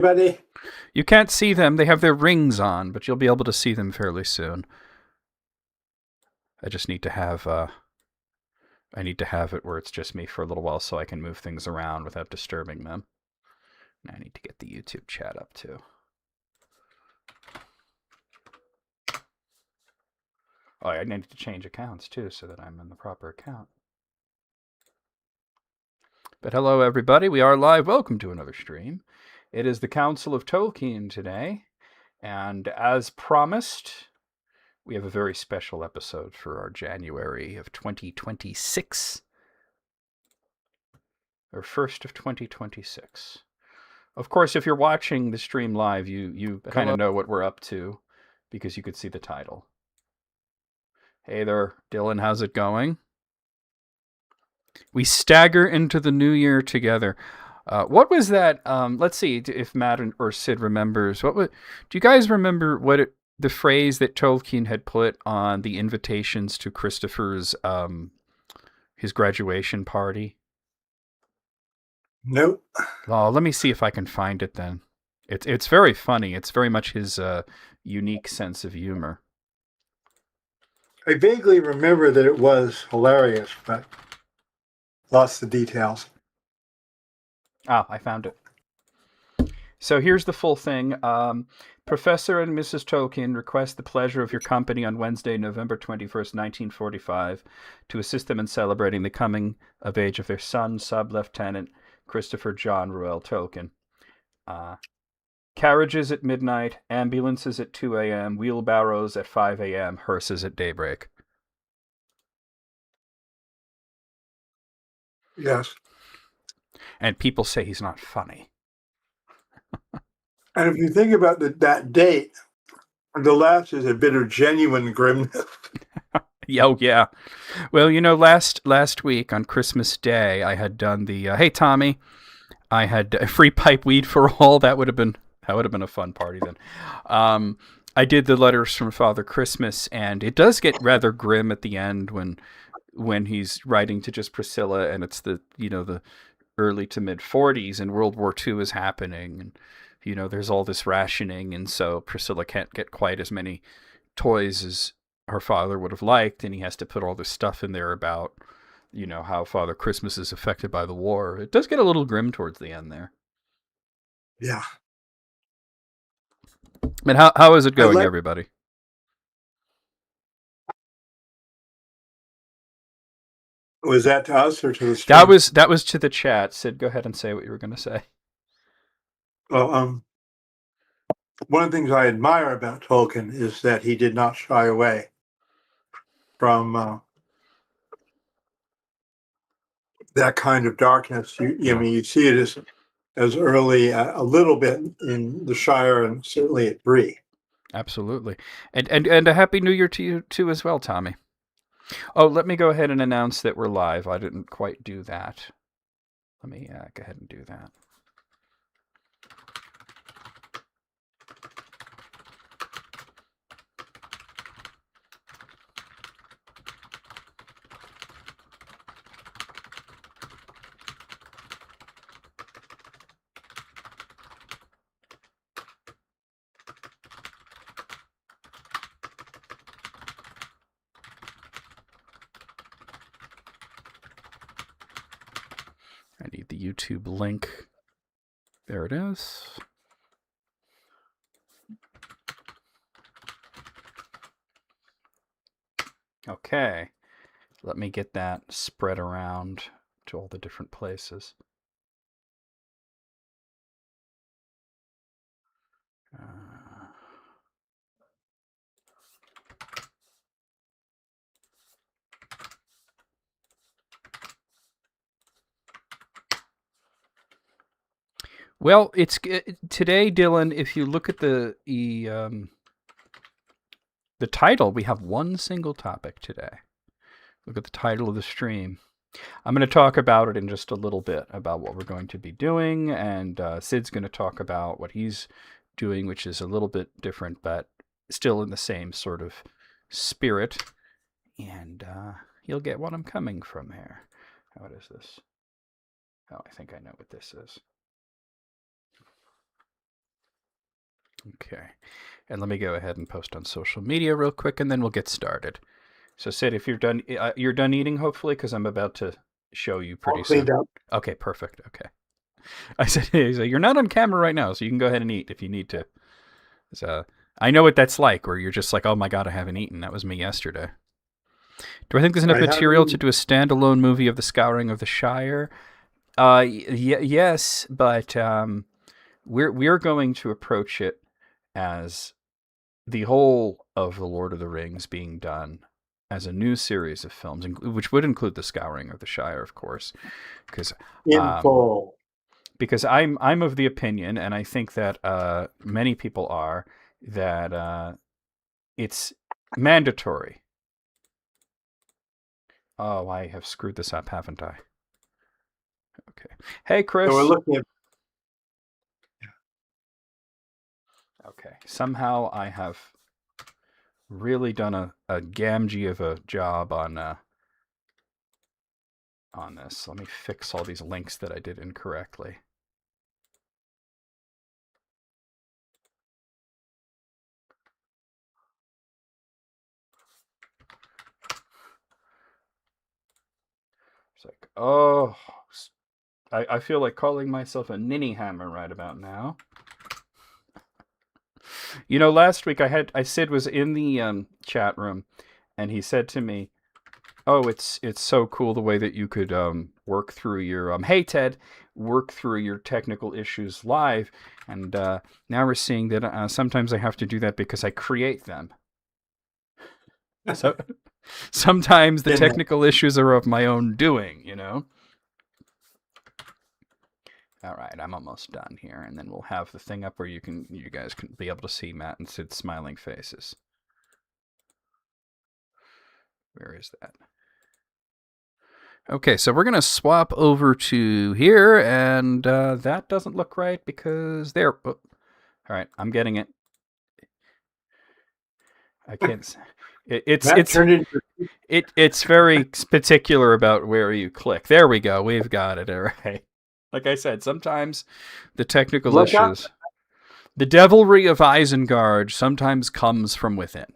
Buddy. You can't see them. They have their rings on, but you'll be able to see them fairly soon. I just need to have I need to have it where it's just me for a little while so I can move things around without disturbing them. And I need to get the YouTube chat up too. Oh, I need to change accounts too so that I'm in the proper account. But hello everybody, we are live. Welcome to another stream. It is the Council of Tolkien today, and as promised, we have a very special episode for our January of 2026. Or 1st of 2026. Of course, if you're watching the stream live, you kind of know what we're up to because you could see the title. Hey there, Dylan, how's it going? We stagger into the new year together. What was that? Let's see if Matt or Sid remembers. Do you guys remember the phrase that Tolkien had put on the invitations to Christopher's his graduation party? Nope. Oh, let me see if I can find it then. It's very funny. It's very much his unique sense of humor. I vaguely remember that it was hilarious, but lost the details. Ah, I found it. So here's the full thing. Professor and Mrs. Tolkien request the pleasure of your company on Wednesday, November 21st, 1945, to assist them in celebrating the coming of age of their son, Sub-Lieutenant Christopher John Ruel Tolkien. Carriages at midnight, ambulances at 2 a.m., wheelbarrows at 5 a.m., hearses at daybreak. Yes. And people say he's not funny. And if you think about that date, the last is a bit of genuine grimness. Oh, yeah. Well, last week on Christmas Day, I had done the, hey, Tommy, I had a free pipe weed for all. That would have been a fun party then. I did the letters from Father Christmas, and it does get rather grim at the end when he's writing to just Priscilla, and it's the early to mid 40s, and World War II is happening, and there's all this rationing, and so Priscilla can't get quite as many toys as her father would have liked, and he has to put all this stuff in there about how Father Christmas is affected by the war. It does get a little grim towards the end there. Yeah. But how is it going, everybody? Was that to us or to the stream? That was to the chat. Sid, go ahead and say what you were going to say. Well, one of the things I admire about Tolkien is that he did not shy away from that kind of darkness. You see it as early a little bit in the Shire and certainly at Bree. Absolutely, and a happy New Year to you too as well, Tommy. Oh, let me go ahead and announce that we're live. I didn't quite do that. Let me go ahead and do that. I need the YouTube link. There it is. Okay. Let me get that spread around to all the different places. Well, it's today, Dylan. If you look at the title, we have one single topic today. Look at the title of the stream. I'm going to talk about it in just a little bit about what we're going to be doing, and Sid's going to talk about what he's doing, which is a little bit different, but still in the same sort of spirit. And you'll get what I'm coming from here. What is this? Oh, I think I know what this is. Okay. And let me go ahead and post on social media real quick, and then we'll get started. So, Sid, if you're done eating, hopefully, because I'm about to show you All pretty soon. cleaned up. Okay, perfect. Okay. I said, you're not on camera right now, so you can go ahead and eat if you need to. So, I know what that's like, where you're just like, oh my God, I haven't eaten. That was me yesterday. Do I think there's enough I haven't material to eaten. do a standalone movie of the Scouring of the Shire? Yes, but we're going to approach it as the whole of the Lord of the Rings being done as a new series of films, which would include the Scouring of the Shire, of course, because In full. I'm of the opinion, and I think that many people are, that it's mandatory. Oh, I have screwed this up, haven't I? Okay. Hey, So we're Chris. looking at Okay. Somehow I have really done a gamgee of a job on this. Let me fix all these links that I did incorrectly. It's like, oh, I feel like calling myself a ninny hammer right about now. You know, last week Sid was in the chat room, and he said to me, "Oh, it's so cool the way that you could work through your hey Ted, work through your technical issues live." And now we're seeing that sometimes I have to do that because I create them. So sometimes the in there. technical issues are of my own doing, you know. All right, I'm almost done here, and then we'll have the thing up where you guys can be able to see Matt and Sid's smiling faces. Where is that? Okay, so we're gonna swap over to here, and that doesn't look right because there. Oh, all right, I'm getting it. I can't. That turned into It's very particular about where you click. There we go. We've got it. All right. Like I said, sometimes the technical look up. issues, the devilry of Isengard sometimes comes from within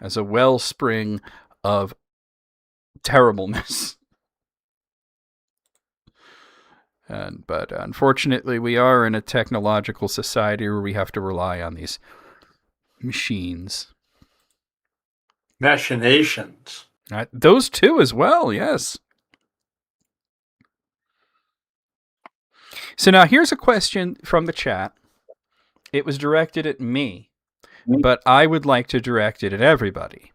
as a wellspring of terribleness. But unfortunately, we are in a technological society where we have to rely on these machines. Machinations. Those two as well, yes. So now here's a question from the chat. It was directed at me, but I would like to direct it at everybody.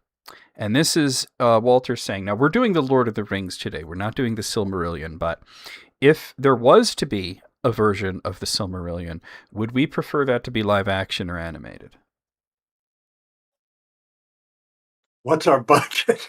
And this is Walter saying, now we're doing the Lord of the Rings today. We're not doing the Silmarillion, but if there was to be a version of the Silmarillion, would we prefer that to be live action or animated? What's our budget?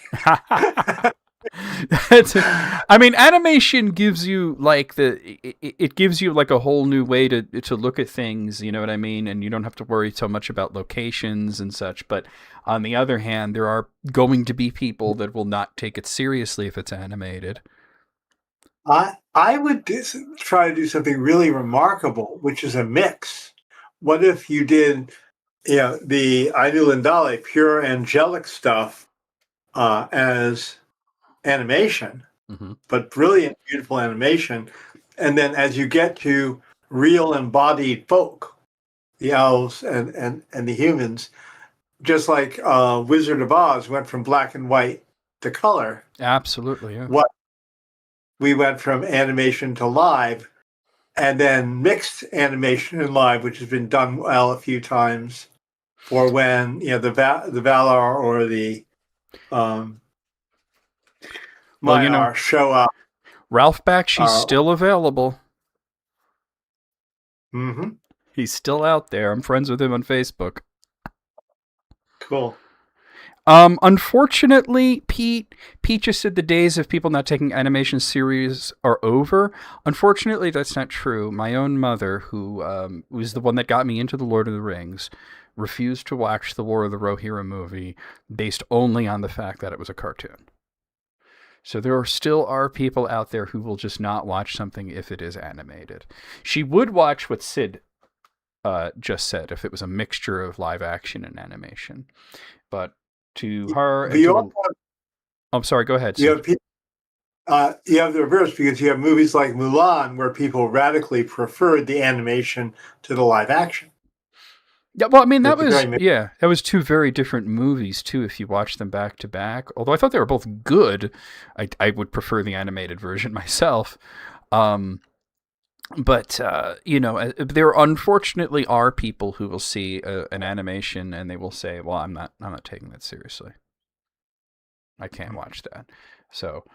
I mean, animation gives you like it gives you like a whole new way to look at things, you know what I mean? And you don't have to worry so much about locations and such. But on the other hand, there are going to be people that will not take it seriously if it's animated. I would try to do something really remarkable, which is a mix. What if you did, the Ainulindale pure angelic stuff as animation, but brilliant, beautiful animation, and then as you get to real embodied folk, the elves and the humans, just like Wizard of Oz went from black and white to color. Absolutely, yeah. What we went from animation to live, and then mixed animation and live, which has been done well a few times, or when the Valar or the Maiar show up. Ralph Bakshi's still available. Mm-hmm. He's still out there. I'm friends with him on Facebook. Cool. Unfortunately, Pete just said the days of people not taking animation series are over. Unfortunately, that's not true. My own mother, who was the one that got me into the Lord of the Rings, refused to watch the War of the Rohirrim movie based only on the fact that it was a cartoon. So there still are people out there who will just not watch something if it is animated. She would watch what Sid just said, if it was a mixture of live action and animation. But to her But and to the... I'm sorry, go ahead, you Sid. have people, you have the reverse, because you have movies like Mulan where people radically preferred the animation to the live action. Yeah, well, I mean, that It's was, very that was two very different movies, too, if you watch them back to back. Although I thought they were both good. I would prefer the animated version myself. But, there unfortunately are people who will see an animation and they will say, well, I'm not taking that seriously. I can't watch that. So,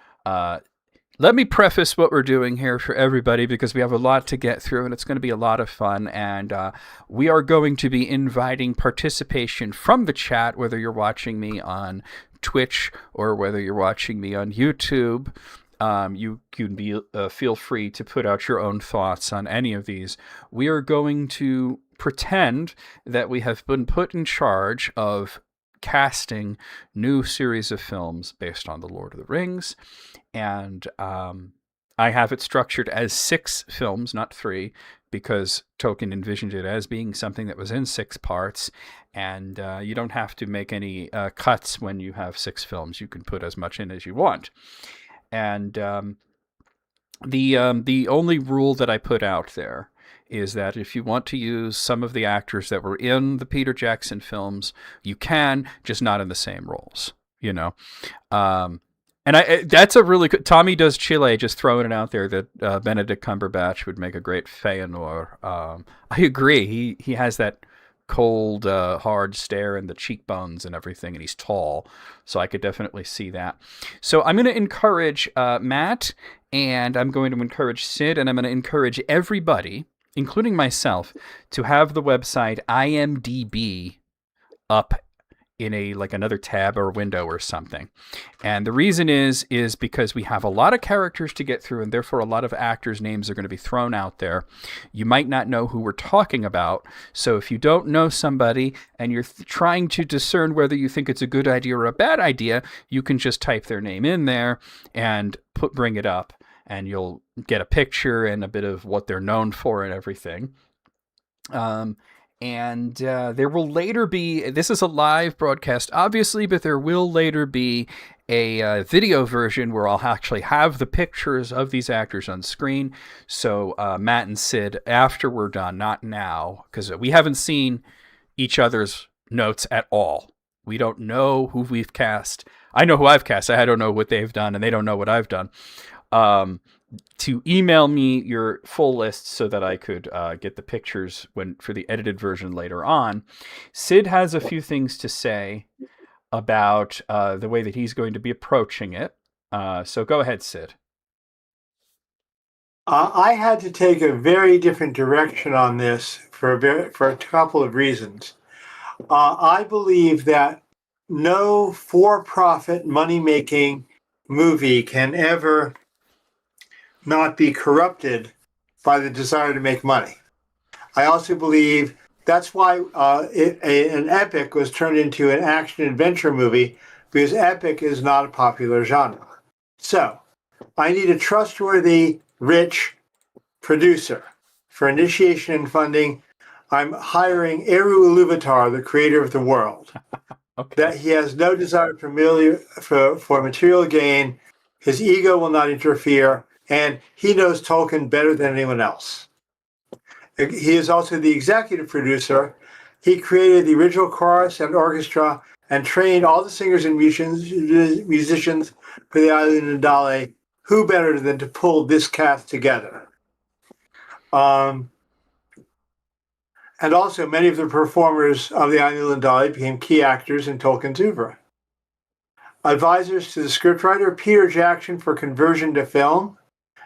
let me preface what we're doing here for everybody, because we have a lot to get through and it's going to be a lot of fun. And we are going to be inviting participation from the chat, whether you're watching me on Twitch or whether you're watching me on YouTube. You can be feel free to put out your own thoughts on any of these. We are going to pretend that we have been put in charge of casting new series of films based on The Lord of the Rings. And I have it structured as 6 films, not 3, because Tolkien envisioned it as being something that was in 6 parts. And you don't have to make any cuts when you have 6 films. You can put as much in as you want. And the only rule that I put out there is that if you want to use some of the actors that were in the Peter Jackson films, you can, just not in the same roles, And that's a really good... Tommy Does Chile, just throwing it out there, that Benedict Cumberbatch would make a great Feanor. I agree. He has that cold, hard stare and the cheekbones and everything, and he's tall. So I could definitely see that. So I'm going to encourage Matt, and I'm going to encourage Sid, and I'm going to encourage everybody, including myself, to have the website IMDb up in another tab or window or something. And the reason is because we have a lot of characters to get through, and therefore a lot of actors' names are going to be thrown out there. You might not know who we're talking about. So if you don't know somebody and you're trying to discern whether you think it's a good idea or a bad idea, you can just type their name in there and bring it up, and you'll get a picture and a bit of what they're known for and everything. And there will later be, this is a live broadcast, obviously, but there will later be a video version where I'll actually have the pictures of these actors on screen. So Matt and Sid, after we're done, not now, because we haven't seen each other's notes at all. We don't know who we've cast. I know who I've cast. I don't know what they've done, and they don't know what I've done. To email me your full list so that I could get the pictures for the edited version later on. Sid has a few things to say about the way that he's going to be approaching it. So go ahead, Sid. I had to take a very different direction on this for a couple of reasons. I believe that no for-profit money-making movie can ever not be corrupted by the desire to make money. I also believe that's why an epic was turned into an action-adventure movie, because epic is not a popular genre. So I need a trustworthy, rich producer. For initiation and funding, I'm hiring Eru Iluvatar, the creator of the world. Okay. That he has no desire for material gain. His ego will not interfere, and he knows Tolkien better than anyone else. He is also the executive producer. He created the original chorus and orchestra and trained all the singers and musicians for the Island and Dale. Who better than to pull this cast together? And also, many of the performers of the Ainul and Dali became key actors in Tolkien's oeuvre. Advisors to the scriptwriter, Peter Jackson, for conversion to film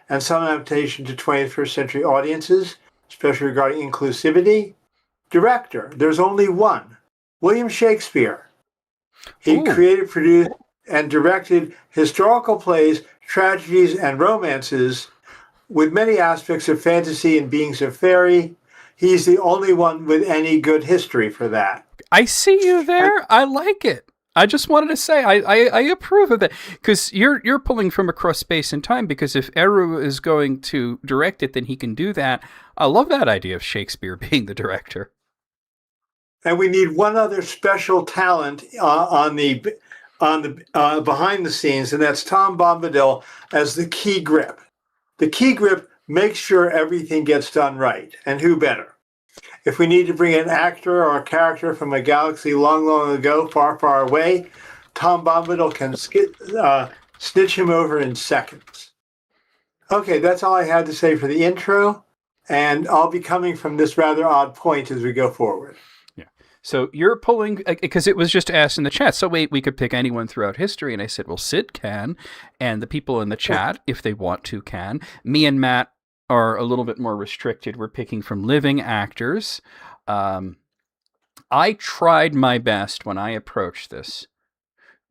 and some adaptation to 21st century audiences, especially regarding inclusivity. Director, there's only one, William Shakespeare. He created, produced, and directed historical plays, tragedies, and romances with many aspects of fantasy and beings of fairy. He's the only one with any good history for that. I see you there. I like it. I just wanted to say I approve of that because you're pulling from across space and time. Because if Eru is going to direct it, then he can do that. I love that idea of Shakespeare being the director. And we need one other special talent on the behind the scenes, and that's Tom Bombadil as the key grip. The key grip makes sure everything gets done right, and who better? If we need to bring an actor or a character from a galaxy long, long ago, far, far away, Tom Bombadil can snitch him over in seconds. Okay, that's all I had to say for the intro, and I'll be coming from this rather odd point as we go forward. Yeah. So you're pulling because it was just asked in the chat. So wait, we could pick anyone throughout history, and I said, well, Sid can, and the people in the chat, if they want to, can. Me and Matt are a little bit more restricted. We're picking from living actors. I tried my best when I approached this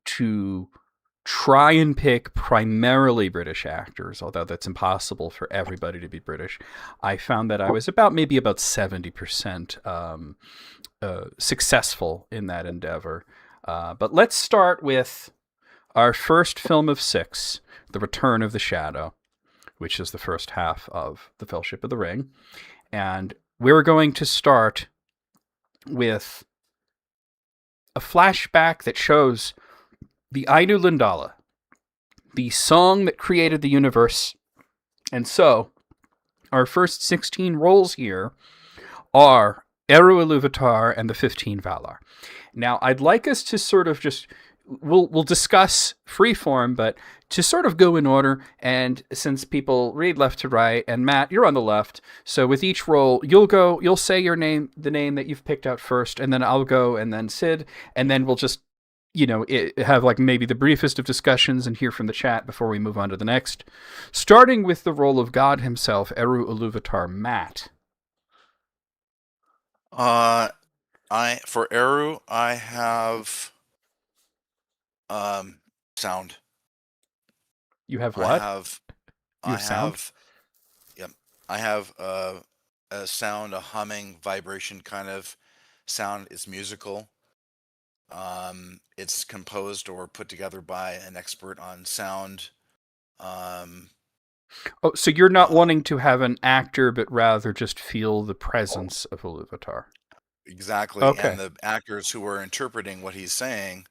to try and pick primarily British actors, although that's impossible for everybody to be British. I found that I was maybe about 70% successful in that endeavor. But let's start with our first film of 6, The Return of the Shadow, which is the first half of The Fellowship of the Ring. And we're going to start with a flashback that shows the Ainu Lindala, the song that created the universe. And so, our first 16 roles here are Eru Iluvatar and the 15 Valar. Now, I'd like us to sort of just... We'll discuss freeform, but to sort of go in order, and since people read left to right, and Matt, you're on the left, so with each role, you'll say your name, the name that you've picked out first, and then I'll go, and then Sid, and then we'll just, have like maybe the briefest of discussions and hear from the chat before we move on to the next. Starting with the role of God himself, Eru Iluvatar, Matt. For Eru, I have sound. You have what? I sound? Yep. I have a sound, a humming, vibration kind of sound. It's musical. It's composed or put together by an expert on sound. Oh, so you're not wanting to have an actor, but rather just feel the presence of Iluvatar. Exactly. Okay. And the actors who are interpreting what he's saying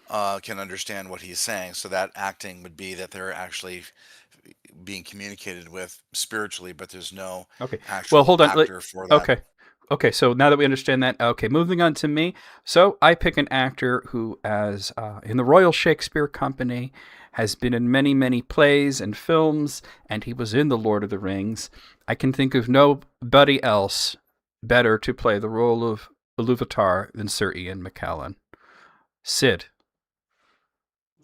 can understand what he's saying. So that acting would be that they're actually being communicated with spiritually, but there's no actual hold on. actor for that. Okay, so now that we understand that, moving on to me. So I pick an actor who, as in the Royal Shakespeare Company, has been in many, many plays and films, and he was in The Lord of the Rings. I can think of nobody else better to play the role of Iluvatar than Sir Ian McKellen. Sid.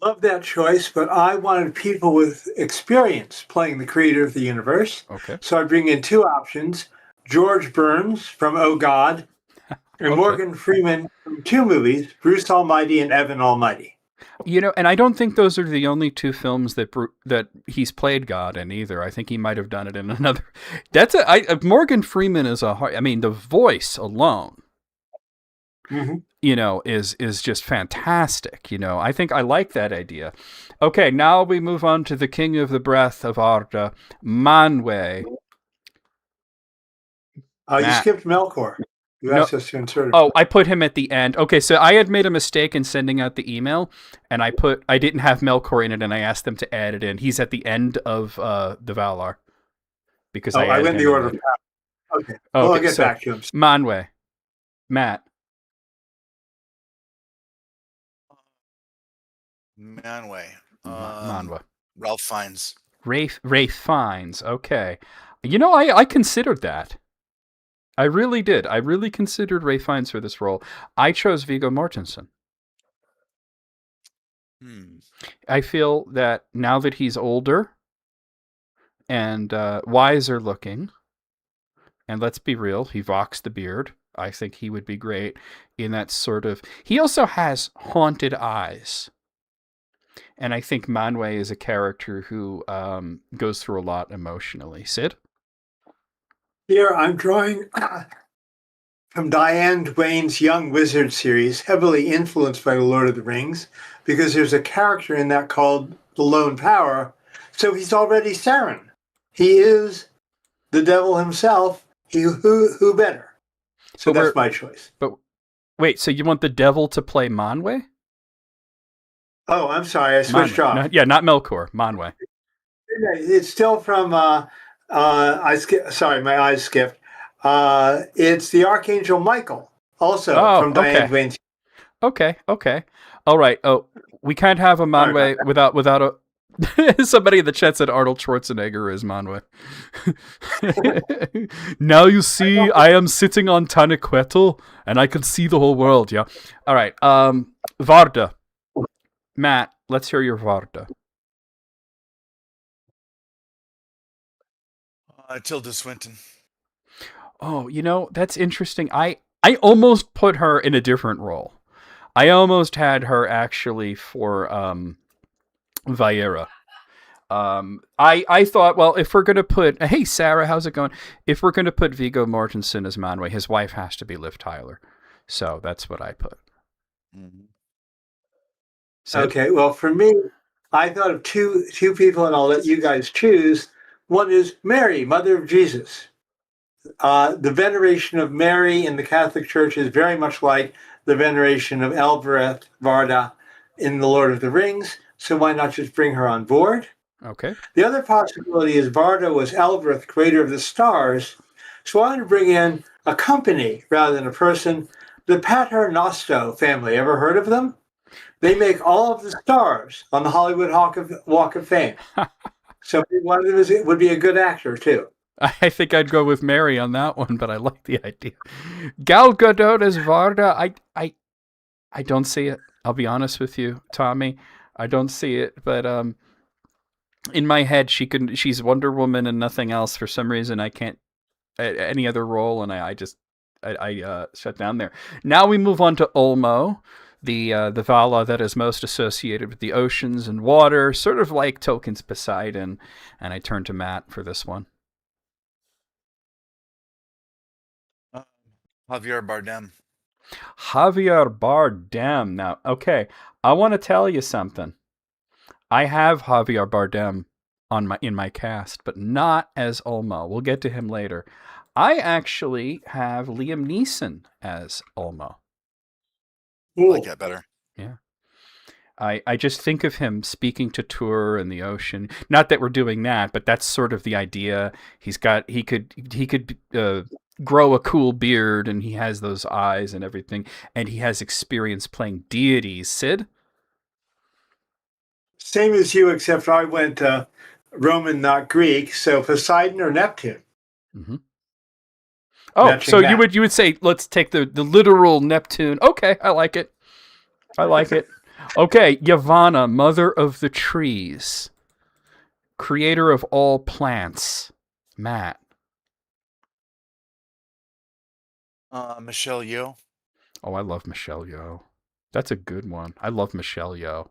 Love that choice, but I wanted people with experience playing the creator of the universe. Okay. So I bring in 2 options: George Burns from Oh God, and Morgan Freeman from 2 movies, Bruce Almighty and Evan Almighty. And I don't think those are the only 2 films that he's played God in either. I think he might have done it in another. Morgan Freeman is the voice alone. Mm-hmm. Is just fantastic. I think I like that idea. Okay, now we move on to the King of the Breath of Arda, Manwë. You skipped Melkor. You asked us to insert him. Oh, I put him at the end. Okay, so I had made a mistake in sending out the email, and I didn't have Melkor in it, and I asked them to add it in. He's at the end of the Valar. Because I went the order. Okay. Well, I'll get back to him. Manwë. Matt. Manwë. Ralph Fiennes. Ralph Fiennes. Okay. I considered that. I really did. I really considered Ralph Fiennes for this role. I chose Viggo Mortensen. I feel that now that he's older and wiser looking, and let's be real, he rocks the beard. I think he would be great in that sort of... He also has haunted eyes. And I think Manwë is a character who goes through a lot emotionally. Sid? Here, I'm drawing from Diane Duane's Young Wizard series, heavily influenced by The Lord of the Rings, because there's a character in that called the Lone Power. So he's already Sauron. He is the devil himself. Who better? So that's my choice. But wait, so you want the devil to play Manwë? Oh, I'm sorry, I switched off. No, yeah, not Melkor, Manwë. It's still from. Sorry, my eyes skipped. It's the Archangel Michael, also from Diane Duane's. Okay. All right. Oh, we can't have a Manwë without a. Somebody in the chat said Arnold Schwarzenegger is Manwë. Now you see, I am sitting on Taniqueto, and I can see the whole world. Yeah. All right. Varda. Matt, let's hear your Varda. Tilda Swinton. Oh, that's interesting. I almost put her in a different role. I almost had her actually for Vieira. I thought, well, if we're going to put... Hey, Sarah, how's it going? If we're going to put Viggo Mortensen as Manwë, his wife has to be Liv Tyler. So that's what I put. Mm-hmm. Okay, well, for me, I thought of two people, and I'll let you guys choose. One is Mary, Mother of Jesus. The veneration of Mary in the Catholic Church is very much like the veneration of Elbereth Varda in The Lord of the Rings. So why not just bring her on board? Okay. The other possibility is Varda was Elbereth, creator of the stars. So I wanted to bring in a company rather than a person. The Paternoster family. Ever heard of them? They make all of the stars on the Hollywood Walk of Fame. So one of them would be a good actor, too. I think I'd go with Mary on that one, but I like the idea. Gal Gadot as Varda, I don't see it. I'll be honest with you, Tommy. I don't see it, but in my head, she's Wonder Woman and nothing else. For some reason, I can't any other role, and I shut down there. Now we move on to Ulmo, the Vala that is most associated with the oceans and water, sort of like Tolkien's Poseidon. And I turn to Matt for this one. Javier Bardem. Javier Bardem. Now, okay, I want to tell you something. I have Javier Bardem in my cast, but not as Ulmo. We'll get to him later. I actually have Liam Neeson as Ulmo. I like that better. Yeah. I just think of him speaking to Tur in the ocean. Not that we're doing that, but that's sort of the idea. He could grow a cool beard, and he has those eyes and everything, and he has experience playing deities. Sid? Same as you, except I went Roman, not Greek. So Poseidon or Neptune. Mm-hmm. Oh, matching so that. you would say, let's take the literal Neptune. Okay, I like it. Okay, Yavanna, mother of the trees, creator of all plants. Matt. Michelle Yeoh. Oh, I love Michelle Yeoh. That's a good one. I love Michelle Yeoh.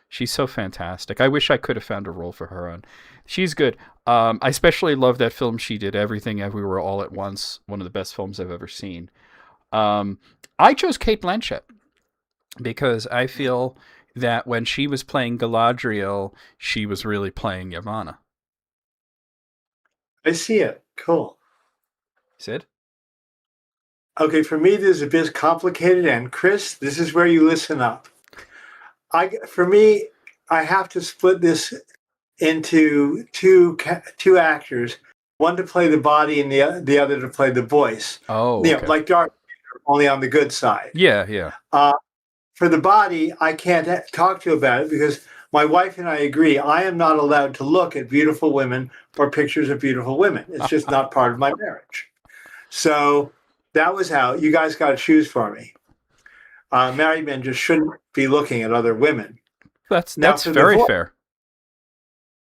She's so fantastic. I wish I could have found a role for her on. She's good. I especially love that film she did, Everything Everywhere All at Once. One of the best films I've ever seen. I chose Cate Blanchett because I feel that when she was playing Galadriel, she was really playing Yavanna. I see it. Cool. Sid? Okay, for me, this is a bit complicated. And Chris, this is where you listen up. For me, I have to split this into two actors, one to play the body and the other to play the voice. Oh, okay. Like Darth Vader, only on the good side. Yeah. For the body, I can't talk to you about it because my wife and I agree I am not allowed to look at beautiful women or pictures of beautiful women. It's just not part of my marriage. So that was how you guys got to choose for me. Married men just shouldn't be looking at other women. That's very fair.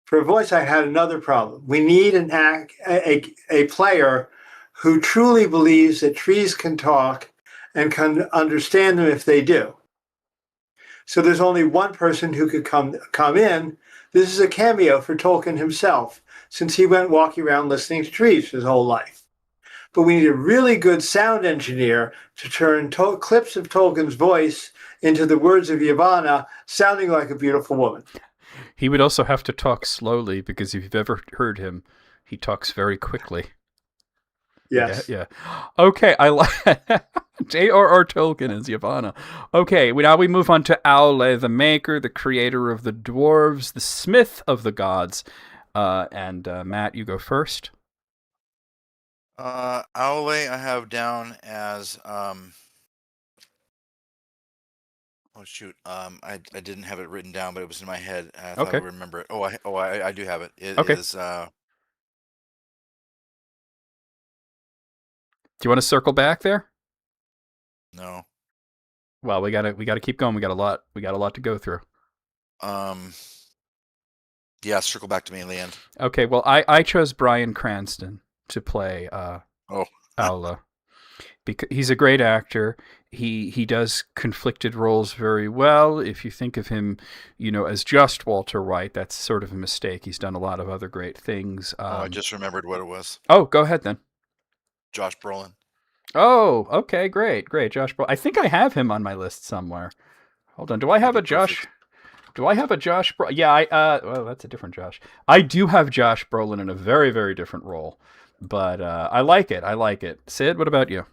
For voice, I had another problem. We need a player who truly believes that trees can talk and can understand them if they do. So there's only one person who could come in. This is a cameo for Tolkien himself, since he went walking around listening to trees his whole life. but we need a really good sound engineer to turn clips of Tolkien's voice into the words of Yavanna, sounding like a beautiful woman. He would also have to talk slowly, because if you've ever heard him, he talks very quickly. Yes. Yeah. Okay, I like J.R.R. Tolkien as Yavanna. Okay, now we move on to Aule, the maker, the creator of the dwarves, the smith of the gods. And Matt, you go first. Aule I have down as oh shoot, I didn't have it written down, but it was in my head. I thought I would remember it. I do have it. It is Do you want to circle back there? No. Well, we gotta keep going. We got a lot to go through. Yeah, circle back to me in the end. Okay, well, I chose Bryan Cranston to play Aula, because he's a great actor. He does conflicted roles very well. If you think of him, as just Walter White, that's sort of a mistake. He's done a lot of other great things. I just remembered what it was. Oh, go ahead then. Josh Brolin. Oh, okay, great, Josh Brolin. I think I have him on my list somewhere. Hold on, do I have a Josh? Do I have a Josh? Yeah, well, that's a different Josh. I do have Josh Brolin in a very, very different role, but I like it. Sid, what about you?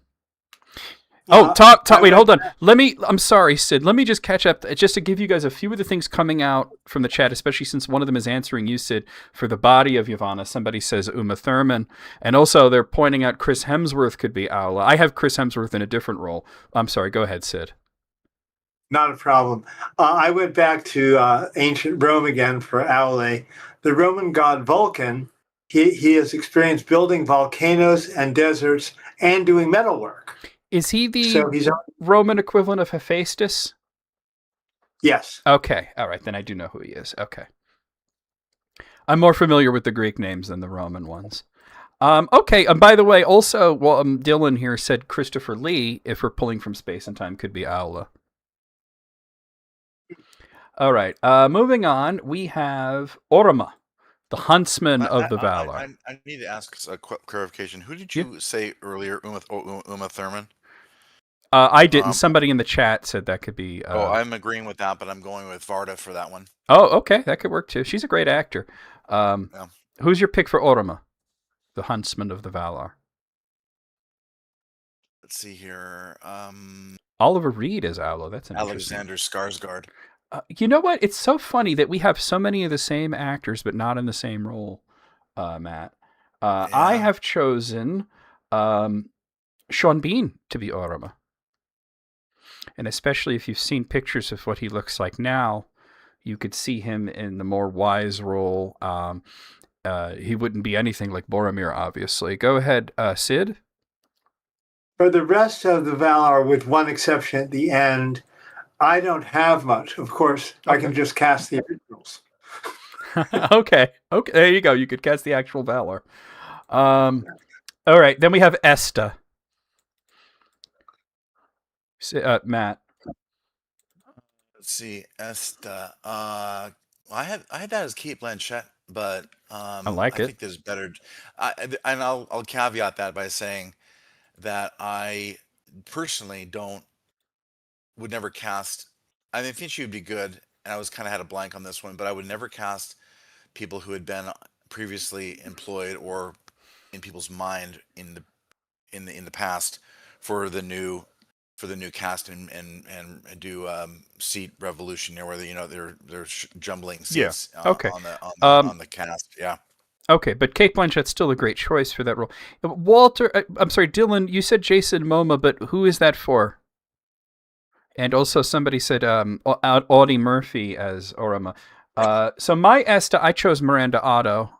Oh, wait, hold on. I'm sorry, Sid. Let me just catch up, just to give you guys a few of the things coming out from the chat, especially since one of them is answering you, Sid, for the body of Yavanna. Somebody says Uma Thurman. And also they're pointing out Chris Hemsworth could be Aula. I have Chris Hemsworth in a different role. I'm sorry. Go ahead, Sid. Not a problem. I went back to ancient Rome again for Aule. The Roman god Vulcan, he has experience building volcanoes and deserts and doing metalwork. Is he the Roman equivalent of Hephaestus? Yes. Okay. All right. Then I do know who he is. Okay. I'm more familiar with the Greek names than the Roman ones. Okay. By the way, also, Dylan here said Christopher Lee, if we're pulling from space and time, could be Aula. All right. Moving on, we have Orma, the huntsman of the Valar. I need to ask a clarification. Who did you say earlier? Uma Thurman? I didn't. Somebody in the chat said that could be. I'm agreeing with that, but I'm going with Varda for that one. Oh, okay, that could work too. She's a great actor. Yeah. Who's your pick for Orma, the huntsman of the Valar? Let's see here. Oliver Reed is Aula. That's an Alexander Skarsgård. You know what? It's so funny that we have so many of the same actors, but not in the same role, Matt. Yeah. I have chosen Sean Bean to be Orma. And especially if you've seen pictures of what he looks like now, you could see him in the more wise role. He wouldn't be anything like Boromir, obviously. Go ahead, Sid. For the rest of the Valar, with one exception at the end, I don't have much. Of course, I can just cast the originals. Okay, there you go. You could cast the actual Valar. All right, then we have Esta. Matt. Let's see, Esta. I had that as Cate Blanchett, but I think there's better. And I'll caveat that by saying that I personally would never cast. I think she would be good, and I was kind of had a blank on this one, but I would never cast people who had been previously employed or in people's mind in the past for the new cast and do seat revolution there, where they're jumbling seats on the cast. Yeah. Okay, but Cate Blanchett's still a great choice for that role. Walter, I'm sorry, Dylan, you said Jason Momoa, but who is that for? And also somebody said Audie Murphy as Orma. So my Esta, I chose Miranda Otto,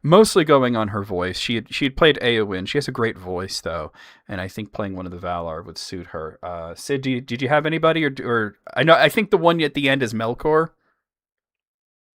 mostly going on her voice. She had played Eowyn. She has a great voice, though, and I think playing one of the Valar would suit her. Sid, did you have anybody, or I think the one at the end is Melkor.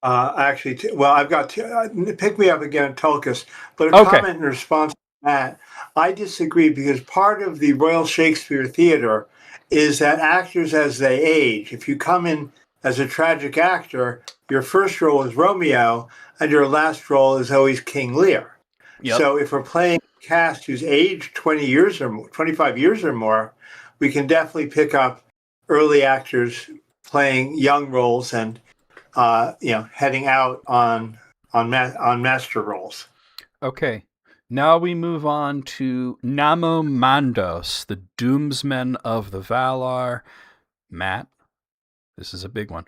Actually, I've got to pick me up again, Tulkas, but a comment in response to that. I disagree, because part of the Royal Shakespeare Theatre is that actors, as they age, if you come in as a tragic actor, your first role is Romeo, and your last role is always King Lear. Yep. So if we're playing cast who's aged 20 years or more, 25 years or more, we can definitely pick up early actors playing young roles and heading out on master roles. Okay. Now we move on to Namo-Mandos, the Doomsmen of the Valar. Matt, this is a big one.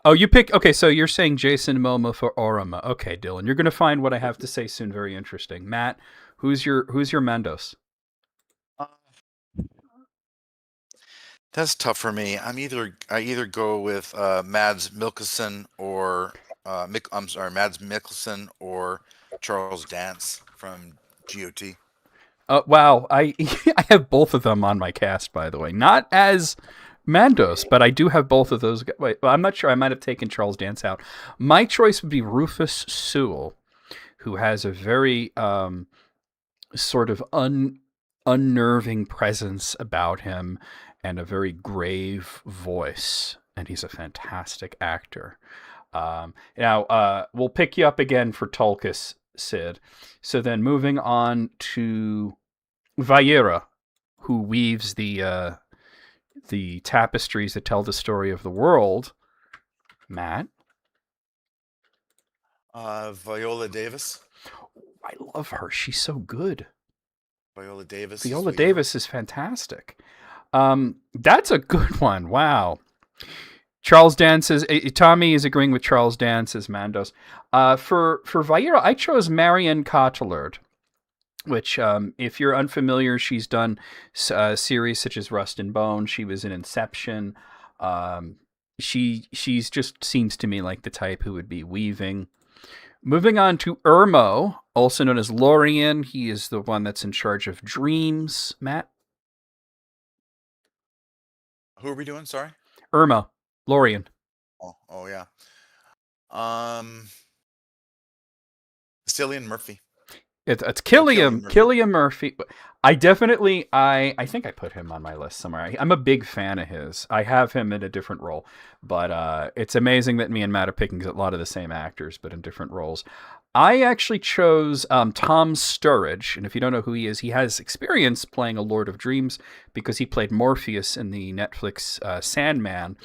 Oh, you pick. Okay, so you're saying Jason Momoa for Oroma. Okay, Dylan, you're going to find what I have to say soon very interesting. Matt, who's your Mandos? That's tough for me. I either go with Mads Mikkelsen or Mads Mikkelsen or Charles Dance from GOT. Wow, I I have both of them on my cast, by the way. Not as Mandos, but I do have both of those. Wait, well, I'm not sure. I might have taken Charles Dance out. My choice would be Rufus Sewell, who has a very sort of unnerving presence about him and a very grave voice, and he's a fantastic actor. Now, we'll pick you up again for Tulkas, Sid. So then moving on to Vaira, who weaves the tapestries that tell the story of the world. Matt? Viola Davis. I love her. She's so good. Viola Davis. Viola Davis is fantastic. That's a good one. Wow. Charles Dance is Tommy is agreeing with Charles Dance as Mandos. For Vaira, I chose Marion Cotillard, which, if you're unfamiliar, she's done series such as Rust and Bone. She was in Inception. She's just seems to me like the type who would be weaving. Moving on to Irmo, also known as Lorien. He is the one that's in charge of dreams. Matt? Who are we doing? Sorry? Irmo. Lorien. Oh yeah. Cillian Murphy. It's Cillian Murphy. I definitely, I think I put him on my list somewhere. I'm a big fan of his. I have him in a different role, but it's amazing that me and Matt are picking a lot of the same actors, but in different roles. I actually chose Tom Sturridge, and if you don't know who he is, he has experience playing a Lord of Dreams because he played Morpheus in the Netflix Sandman.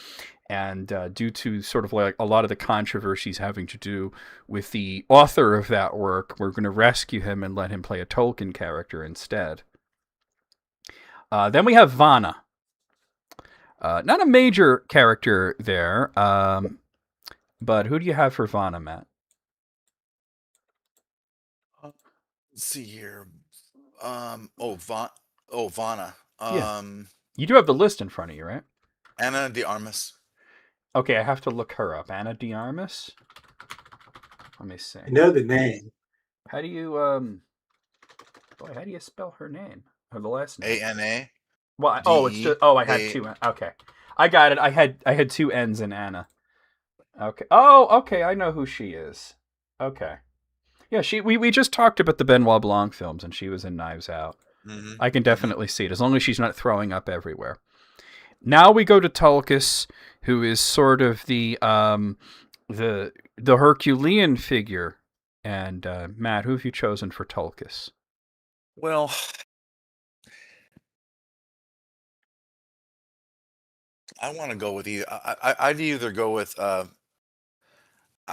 And due to sort of like a lot of the controversies having to do with the author of that work, we're going to rescue him and let him play a Tolkien character instead. Then we have Vanna. Not a major character there, but who do you have for Vanna, Matt? Let's see here. Vanna. Yeah. You do have the list in front of you, right? Ana de Armas. Okay, I have to look her up. Ana de Armas? Let me see. I know the name. How do you how do you spell her name? Or the last name? A-N-A. Well, it's just I had two. Okay. I got it. I had two N's in Anna. Okay. Oh, okay, I know who she is. Okay. Yeah, we just talked about the Benoit Blanc films and she was in Knives Out. Mm-hmm. I can definitely see it as long as she's not throwing up everywhere. Now we go to Tulkas, who is sort of the Herculean figure. And Matt, who have you chosen for Tulkas? Well, I want to go with either. I'd either go with. I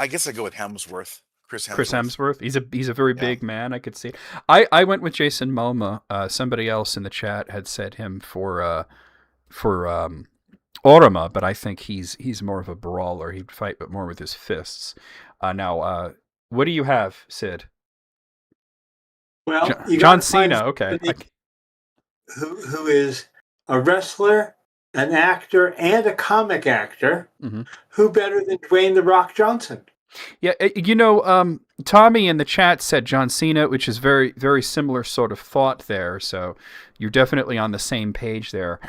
guess I go with Hemsworth. Chris Hemsworth. He's a very big man. I could see. I went with Jason Momoa. Somebody else in the chat had said him for Oroma, but I think he's more of a brawler. He'd fight, but more with his fists. Now, what do you have, Sid? Well, John Cena. Okay, who is a wrestler, an actor, and a comic actor? Mm-hmm. Who better than Dwayne "The Rock" Johnson? Yeah, Tommy in the chat said John Cena, which is very, very similar sort of thought there. So you're definitely on the same page there.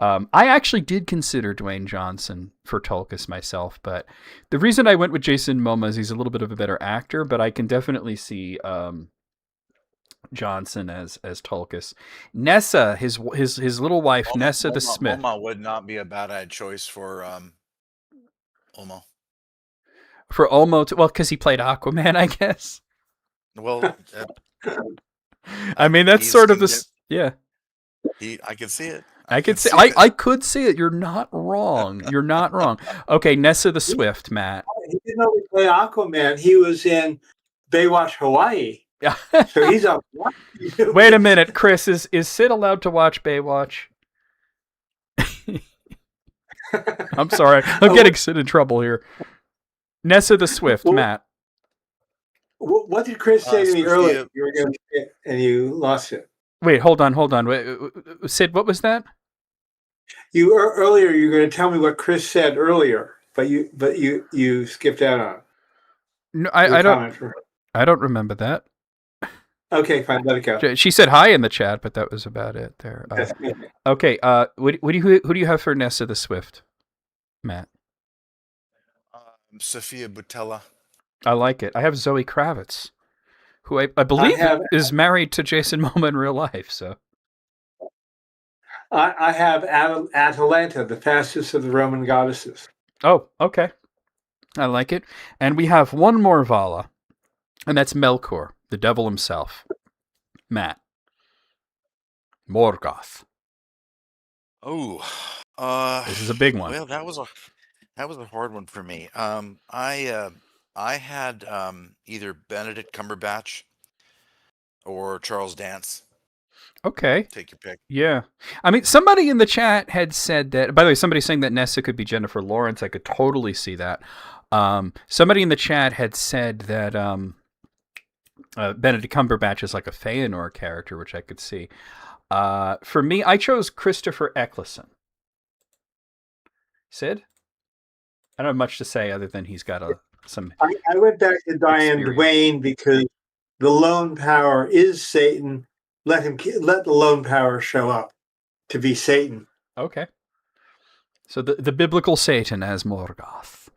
I actually did consider Dwayne Johnson for Tulkas myself, but the reason I went with Jason Momoa is he's a little bit of a better actor, but I can definitely see Johnson as Tulkas. Nessa, his little wife, Nessa the Smith. Momoa would not be a bad choice for Olmo. For Olmo, well, because he played Aquaman, I guess. Well, I mean, that's he's sort of this. Yeah. I can see it. I can could see. see it. I could see it. You're not wrong. You're not wrong. Okay, Nessa the Swift, Matt. He didn't only play Aquaman. He was in Baywatch Hawaii. So he's up. Wait a minute, Chris. Is Sid allowed to watch Baywatch? I'm sorry. I'm getting Sid in trouble here. Nessa the Swift, Matt. What did Chris say to me earlier? You were going to say it and you lost it. Wait, hold on. Wait, Sid, what was that? Earlier you were going to tell me what Chris said earlier, but you skipped out on it. No, I don't remember that. Okay, fine, let it go. She said hi in the chat, but that was about it there. Okay, who do you have for Nessa the Swift, Matt? Sophia Boutella. I like it. I have Zoe Kravitz, who I believe is married to Jason Momoa in real life. So I have Atalanta, the fastest of the Roman goddesses. Oh, okay. I like it. And we have one more Vala, and that's Melkor, the devil himself. Matt. Morgoth. Oh, this is a big one. Well, that was a hard one for me. I had either Benedict Cumberbatch or Charles Dance. Okay. Take your pick. Yeah. I mean, somebody in the chat had said that, by the way, somebody saying that Nessa could be Jennifer Lawrence. I could totally see that. Somebody in the chat had said that Benedict Cumberbatch is like a Feanor character, which I could see. For me, I chose Christopher Eccleston. Sid? I don't have much to say other than he's got some. I went back to Diane Duane because the lone power is Satan. Let the lone power show up to be Satan. Okay. So the biblical Satan as Morgoth.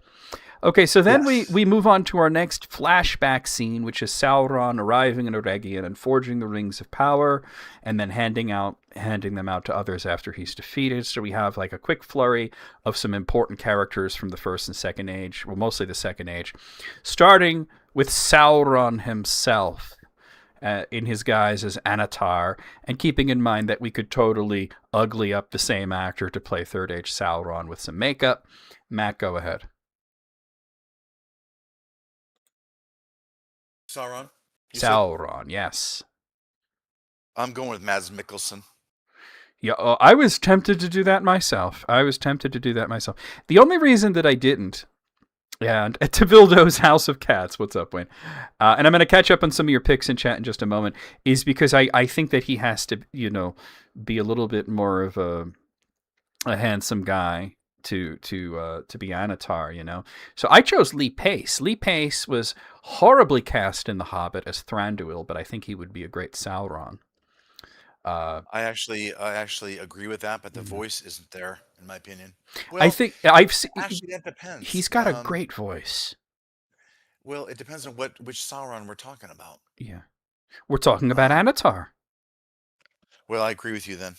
Okay, so then we move on to our next flashback scene, which is Sauron arriving in Eregion and forging the rings of power, and then handing them out to others after he's defeated. So we have like a quick flurry of some important characters from the First and Second Age, well, mostly the Second Age, starting with Sauron himself in his guise as Anatar, and keeping in mind that we could totally ugly up the same actor to play Third Age Sauron with some makeup. Matt, go ahead. Sauron? Sauron, yes. I'm going with Mads Mikkelsen. Yeah, I was tempted to do that myself. The only reason that I didn't, and to Vildo's House of Cats, what's up, Wayne? And I'm going to catch up on some of your picks in chat in just a moment, is because I think that he has to, be a little bit more of a handsome guy to be Anatar, So I chose Lee Pace. Lee Pace was horribly cast in The Hobbit as Thranduil, but I think he would be a great Sauron. I actually agree with that, but the voice isn't there, in my opinion. Well, I think I've seen. Actually, that depends. He's got a great voice. Well, it depends on which Sauron we're talking about. Yeah, we're talking about Anatar. Well, I agree with you then.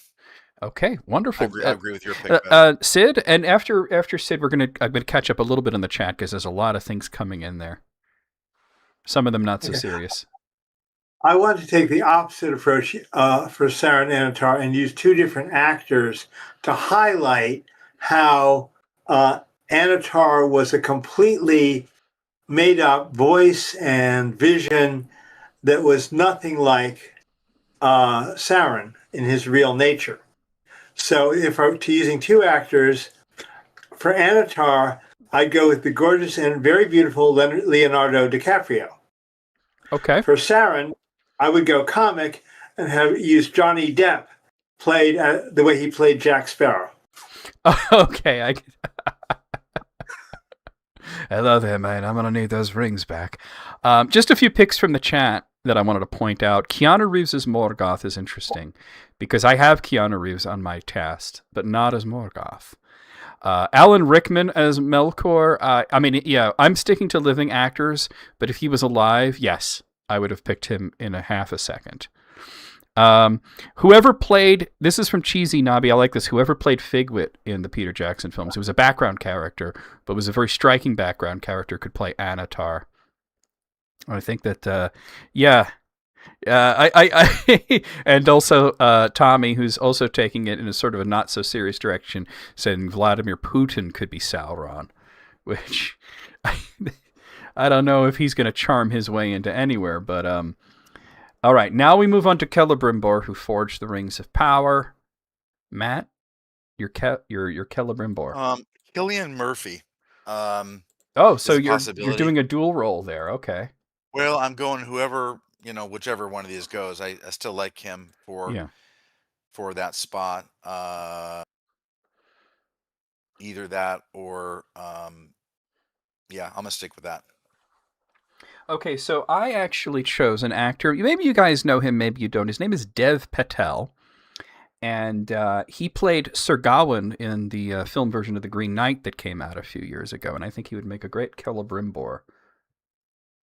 Okay, wonderful. I agree with your pick. Sid, and after Sid, I'm gonna catch up a little bit in the chat because there's a lot of things coming in there. Some of them not so serious. I want to take the opposite approach for Sauron Anatar and use two different actors to highlight how Anatar was a completely made-up voice and vision that was nothing like Sauron in his real nature. So if I'm using two actors, for Anatar, I'd go with the gorgeous and very beautiful Leonardo DiCaprio. Okay. For Sauron, I would go comic and have used Johnny Depp played the way he played Jack Sparrow. Okay. Hello there, man. I'm going to need those rings back. Just a few picks from the chat that I wanted to point out. Keanu Reeves as Morgoth is interesting because I have Keanu Reeves on my cast, but not as Morgoth. Alan Rickman as Melkor. I'm sticking to living actors, but if he was alive, yes, I would have picked him in a half a second. Whoever played, this is from Cheesy Nobby, I like this, whoever played Figwit in the Peter Jackson films, it was a background character, but was a very striking background character, could play Anatar. I think that, And also Tommy, who's also taking it in a sort of a not so serious direction, saying Vladimir Putin could be Sauron, which I don't know if he's going to charm his way into anywhere. But all right, now we move on to Celebrimbor, who forged the Rings of Power. Matt, your Celebrimbor. Cillian Murphy. Oh, so is a you're possibility. doing a dual role there. Okay. Well, I'm going whichever one of these goes. I still like him for that spot. Either that or yeah, I'm gonna stick with that. Okay, so I actually chose an actor. Maybe you guys know him, maybe you don't. His name is Dev Patel, and he played Sir Gawain in the film version of The Green Knight that came out a few years ago, and I think he would make a great Celebrimbor.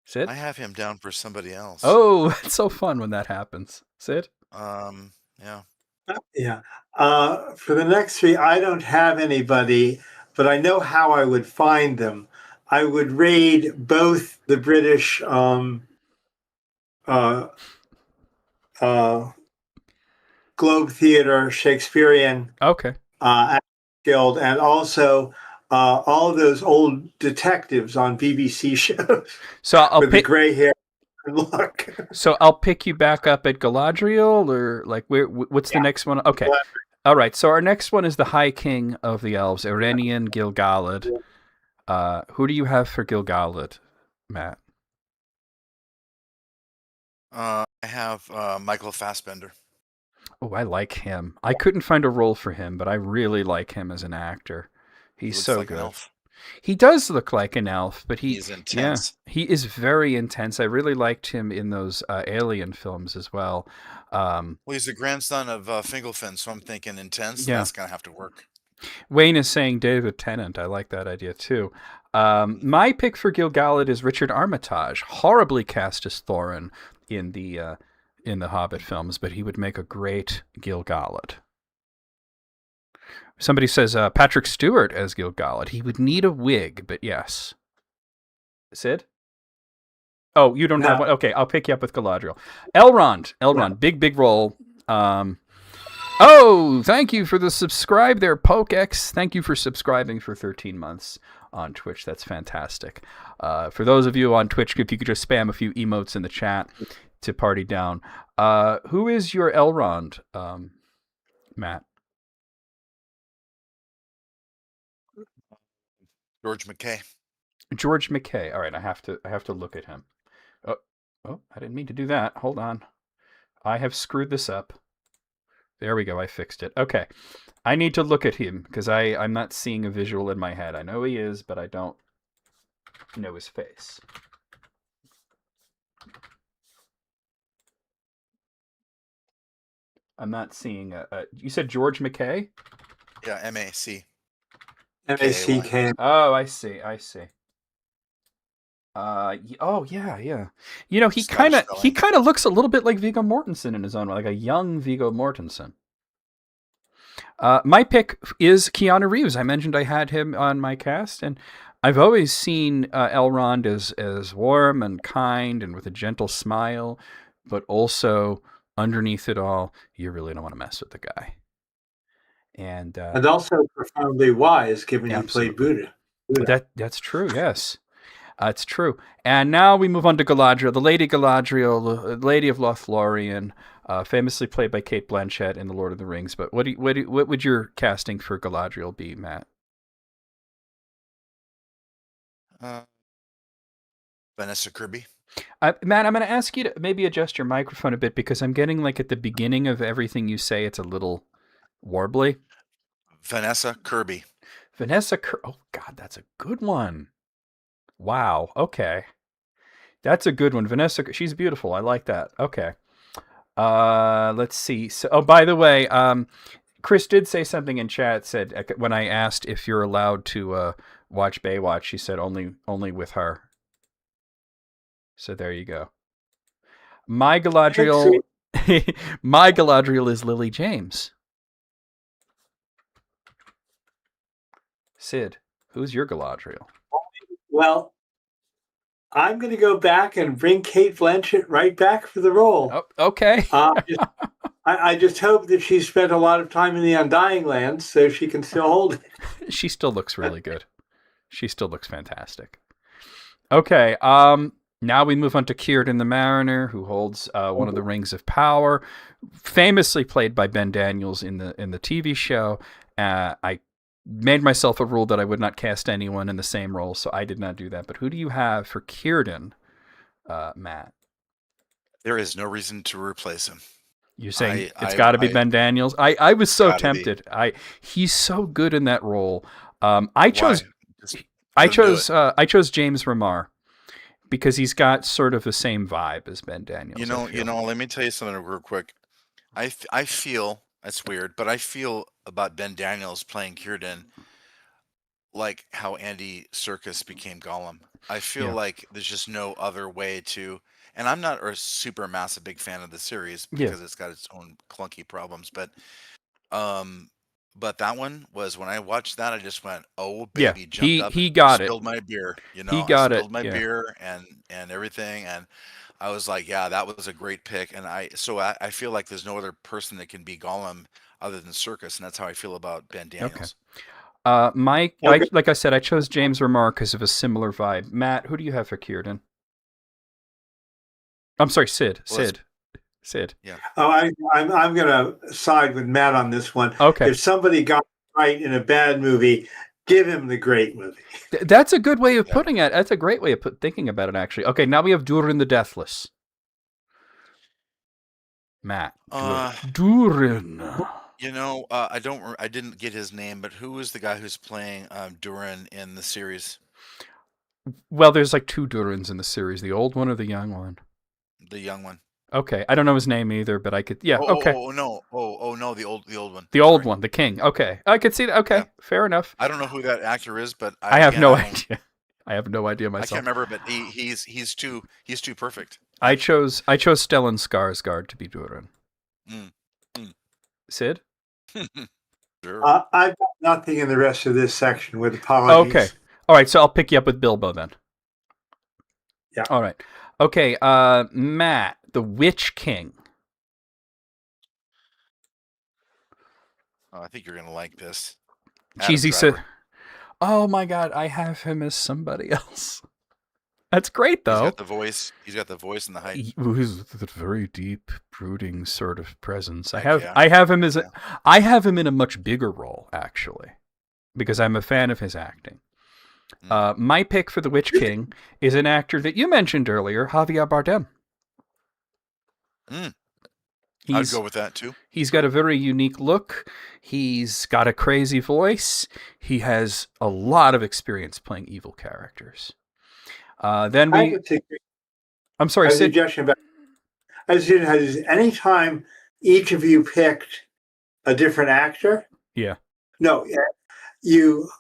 Sid? I have him down for somebody else. Oh, it's so fun when that happens. Sid? Yeah. Yeah. For the next three, I don't have anybody, but I know how I would find them. I would raid both the British Globe Theatre Shakespearean Guild, and also all of those old detectives on BBC shows. So I'll with the gray hair and look. So I'll pick you back up at Galadriel, or like what's the next one? Okay. All right. So our next one is the High King of the Elves, Irenian Gil-galad. Who do you have for Gil-galad, Matt? I have Michael Fassbender. Oh, I like him. I couldn't find a role for him, but I really like him as an actor. He's so like good. An elf. He does look like an elf, but he's intense. Yeah, he is very intense. I really liked him in those Alien films as well. Well, he's the grandson of Finkelfin, so I'm thinking intense. Yeah. That's gonna have to work. Wayne is saying David Tennant. I like that idea too. My pick for Gil-galad is Richard Armitage, horribly cast as Thorin in the Hobbit films, but he would make a great Gil-galad. Somebody says Patrick Stewart as Gil-galad. He would need a wig, but yes. Sid? Oh, you don't have one? Okay, I'll pick you up with Galadriel. Elrond, big role. Oh, thank you for the subscribe there, PokeX. Thank you for subscribing for 13 months on Twitch. That's fantastic. For those of you on Twitch, if you could just spam a few emotes in the chat to party down. Who is your Elrond, Matt? George McKay. George McKay. All right, I have to look at him. Oh, I didn't mean to do that. Hold on. I have screwed this up. There we go. I fixed it. Okay. I need to look at him because I'm not seeing a visual in my head. I know he is, but I don't know his face. I'm not seeing you said George McKay? Yeah, M-A-C. M-A-C-K. Oh, I see. Oh yeah. You know, he kind of looks a little bit like Viggo Mortensen in his own way, like a young Viggo Mortensen. My pick is Keanu Reeves. I mentioned I had him on my cast, and I've always seen Elrond as warm and kind and with a gentle smile, but also underneath it all, you really don't want to mess with the guy. And also profoundly wise, given he played Buddha. That's true, yes. It's true. And now we move on to Galadriel, the Lady Galadriel, the Lady of Lothlorien, famously played by Cate Blanchett in The Lord of the Rings. But what would your casting for Galadriel be, Matt? Vanessa Kirby. Matt, I'm going to ask you to maybe adjust your microphone a bit because I'm getting like at the beginning of everything you say, it's a little warbly. Vanessa Kirby. Oh, God, that's a good one. Wow. Okay. That's a good one. Vanessa, she's beautiful. I like that. Okay. Let's see. So, by the way, Chris did say something in chat, said when I asked if you're allowed to watch Baywatch, she said only with her. So there you go. My Galadriel is Lily James. Sid, who's your Galadriel? Well, I'm going to go back and bring Kate Blanchett right back for the role. Oh, okay. I just hope that she spent a lot of time in the Undying Lands so she can still hold it. She still looks really good. She still looks fantastic. Okay. Now we move on to Círdan the Mariner, who holds one of the Rings of Power, famously played by Ben Daniels in the TV show. I made myself a rule that I would not cast anyone in the same role, so I did not do that. But who do you have for Círdan, Matt? There is no reason to replace him. You're saying it's got to be Ben Daniels? I was so tempted. Be. He's so good in that role. I chose James Remar because he's got sort of the same vibe as Ben Daniels. You know. Let me tell you something real quick. I feel that's weird, but I feel about Ben Daniels playing Círdan like how Andy Serkis became Gollum. I feel like there's just no other way to. And I'm not a super massive big fan of the series because it's got its own clunky problems, but that one was when I watched that, I just went, "Oh baby!" Jumped up, he got spilled my beer. You know, he got spilled my beer and everything, and I was like, "Yeah, that was a great pick." And I feel like there's no other person that can be Gollum other than Serkis, and that's how I feel about Ben Daniels. Okay. Like I said, I chose James Remar because of a similar vibe. Matt, who do you have for Círdan? I'm sorry, Sid. Sid. Yeah. Oh, I'm going to side with Matt on this one. Okay. If somebody got it right in a bad movie, give him the great movie. That's a good way of putting it. That's a great way of thinking about it, actually. Okay, now we have Durin the Deathless. Matt. Durin. You know, I didn't get his name, but who is the guy who's playing Durin in the series? Well, there's like two Durins in the series, the old one or the young one? The young one. Okay, I don't know his name either, but I could. Yeah. Okay. Oh no, the old one. The old one, the king. Okay, I could see that. Okay, fair enough. I don't know who that actor is, but I have no idea. I have no idea myself. I can't remember, but he's too perfect. I chose Stellan Skarsgård to be Durin. Sid. Sure. I've got nothing in the rest of this section with apologies. Okay. All right, so I'll pick you up with Bilbo then. Yeah. All right. Okay, Matt, the Witch King. Oh, I think you're gonna like this. Cheesy said, "Oh my God, I have him as somebody else." That's great, though. He's got the voice. He's got the voice and the height. He's a very deep, brooding sort of presence. I have him as I have him in a much bigger role, actually, because I'm a fan of his acting. My pick for the Witch King is an actor that you mentioned earlier, Javier Bardem. I'd go with that too. He's got a very unique look. He's got a crazy voice. He has a lot of experience playing evil characters. I'm sorry, Sid. Has any time each of you picked a different actor? Yeah. No, you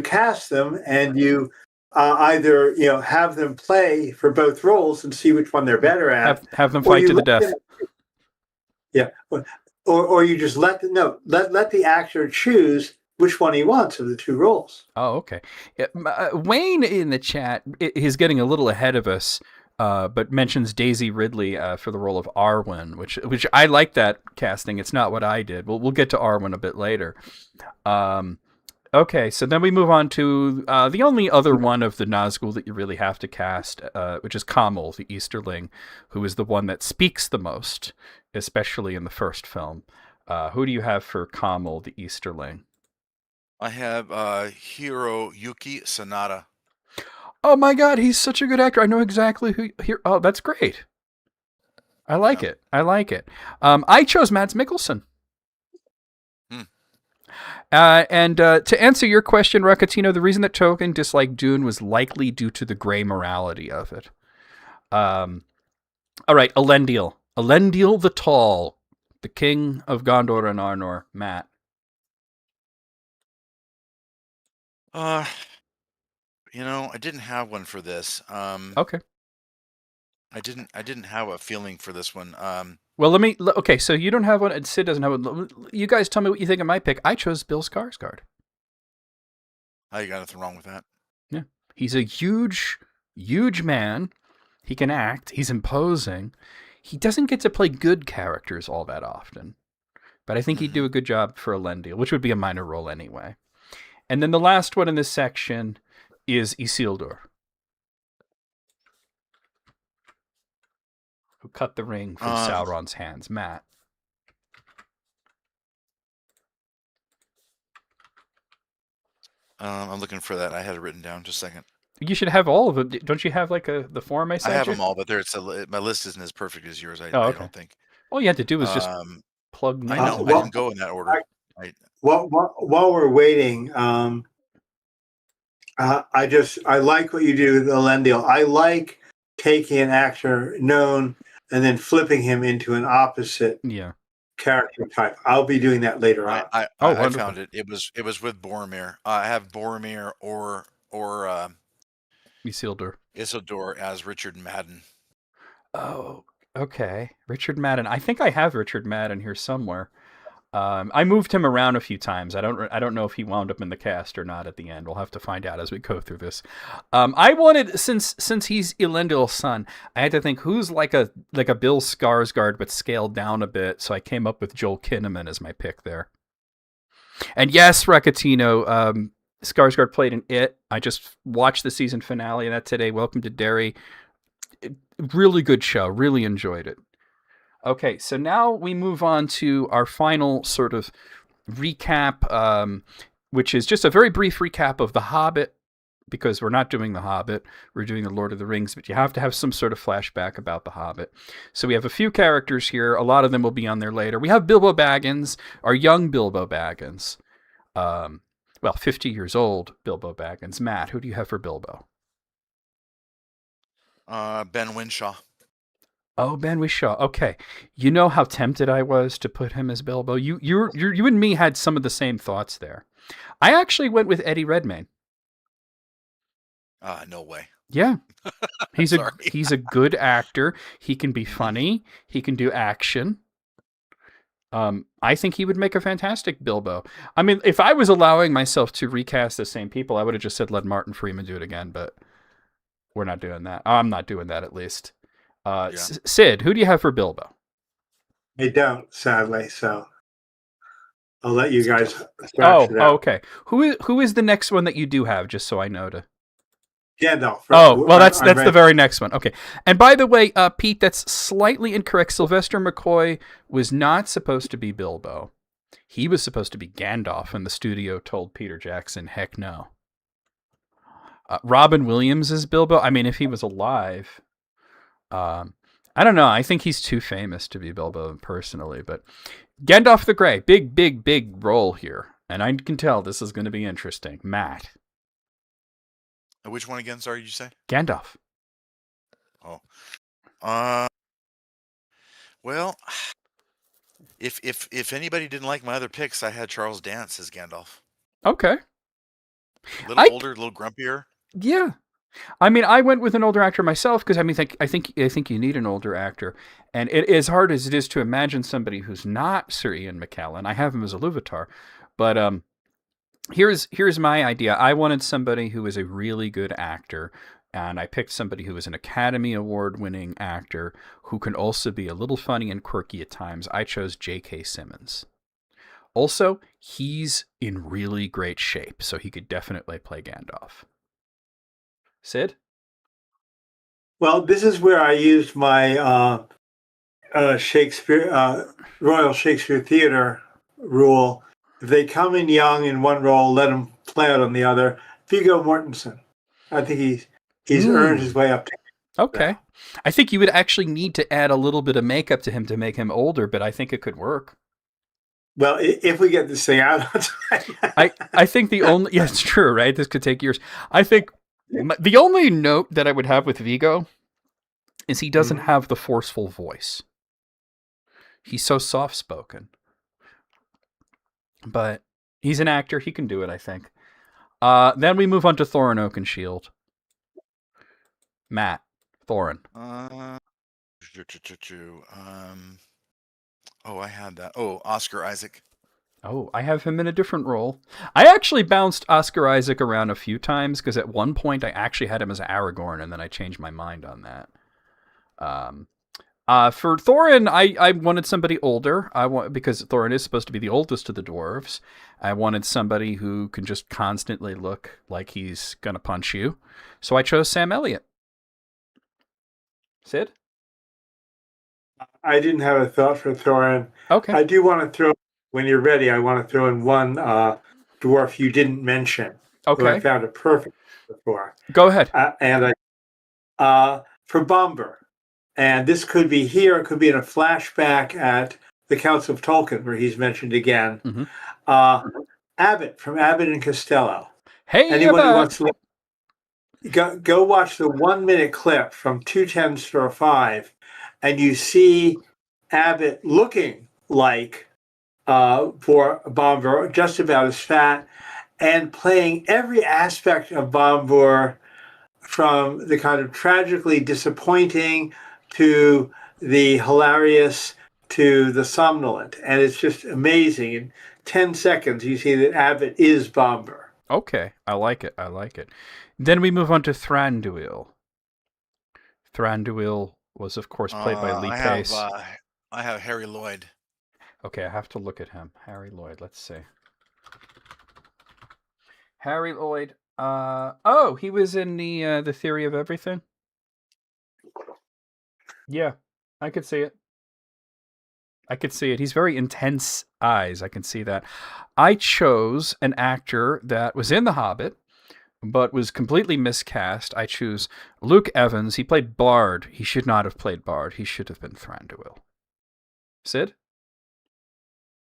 cast them and you either have them play for both roles and see which one they're better at. Have them fight to the death. Yeah, or you just let the actor choose which one he wants of the two roles. Oh, okay. Wayne in the chat is getting a little ahead of us, but mentions Daisy Ridley for the role of Arwen, which I like that casting. It's not what I did. We'll get to Arwen a bit later. Okay, so then we move on to the only other one of the Nazgul that you really have to cast, which is Kamel, the Easterling, who is the one that speaks the most, especially in the first film. Who do you have for Kamel, the Easterling? I have Hiroyuki Sanada. Oh my God, he's such a good actor. I know exactly who. Oh, that's great. I like it. I chose Mads Mikkelsen. And to answer your question, Rakatino, the reason that Tolkien disliked Dune was likely due to the gray morality of it. All right, Elendil. Elendil the Tall, the king of Gondor and Arnor. Matt. I didn't have one for this. Okay. I didn't have a feeling for this one. Well, okay, so you don't have one, and Sid doesn't have one. You guys tell me what you think of my pick. I chose Bill Skarsgård. You got nothing wrong with that. Yeah. He's a huge Huge man. He can act. He's imposing. He doesn't get to play good characters all that often. But I think he'd do a good job for Elendil, which would be a minor role anyway. And then the last one in this section is Isildur, who cut the ring from Sauron's hands. Matt. I'm looking for that. I had it written down. Just a second. You should have all of them. Don't you have like the form I sent you? I have them all, but my list isn't as perfect as yours. I don't think. All you had to do was just plug names. I know. I didn't go in that order. While we're waiting, I like what you do with Elendil. I like taking an actor known and then flipping him into an opposite character type. I'll be doing that later on. I found it. It was with Boromir. I have Boromir or Isildur as Richard Madden. Oh, okay. Richard Madden. I think I have Richard Madden here somewhere. I moved him around a few times. I don't know if he wound up in the cast or not at the end. We'll have to find out as we go through this. I wanted, since he's Elendil's son, I had to think who's like a Bill Skarsgård but scaled down a bit. So I came up with Joel Kinnaman as my pick there. And yes, Recatino, Skarsgård played in It. I just watched the season finale of that today. Welcome to Derry. Really good show. Really enjoyed it. Okay, so now we move on to our final sort of recap, which is just a very brief recap of The Hobbit, because we're not doing The Hobbit. We're doing The Lord of the Rings, but you have to have some sort of flashback about The Hobbit. So we have a few characters here. A lot of them will be on there later. We have Bilbo Baggins, our young Bilbo Baggins. 50 years old Bilbo Baggins. Matt, who do you have for Bilbo? Ben Whishaw. Oh, Ben Whishaw. Okay. You know how tempted I was to put him as Bilbo? You and me had some of the same thoughts there. I actually went with Eddie Redmayne. No way. Yeah. He's a good actor. He can be funny. He can do action. I think he would make a fantastic Bilbo. I mean, if I was allowing myself to recast the same people, I would have just said let Martin Freeman do it again, but we're not doing that. I'm not doing that, at least. Sid, who do you have for Bilbo? I don't, sadly, so I'll let you guys scratch it out. Okay. Who is the next one that you do have, just so I know to... Gandalf. That's the very next one. Okay. And by the way, Pete, that's slightly incorrect. Sylvester McCoy was not supposed to be Bilbo. He was supposed to be Gandalf, and the studio told Peter Jackson, heck no. Robin Williams is Bilbo. I mean, if he was alive... I don't know. I think he's too famous to be Bilbo personally, but Gandalf the Grey, big role here. And I can tell this is going to be interesting. Matt. Which one again? Sorry, did you say? Gandalf. Oh. Well, if anybody didn't like my other picks, I had Charles Dance as Gandalf. Okay. A little older, a little grumpier. Yeah. I mean, I went with an older actor myself because I think you need an older actor, and as hard as it is to imagine somebody who's not Sir Ian McKellen, I have him as Iluvatar, but here's my idea. I wanted somebody who was a really good actor, and I picked somebody who was an Academy Award-winning actor who can also be a little funny and quirky at times. I chose J.K. Simmons. Also, he's in really great shape, so he could definitely play Gandalf. Sid? Well, this is where I used my Shakespeare Royal Shakespeare Theatre rule. If they come in young in one role, let them play out on the other. Viggo Mortensen. I think he's earned his way up. Okay. I think you would actually need to add a little bit of makeup to him to make him older, but I think it could work. Well, if we get this thing out on time. I think it's true, right? This could take years. I think the only note that I would have with Viggo is he doesn't have the forceful voice. He's so soft-spoken. But he's an actor. He can do it, I think. Then we move on to Thorin Oakenshield. Matt, Thorin. I had that. Oh, Oscar Isaac. Oh, I have him in a different role. I actually bounced Oscar Isaac around a few times because at one point I actually had him as Aragorn, and then I changed my mind on that. For Thorin, I wanted somebody older. Because Thorin is supposed to be the oldest of the dwarves. I wanted somebody who can just constantly look like he's gonna punch you. So I chose Sam Elliott. Sid? I didn't have a thought for Thorin. Okay. I do want to throw, when you're ready, I want to throw in one dwarf you didn't mention. Okay. Who I found a perfect for. Go ahead. For Bomber. And this could be here, it could be in a flashback at the Council of Tolkien, where he's mentioned again. Mm-hmm. Abbott from Abbott and Costello. Hey, anyone who wants to go watch the 1 minute clip from 210 Store 5, and you see Abbott looking like for Bombur, just about as fat, and playing every aspect of Bombur, from the kind of tragically disappointing to the hilarious to the somnolent. And it's just amazing. In 10 seconds, you see that Abbott is Bombur. Okay, I like it. Then we move on to Thranduil. Thranduil was, of course, played by Lee Pace. I have Harry Lloyd. Okay, I have to look at him. Harry Lloyd, let's see. Harry Lloyd. He was in the Theory of Everything. Yeah, I could see it. He's very intense eyes. I can see that. I chose an actor that was in The Hobbit, but was completely miscast. I choose Luke Evans. He played Bard. He should not have played Bard. He should have been Thranduil. Sid?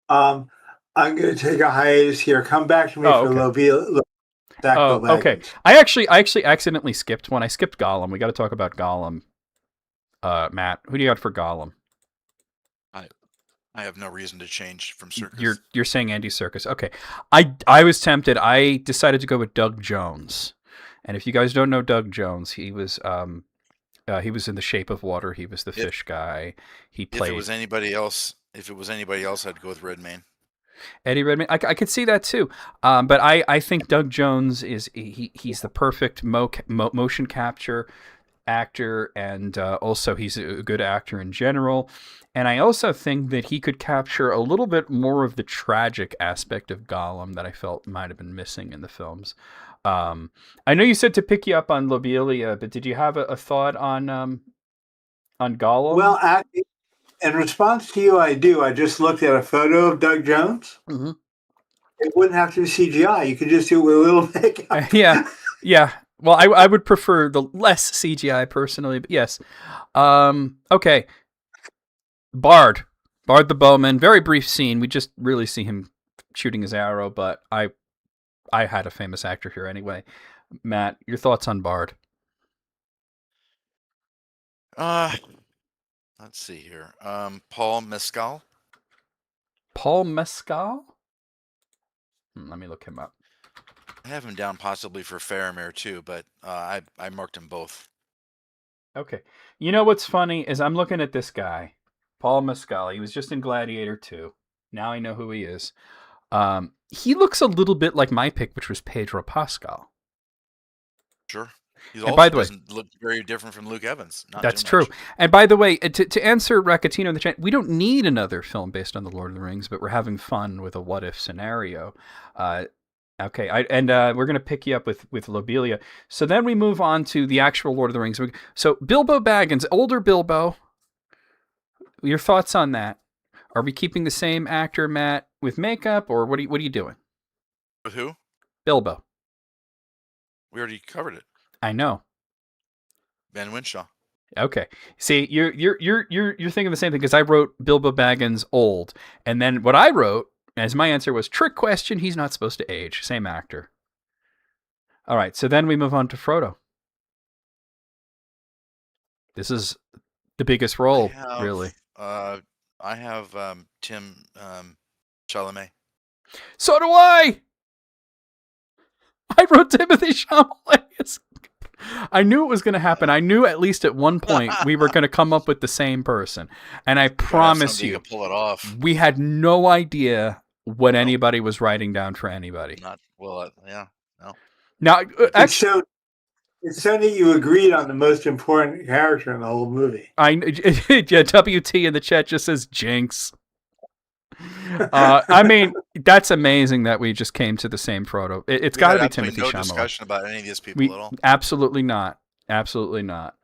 I'm going to take a hiatus here. Come back to me for Lobelia. Okay. I actually accidentally skipped one. I skipped Gollum. We got to talk about Gollum. Matt, who do you got for Gollum? I have no reason to change from Serkis. You're saying Andy Serkis. Okay. I was tempted. I decided to go with Doug Jones. And if you guys don't know Doug Jones, he was in The Shape of Water. He was the fish guy. He played. If it was anybody else, I'd go with Redmayne. Eddie Redmayne. I could see that too. But I think Doug Jones he's the perfect motion capture actor, and also he's a good actor in general. And I also think that he could capture a little bit more of the tragic aspect of Gollum that I felt might have been missing in the films. I know you said to pick you up on Lobelia, but did you have a thought on Gollum? Well, in response to you, I do. I just looked at a photo of Doug Jones. Mm-hmm. It wouldn't have to be CGI. You could just do it with a little makeup. Yeah. Well, I would prefer the less CGI personally, but yes. Okay. Bard the bowman. Very brief scene. We just really see him shooting his arrow, but I had a famous actor here anyway. Matt, your thoughts on Bard? Let's see here. Paul Mescal. Paul Mescal? Let me look him up. I have him down possibly for Faramir too, but I marked them both. Okay. You know what's funny is I'm looking at this guy, Paul Mescal. He was just in Gladiator 2. Now I know who he is. He looks a little bit like my pick, which was Pedro Pascal. Sure. He doesn't look very different from Luke Evans. That's true. And by the way, to answer Rakatino in the chat, we don't need another film based on The Lord of the Rings, but we're having fun with a what-if scenario. Okay, we're going to pick you up with Lobelia. So then we move on to the actual Lord of the Rings. So Bilbo Baggins, older Bilbo. Your thoughts on that? Are we keeping the same actor, Matt, with makeup, or what are you doing? With who? Bilbo. We already covered it. I know. Ben Whishaw. Okay. See, you're thinking the same thing, because I wrote Bilbo Baggins old, and then what I wrote as my answer was trick question. He's not supposed to age. Same actor. All right. So then we move on to Frodo. This is the biggest role, really. I have Tim Chalamet. So do I. I wrote Timothy Chalamet. I knew it was going to happen. I knew at least at one point we were going to come up with the same person. And I promise you, pull it off. We had no idea what anybody was writing down for anybody. Not well. Yeah. No. Now, actually, it's so neat you agreed on the most important character in the whole movie. WT in the chat just says Jinx. I mean, that's amazing that we just came to the same Frodo. It's got to be Timothy Chalamet. No discussion about any of these people at all. Absolutely not. Absolutely not.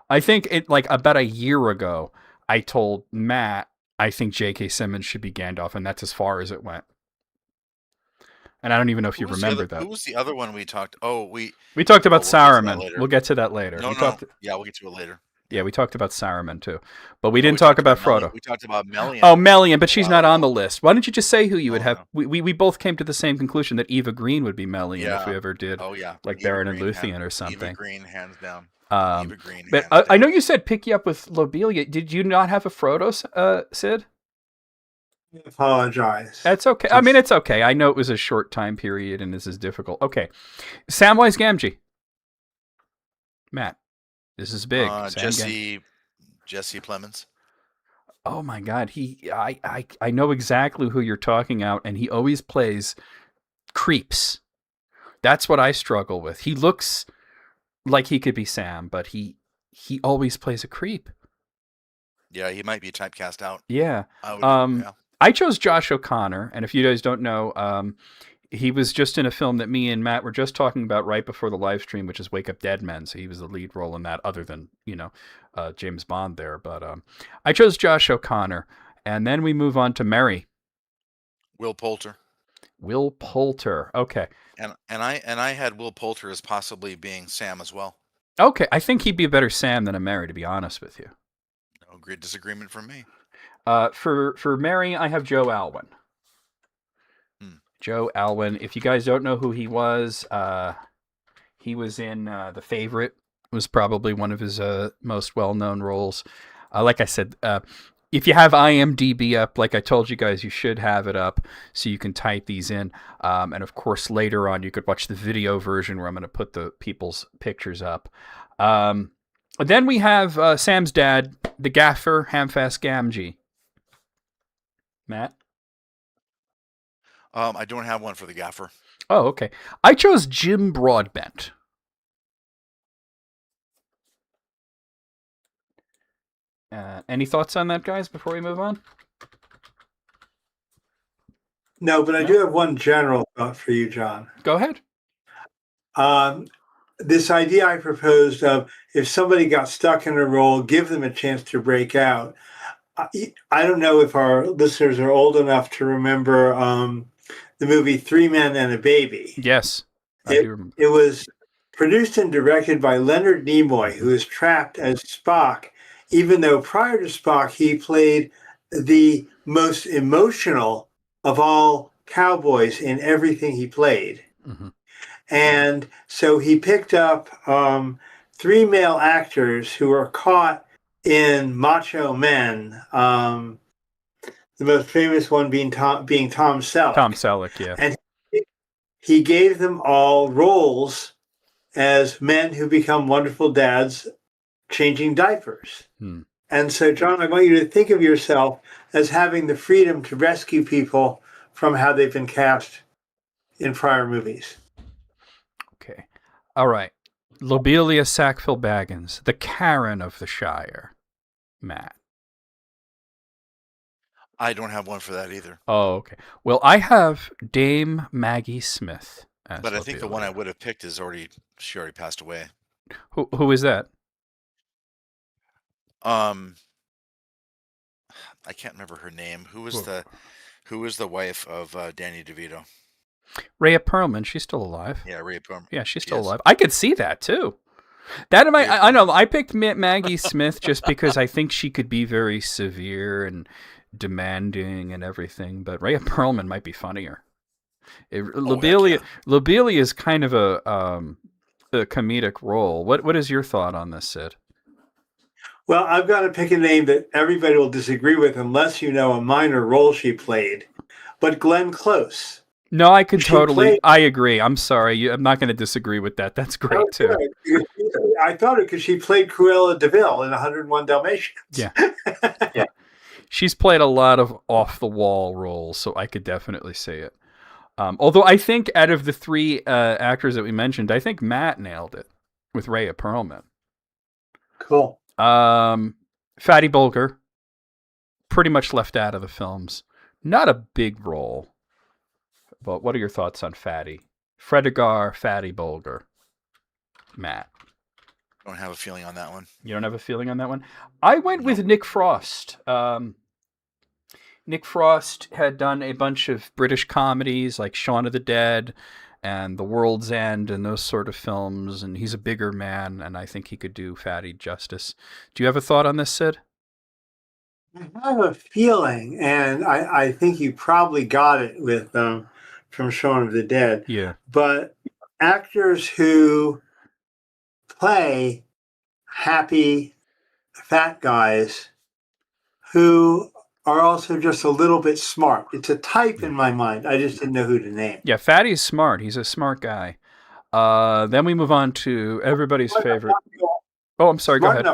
I think about a year ago, I told Matt I think J.K. Simmons should be Gandalf, and that's as far as it went. And I don't even know if you remember that. Who was the other one we talked? Oh, we talked about Saruman. We'll get to that later. Yeah, we'll get to it later. Yeah, we talked about Saruman too, but we didn't talk about Frodo. We talked about Melian. Oh, Melian, but she's not on the list. Why don't you just say who you would have? No. We both came to the same conclusion that Eva Green would be Melian if we ever did. Oh yeah, like Baron and Luthien or something. Eva Green, hands down. Eva Green. But I know you said pick you up with Lobelia. Did you not have a Frodo, Sid? I apologize. That's okay. I mean, it's okay. I know it was a short time period and this is difficult. Okay, Samwise Gamgee. Matt, this is big. Jesse Plemons. Oh my God, I know exactly who you're talking about, and he always plays creeps. That's what I struggle with. He looks like he could be Sam, but he always plays a creep. Yeah, he might be typecast out. Yeah. I chose Josh O'Connor, and if you guys don't know, he was just in a film that me and Matt were just talking about right before the live stream, which is Wake Up Dead Men. So he was the lead role in that, other than, James Bond there. But I chose Josh O'Connor, and then we move on to Mary. Will Poulter. Okay. And I had Will Poulter as possibly being Sam as well. Okay, I think he'd be a better Sam than a Mary, to be honest with you. No great disagreement from me. For Mary, I have Joe Alwyn. Joe Alwyn. If you guys don't know who he was in The Favorite. Was probably one of his most well-known roles. Like I said, if you have IMDb up, like I told you guys, you should have it up so you can type these in. And of course, later on, you could watch the video version where I'm going to put the people's pictures up. Then we have Sam's dad, the gaffer, Hamfast Gamgee. Matt? I don't have one for the gaffer. Oh, okay. I chose Jim Broadbent. Any thoughts on that, guys, before we move on? No, but I do have one general thought for you, John. Go ahead. This idea I proposed of if somebody got stuck in a role, give them a chance to break out. I don't know if our listeners are old enough to remember the movie Three Men and a Baby. Yes. It was produced and directed by Leonard Nimoy, who is trapped as Spock, even though prior to Spock, he played the most emotional of all cowboys in everything he played. Mm-hmm. And so he picked up three male actors who were caught in Macho Men, the most famous one being Tom Selleck. Tom Selleck, yeah. And he gave them all roles as men who become wonderful dads changing diapers. And so, John, I want you to think of yourself as having the freedom to rescue people from how they've been cast in prior movies. Okay. All right. Lobelia Sackville Baggins, the Karen of the Shire. Matt. I don't have one for that either. Oh, okay. Well, I have Dame Maggie Smith. But I think the one I would have picked she already passed away. Who is that? I can't remember her name. Who was the wife of Danny DeVito? Rhea Perlman. She's still alive. Yeah, Rhea Perlman. Yeah, she's still alive. I could see that too. I know. I picked Maggie Smith just because I think she could be very severe and demanding and everything. But Rhea Perlman might be funnier. Lobelia is kind of a comedic role. What is your thought on this, Sid? Well, I've got to pick a name that everybody will disagree with unless you know a minor role she played. But Glenn Close. No, I could I agree. I'm sorry. I'm not going to disagree with that. That's great, too. I thought it because she played Cruella de Vil in 101 Dalmatians. Yeah. Yeah. she's played a lot of off the wall roles, so I could definitely see it. Although I think out of the three actors that we mentioned, I think Matt nailed it with Rhea Perlman. Cool. Fatty Bulger, pretty much left out of the films. Not a big role. But what are your thoughts on Fatty? Fredegar, Fatty Bulger. Matt. I don't have a feeling on that one. You don't have a feeling on that one? I went with Nick Frost. Nick Frost had done a bunch of British comedies like Shaun of the Dead and The World's End and those sort of films, and he's a bigger man, and I think he could do Fatty justice. Do you have a thought on this, Sid? I have a feeling, and I think you probably got it with from Shaun of the Dead. Yeah. But actors who play happy fat guys who are also just a little bit smart. It's a type in my mind. I just didn't know who to name. Yeah, Fatty's smart. He's a smart guy. Then we move on to everybody's favorite. Oh, I'm sorry. Go ahead.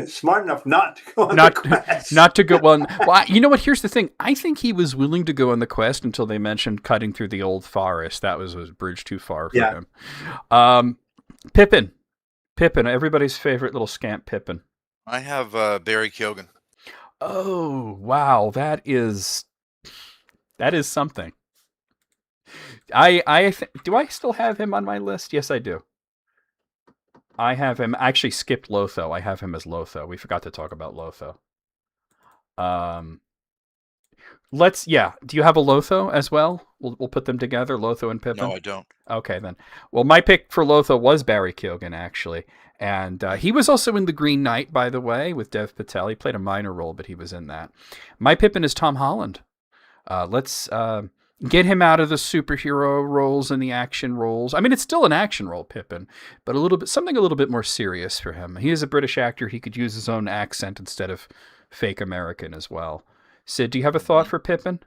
Smart enough not to go on the quest. Not to go on. Well, you know what? Here's the thing. I think he was willing to go on the quest until they mentioned cutting through the old forest. That was a bridge too far for him. Pippin. Everybody's favorite little scamp Pippin. I have Barry Keoghan. Oh, wow. That is something. Do I still have him on my list? Yes, I do. I have him. I actually skipped Lotho. I have him as Lotho. We forgot to talk about Lotho. Do you have a Lotho as well? We'll put them together, Lotho and Pippin. No, I don't. Okay, then. Well, my pick for Lotho was Barry Keoghan, actually. And he was also in The Green Knight, by the way, with Dev Patel. He played a minor role, but he was in that. My Pippin is Tom Holland. Let's get him out of the superhero roles and the action roles. I mean, it's still an action role, Pippin, but something a little bit more serious for him. He is a British actor. He could use his own accent instead of fake American as well. Sid, do you have a thought for Pippin?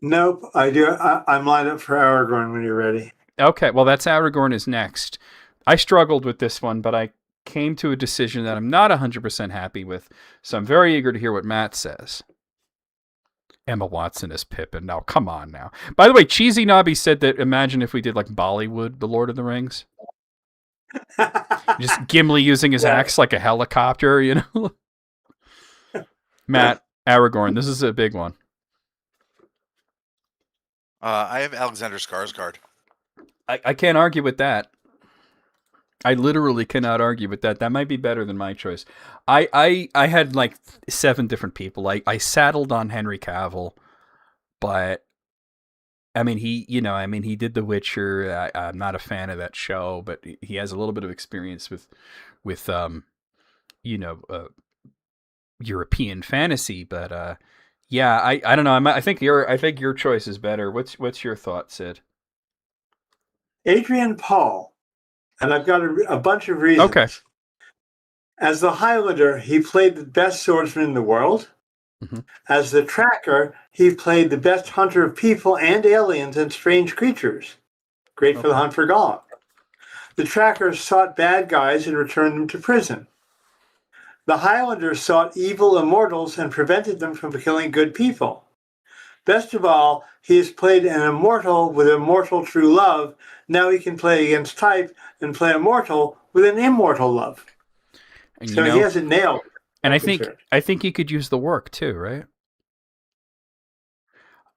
Nope, I do. I'm lined up for Aragorn when you're ready. Okay, well, that's Aragorn is next. I struggled with this one, but I came to a decision that I'm not 100% happy with, so I'm very eager to hear what Matt says. Emma Watson as Pippin. Now, come on now. By the way, Cheesy Nobby said that imagine if we did like Bollywood, The Lord of the Rings. Just Gimli using his axe like a helicopter, you know? Matt, Aragorn, this is a big one. I have Alexander Skarsgård. I can't argue with that. I literally cannot argue with that. That might be better than my choice. I had like 7 different people. I saddled on Henry Cavill, but I mean he did The Witcher. I'm not a fan of that show, but he has a little bit of experience with European fantasy. But I don't know. I think your choice is better. What's your thought, Sid? Adrian Paul. And I've got a bunch of reasons. Okay. As the Highlander, he played the best swordsman in the world. Mm-hmm. As the Tracker, he played the best hunter of people and aliens and strange creatures. Great for the hunt for Gollum. The Tracker sought bad guys and returned them to prison. The Highlander sought evil immortals and prevented them from killing good people. Best of all, he has played an immortal with immortal true love. Now he can play against type and play immortal with an immortal love. And so he has it nailed. And I think he could use the work too, right?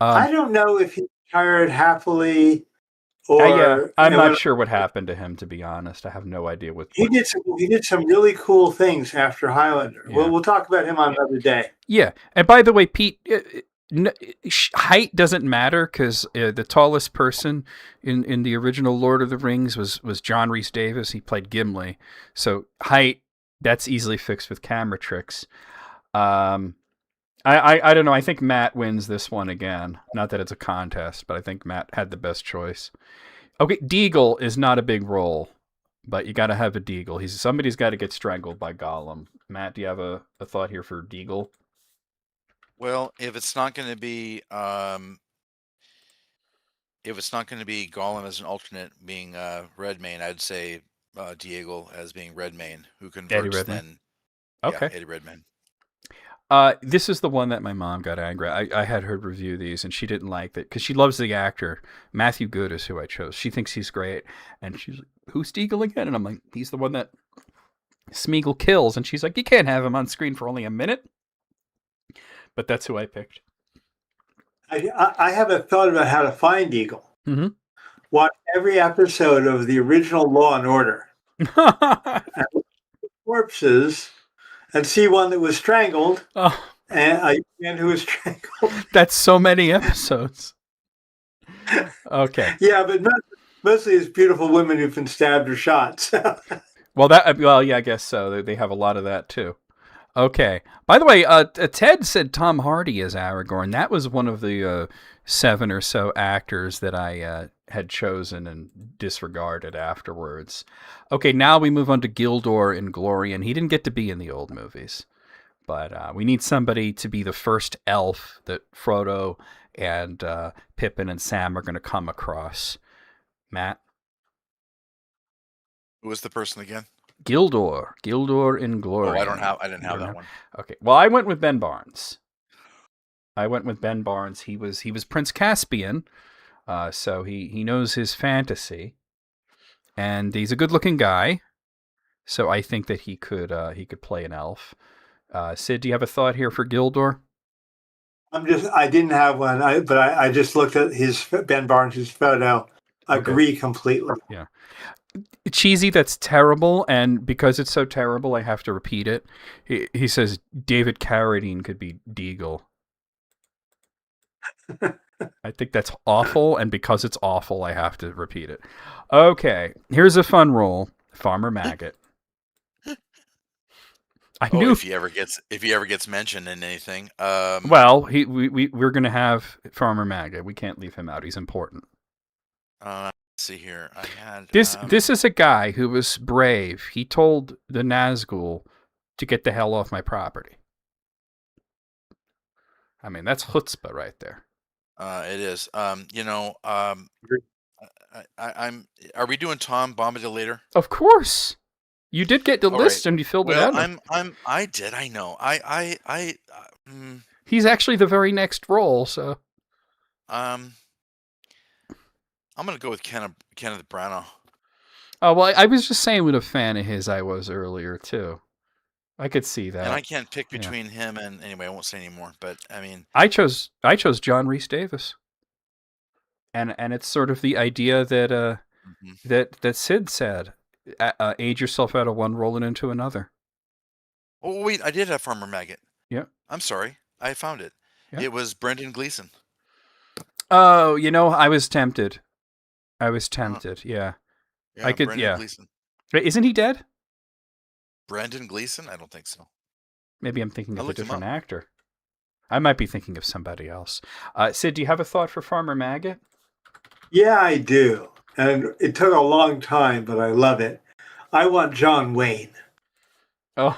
I don't know if he retired happily or... I'm not sure what happened to him, to be honest. I have no idea what... He did some really cool things after Highlander. Yeah. We'll talk about him on another day. Yeah. And by the way, Pete... height doesn't matter because the tallest person in the original Lord of the Rings was John Rhys Davies. He played Gimli, so height that's easily fixed with camera tricks. I don't know. I think Matt wins this one again. Not that it's a contest, but I think Matt had the best choice. Okay, Deagle is not a big role, but you got to have a Deagle. Somebody's got to get strangled by Gollum. Matt, do you have a thought here for Deagle? Well, if it's not going to be Gollum as an alternate being Redmayne, I'd say Diego as being Redmayne, who converts then. Okay. Eddie Redmayne. This is the one that my mom got angry. I had her review these, and she didn't like it because she loves the actor. Matthew Good is who I chose. She thinks he's great, and she's like, "Who's Deagle again?" And I'm like, "He's the one that Smeagol kills." And she's like, "You can't have him on screen for only a minute." But that's who I picked. I haven't thought about how to find Deagle. Mm-hmm. Watch every episode of the original Law and Order. And corpses. And see one that was strangled, and a man who was strangled. That's so many episodes. Okay. Yeah, but mostly it's beautiful women who've been stabbed or shot. Well, yeah, I guess so. They have a lot of that too. Okay. By the way, Ted said Tom Hardy as Aragorn. That was one of the 7 or so actors that I had chosen and disregarded afterwards. Okay, now we move on to Gildor in Glory, and he didn't get to be in the old movies. But we need somebody to be the first elf that Frodo and Pippin and Sam are going to come across. Matt? Who was the person again? Gildor in Glory. Oh, I didn't have that one. Okay. Well, I went with Ben Barnes. He was Prince Caspian, so he knows his fantasy, and he's a good-looking guy. So I think that he could play an elf. Sid, do you have a thought here for Gildor? I didn't have one, but I just looked at Ben Barnes' photo. Agree completely. Yeah. Cheesy, that's terrible, and because it's so terrible, I have to repeat it. He says David Carradine could be Deagle. I think that's awful, and because it's awful, I have to repeat it. Okay, here's a fun roll. Farmer Maggot. If he ever gets mentioned in anything. Well, we're gonna have Farmer Maggot. We can't leave him out. He's important. Let's see here. I had this is a guy who was brave. He told the Nazgul to get the hell off my property. I mean, that's chutzpah right there. It is. Are we doing Tom Bombadil later? Of course. You did get the list, and you filled it out. I did. I know. He's actually the very next role, so. I'm gonna go with Kenneth Branagh. Oh well, I was just saying what a fan of his I was earlier too. I could see that. And I can't pick between him and anyway. I won't say anymore. But I mean, I chose John Rhys Davis, and it's sort of the idea that that Sid said, age yourself out of one role and into another. Oh wait, I did have Farmer Maggot. Yeah, I'm sorry, I found it. Yeah. It was Brendan Gleeson. Oh, I was tempted. Yeah. I could. Brendan Gleeson. Isn't he dead? Brendan Gleeson? I don't think so. Maybe I'm thinking of a different actor. I might be thinking of somebody else. Sid, do you have a thought for Farmer Maggot? Yeah, I do. And it took a long time, but I love it. I want John Wayne. Oh,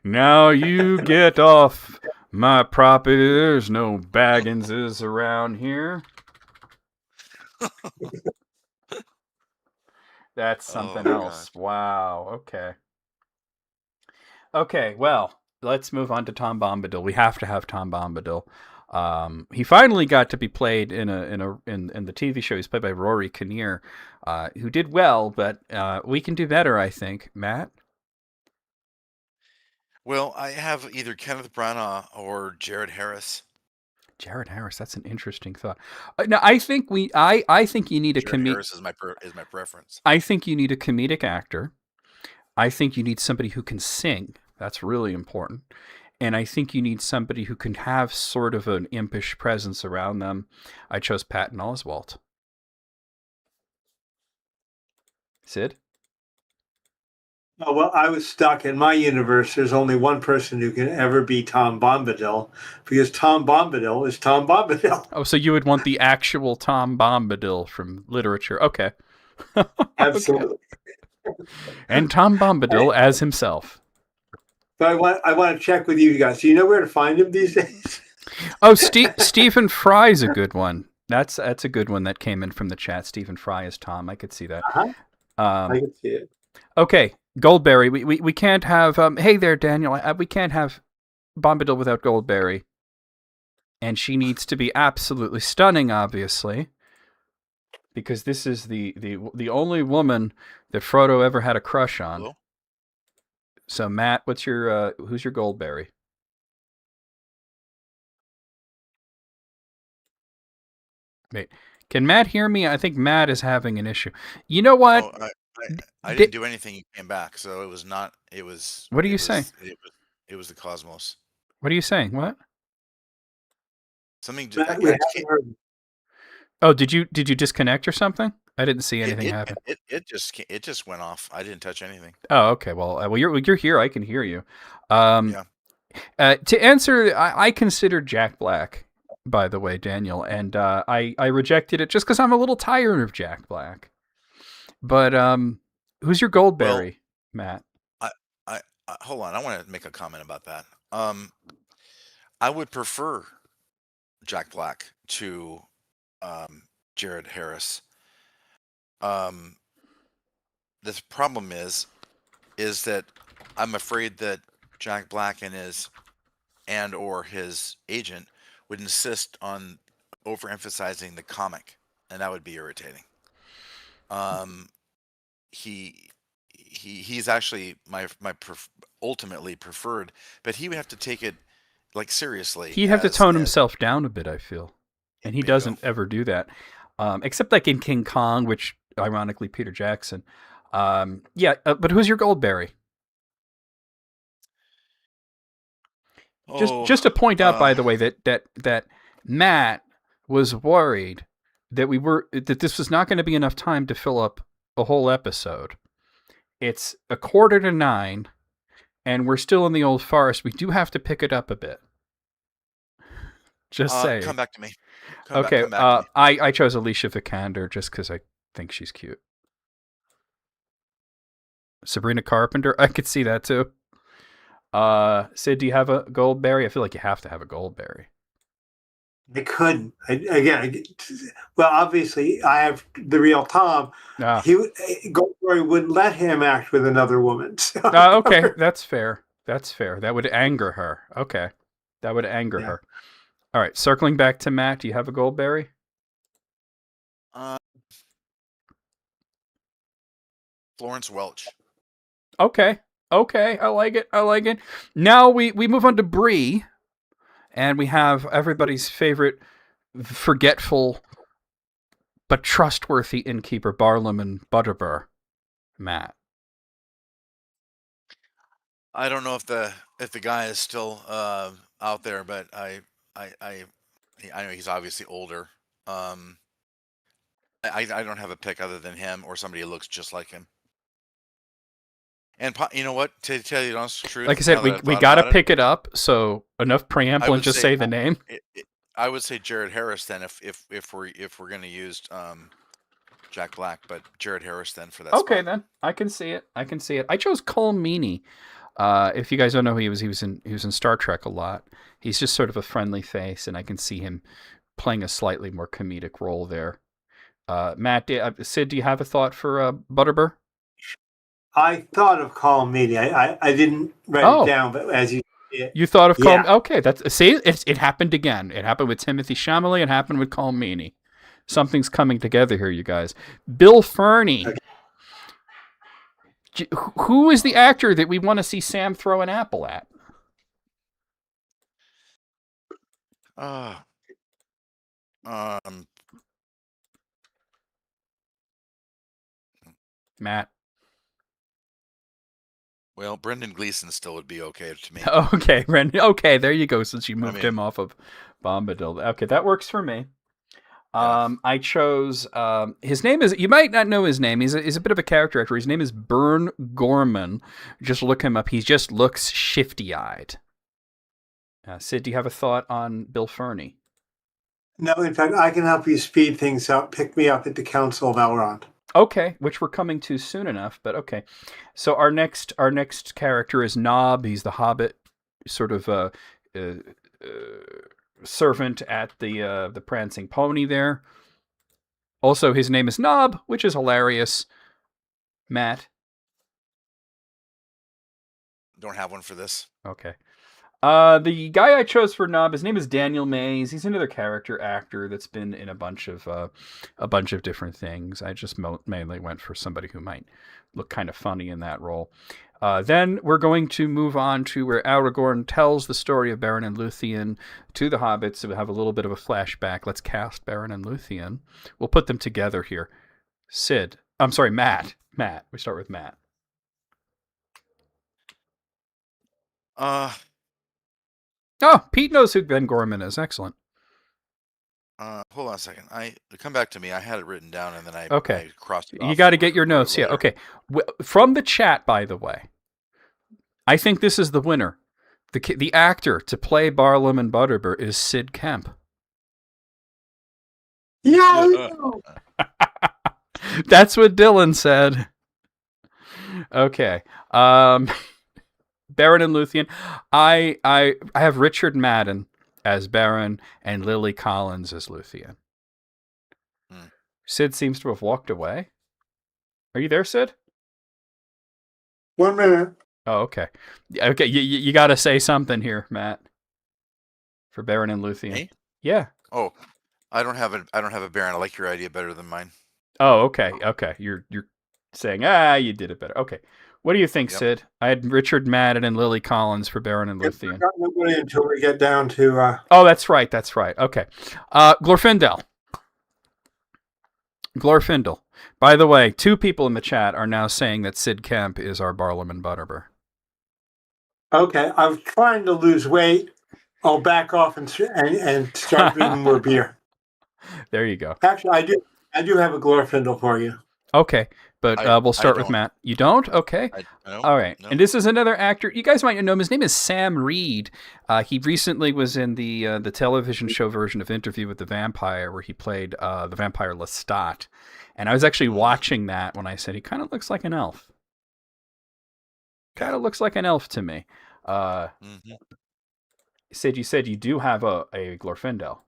now you get off my property. There's no Bagginses around here. That's something else. God. Wow. Okay. Okay. Well, let's move on to Tom Bombadil. We have to have Tom Bombadil. He finally got to be played in the TV show. He's played by Rory Kinnear, who did well, but we can do better, I think. Matt? Well, I have either Kenneth Branagh or Jared Harris. Jared Harris, that's an interesting thought. No, I think I think you need a comedic. Harris is my preference. I think you need a comedic actor. I think you need somebody who can sing. That's really important. And I think you need somebody who can have sort of an impish presence around them. I chose Patton Oswalt. Sid? Oh, well, I was stuck in my universe. There's only one person who can ever be Tom Bombadil, because Tom Bombadil is Tom Bombadil. Oh, so you would want the actual Tom Bombadil from literature. Okay. Absolutely. Okay. And Tom Bombadil as himself. But I want to check with you guys. Do you know where to find him these days? Oh, Stephen Fry's a good one. That's a good one that came in from the chat. Stephen Fry is Tom. I could see that. Uh-huh. I could see it. Okay, Goldberry. We can't have. Hey there, Daniel. We can't have Bombadil without Goldberry. And she needs to be absolutely stunning, obviously, because this is the only woman that Frodo ever had a crush on. Hello? So Matt, who's your Goldberry? Wait, can Matt hear me? I think Matt is having an issue. You know what? Oh, I didn't do anything. You came back, so it was not. It was. What are you saying? It was the cosmos. What are you saying? What? Something. We haven't heard. Oh, did you disconnect or something? I didn't see anything happen. It just went off. I didn't touch anything. Oh, okay. Well, you're here. I can hear you. Yeah. To answer, I considered Jack Black, by the way, Daniel, and I rejected it just because I'm a little tired of Jack Black. But who's your Goldberry, Matt? I hold on. I want to make a comment about that. I would prefer Jack Black to Jared Harris. The problem is that I'm afraid that Jack Black and or his agent would insist on overemphasizing the comic, and that would be irritating. He's actually my ultimately preferred, but he would have to take it like seriously. He'd have to tone himself down a bit, I feel, and he doesn't ever do that, except like in King Kong, which ironically Peter Jackson. But who's your Goldberry? Just to point out, by the way, that Matt was worried that this was not going to be enough time to fill up a whole episode. It's 8:45, and we're still in the Old Forest. We do have to pick it up a bit. Just say. Come back to me. Come back to me. I chose Alicia Vikander just because I think she's cute. Sabrina Carpenter, I could see that too. Sid, do you have a Goldberry? I feel like you have to have a Goldberry. I couldn't. Well, obviously, I have the real Tom. Goldberry wouldn't let him act with another woman. So. Okay, that's fair. That's fair. That would anger her. Okay, that would anger her. All right, circling back to Matt, do you have a Goldberry? Florence Welch. Okay, I like it. Now we move on to Bree. And we have everybody's favorite forgetful but trustworthy innkeeper, Barlam and Butterbur, Matt. I don't know if the guy is still out there, but I know he's obviously older. I don't have a pick other than him or somebody who looks just like him. And you know what? To tell you the honest truth, like I said, we got to pick it up. So enough preamble and just say the name. I would say Jared Harris then, if we're going to use Jack Black, but Jared Harris then for that. Okay, spot. then I can see it. I chose Cole Meany. If you guys don't know who he was in Star Trek a lot. He's just sort of a friendly face, and I can see him playing a slightly more comedic role there. Matt, Sid, do you have a thought for Butterbur? I thought of Call Meany. I didn't write it down, but as you thought of Call. Okay, it happened again. It happened with Timothy Chalamet. It happened with Call Meany. Something's coming together here, you guys. Bill Ferny. Okay. Who is the actor that we want to see Sam throw an apple at? Matt. Well, Brendan Gleeson still would be okay to me. Okay, Brendan. Okay, there you go. Since you moved him off of Bombadil. Okay, that works for me. I chose his name is, you might not know his name. He's a bit of a character actor. His name is Bern Gorman. Just look him up. He just looks shifty-eyed. Sid, do you have a thought on Bill Ferny? No, in fact, I can help you speed things up. Pick me up at the Council of Elrond. Okay, which we're coming to soon enough, but okay. So our next character is Nob. He's the Hobbit, sort of servant at the Prancing Pony there. Also, his name is Nob, which is hilarious. Matt? Don't have one for this. Okay. The guy I chose for Nub, his name is Daniel Mays. He's another character actor that's been in a bunch of different things. I just mainly went for somebody who might look kind of funny in that role. Then we're going to move on to where Aragorn tells the story of Beren and Luthien to the hobbits. So we have a little bit of a flashback. Let's cast Beren and Luthien. We'll put them together here. Matt. Matt. We start with Matt. Oh, Pete knows who Ben Gorman is. Excellent. Hold on a second. Come back to me. I had it written down and then I crossed it off. You got to get your notes. Yeah. Okay. From the chat, by the way, I think this is the winner. The actor to play Barlam and Butterbur is Sid Kemp. Yeah. That's what Dylan said. Okay. Beren and Luthien. I have Richard Madden as Beren and Lily Collins as Luthien. Sid seems to have walked away. Are you there, Sid? 1 minute. Oh, okay. Okay, you got to say something here, Matt. For Beren and Luthien. Me? Yeah. Oh, I don't have a Beren. I like your idea better than mine. Oh, okay. Okay. You're saying, you did it better. Okay. What do you think, Sid? I had Richard Madden and Lily Collins for Beren and Luthien. Nobody until we get down to... Oh, that's right. Okay. Glorfindel. By the way, 2 people in the chat are now saying that Sid Kemp is our Barlam and Butterbur. Okay. I'm trying to lose weight. I'll back off and start drinking more beer. There you go. Actually, I do have a Glorfindel for you. Okay. But we'll start with Matt. You don't? Okay. All right. No. And this is another actor. You guys might know him. His name is Sam Reed. He recently was in the television show version of Interview with the Vampire, where he played the vampire Lestat. And I was actually watching that when I said he kind of looks like an elf. Kind of looks like an elf to me. Sid, you said you do have a Glorfindel.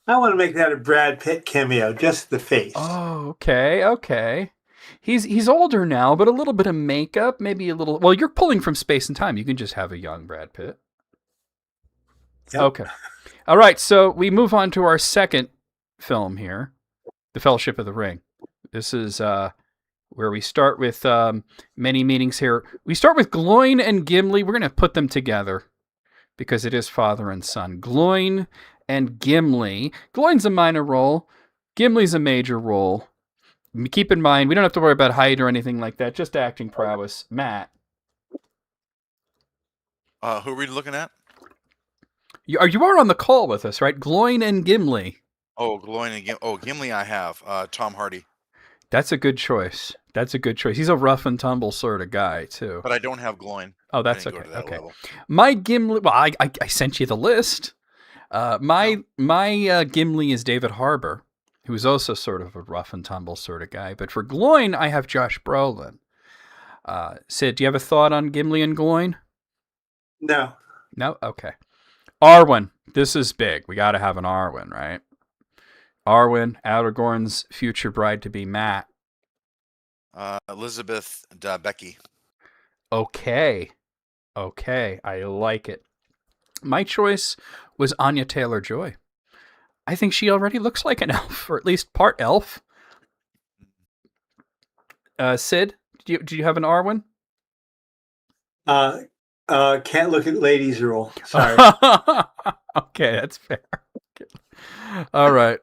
I want to make that a Brad Pitt cameo, just the face. Oh, okay. He's older now, but a little bit of makeup, maybe a little... Well, you're pulling from space and time. You can just have a young Brad Pitt. Yep. Okay. All right, so we move on to our second film here, The Fellowship of the Ring. This is where we start with many meanings here. We start with Gloin and Gimli. We're going to put them together because it is father and son. Gloin and Gimli. Gloin's a minor role. Gimli's a major role. Keep in mind, we don't have to worry about height or anything like that. Just acting prowess. Matt. Who are we looking at? You are on the call with us, right? Gloin and Gimli. Oh, Gloin and Gimli. Oh, Gimli I have. Tom Hardy. That's a good choice. He's a rough and tumble sort of guy, too. But I don't have Gloin. Oh, that's okay. Okay. My Gimli... Well, I sent you the list. My Gimli is David Harbour, who is also sort of a rough and tumble sort of guy. But for Gloin, I have Josh Brolin. Sid, do you have a thought on Gimli and Gloin? No. No? Okay. Arwen. This is big. We got to have an Arwen, right? Arwen, Aragorn's future bride-to-be, Matt. Elizabeth Becky. Okay. I like it. My choice was Anya Taylor-Joy. I think she already looks like an elf, or at least part elf. Sid, do you have an Arwen? Can't look at ladies rule. Sorry. Okay, that's fair. All right.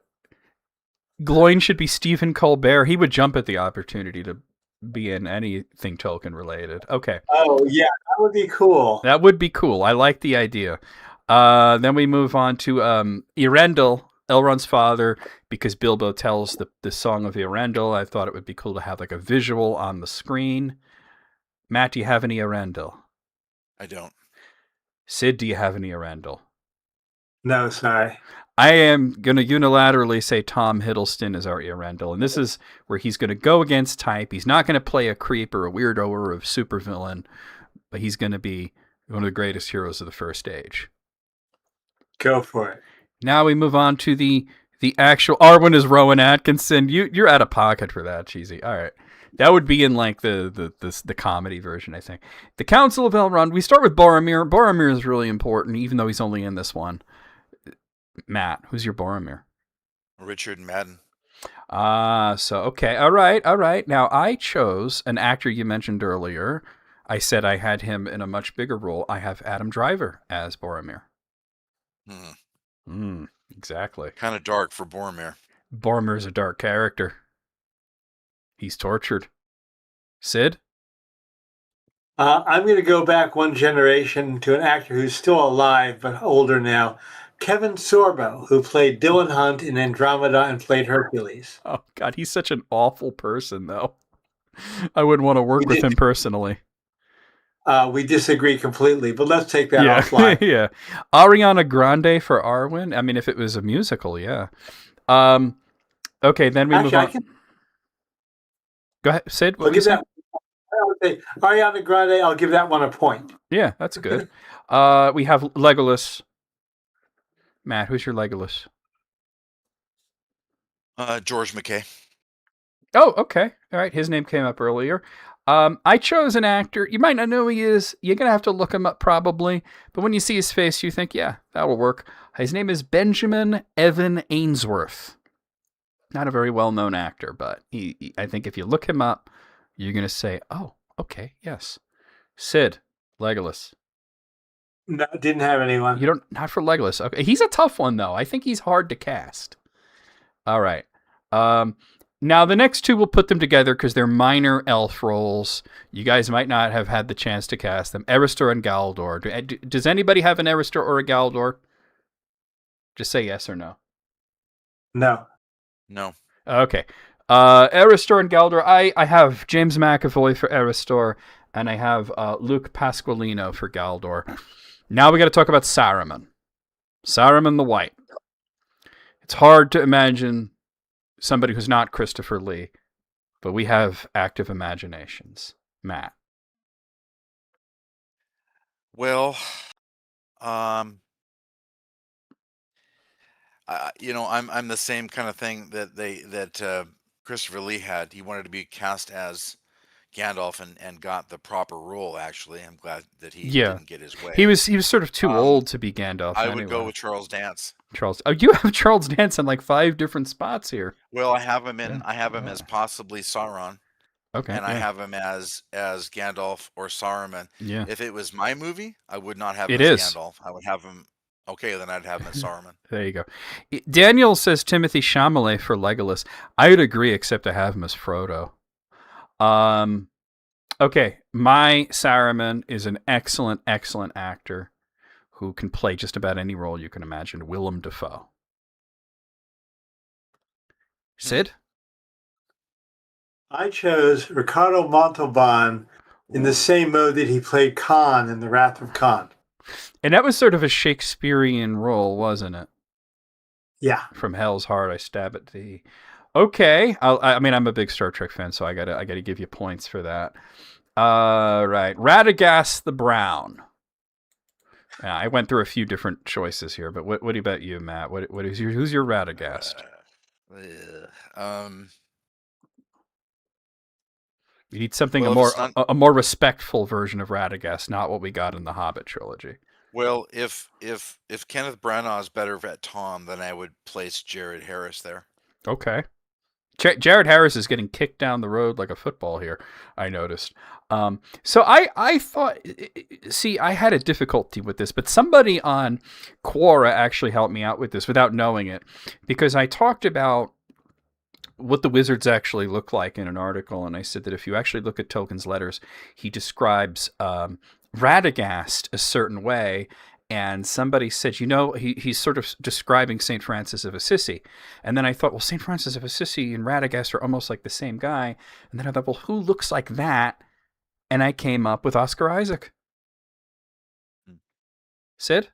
Gloin should be Stephen Colbert. He would jump at the opportunity to be in anything Tolkien related. Okay. Oh, yeah, that would be cool. That would be cool. I like the idea. Then we move on to Eärendil, Elrond's father, because Bilbo tells the song of Eärendil. I thought it would be cool to have like a visual on the screen. Matt, do you have any Eärendil? I don't. Sid, do you have any Eärendil? No, sorry. I am going to unilaterally say Tom Hiddleston is our Eärendil, and this is where he's going to go against type. He's not going to play a creep or a weirdo or a supervillain, but he's going to be one of the greatest heroes of the First Age. Go for it. Now we move on to the actual... Arwen is Rowan Atkinson. You're out of pocket for that, Cheesy. All right. That would be in like the comedy version, I think. The Council of Elrond. We start with Boromir. Boromir is really important, even though he's only in this one. Matt, who's your Boromir? Richard Madden. Okay. All right. Now, I chose an actor you mentioned earlier. I said I had him in a much bigger role. I have Adam Driver as Boromir. Exactly. Kind of dark for Boromir. Boromir's a dark character. He's tortured. Sid? I'm going to go back one generation to an actor who's still alive but older now. Kevin Sorbo, who played Dylan Hunt in Andromeda and played Hercules. Oh, God, he's such an awful person, though. I wouldn't want to work with him personally. We disagree completely, but let's take that offline. Yeah. Ariana Grande for Arwen. I mean, if it was a musical, yeah. Okay, then we move on. Go ahead, Sid. What was that? Ariana Grande, I'll give that one a point. Yeah, that's good. We have Legolas. Matt, who's your Legolas? George McKay. Oh, okay. All right. His name came up earlier. I chose an actor. You might not know who he is. You're going to have to look him up probably. But when you see his face, you think, yeah, that will work. His name is Benjamin Evan Ainsworth. Not a very well-known actor, but I think if you look him up, you're going to say, oh, okay, yes. Sid, Legolas. No, didn't have anyone. Not for Legolas. Okay, he's a tough one though. I think he's hard to cast. All right. Now the next two, we'll put them together because they're minor elf roles. You guys might not have had the chance to cast them. Eristor and Galdor. Does anybody have an Eristor or a Galdor? Just say yes or no. No. Okay. Eristor and Galdor. I have James McAvoy for Eristor, and I have Luke Pasqualino for Galdor. Now we got to talk about Saruman. Saruman the White. It's hard to imagine somebody who's not Christopher Lee, but we have active imaginations. Matt. Well, I'm the same kind of thing that Christopher Lee had. He wanted to be cast as Gandalf and got the proper role. Actually, I'm glad that he didn't get his way. He was sort of too old to be Gandalf. I would go with Charles Dance. Oh, you have Charles Dance in like 5 different spots here. Well, I have him as possibly Sauron. Okay. And I have him as Gandalf or Saruman. Yeah. If it was my movie, I would not have him as Gandalf. I would have him. Okay, then I'd have him as Saruman. There you go. Daniel says Timothy Chalamet for Legolas. I would agree, except to have him as Frodo. Okay, my Saruman is an excellent, excellent actor who can play just about any role you can imagine. Willem Dafoe. Sid? I chose Ricardo Montalban in the same mode that he played Khan in The Wrath of Khan. And that was sort of a Shakespearean role, wasn't it? Yeah. From Hell's Heart, I stab at thee. Okay, I'm a big Star Trek fan, so I gotta give you points for that. Right, Radagast the Brown. Yeah, I went through a few different choices here, but what about you, Matt? Who's your Radagast? You need something a more respectful version of Radagast, not what we got in the Hobbit trilogy. Well, if Kenneth Branagh's better at Tom, then I would place Jared Harris there. Okay. Jared Harris is getting kicked down the road like a football here, I noticed. So I thought, I had a difficulty with this, but somebody on Quora actually helped me out with this without knowing it, because I talked about what the wizards actually look like in an article, and I said that if you actually look at Tolkien's letters, he describes Radagast a certain way. And somebody said, he's sort of describing St. Francis of Assisi. And then I thought, well, St. Francis of Assisi and Radagast are almost like the same guy. And then I thought, well, who looks like that? And I came up with Oscar Isaac. Sid?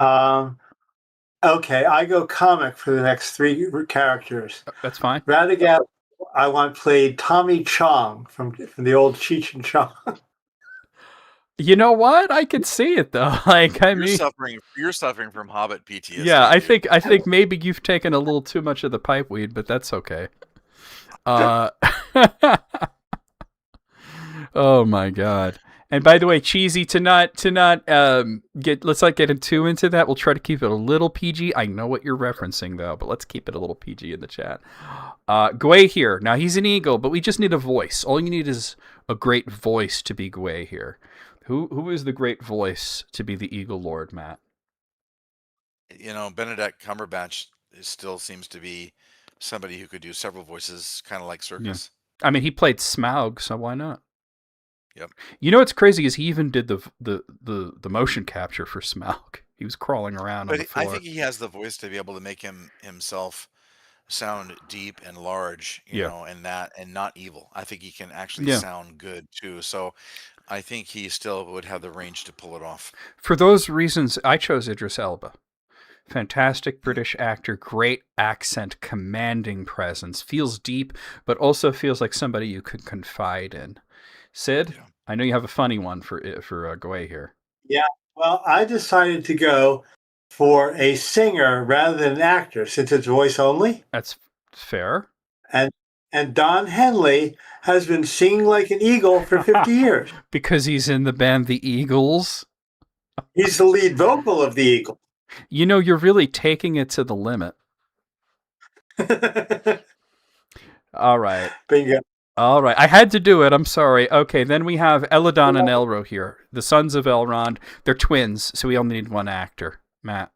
Okay, I go comic for the next 3 characters. That's fine. Radagast, I want played Tommy Chong from the old Cheech and Chong. You know what? I could see it though. You're suffering from Hobbit PTSD. Yeah, I think maybe you've taken a little too much of the pipe weed, but that's okay. Oh my god. And by the way, cheesy, to not get, let's not get too into that. We'll try to keep it a little PG. I know what you're referencing though, but let's keep it a little PG in the chat. Gwei here. Now he's an eagle, but we just need a voice. All you need is a great voice to be Gwei here. Who is the great voice to be the Eagle Lord, Matt? Benedict Cumberbatch still seems to be somebody who could do several voices, kind of like Circus. Yeah. I mean, he played Smaug, so why not? Yep. What's crazy is he even did the motion capture for Smaug. He was crawling around on the floor. I think he has the voice to be able to make himself sound deep and large, and not evil. I think he can actually sound good too. So I think he still would have the range to pull it off. For those reasons, I chose Idris Elba. Fantastic British actor, great accent, commanding presence, feels deep, but also feels like somebody you could confide in. Sid, I know you have a funny one for Gwei here. Yeah, well, I decided to go for a singer rather than an actor, since it's voice only. That's fair. And Don Henley has been singing like an eagle for 50 years. Because he's in the band The Eagles. He's the lead vocal of The Eagles. You're really taking it to the limit. All right. Bingo. All right. I had to do it. I'm sorry. Okay, then we have Eladon and Elro here. The sons of Elrond. They're twins, so we only need one actor. Matt.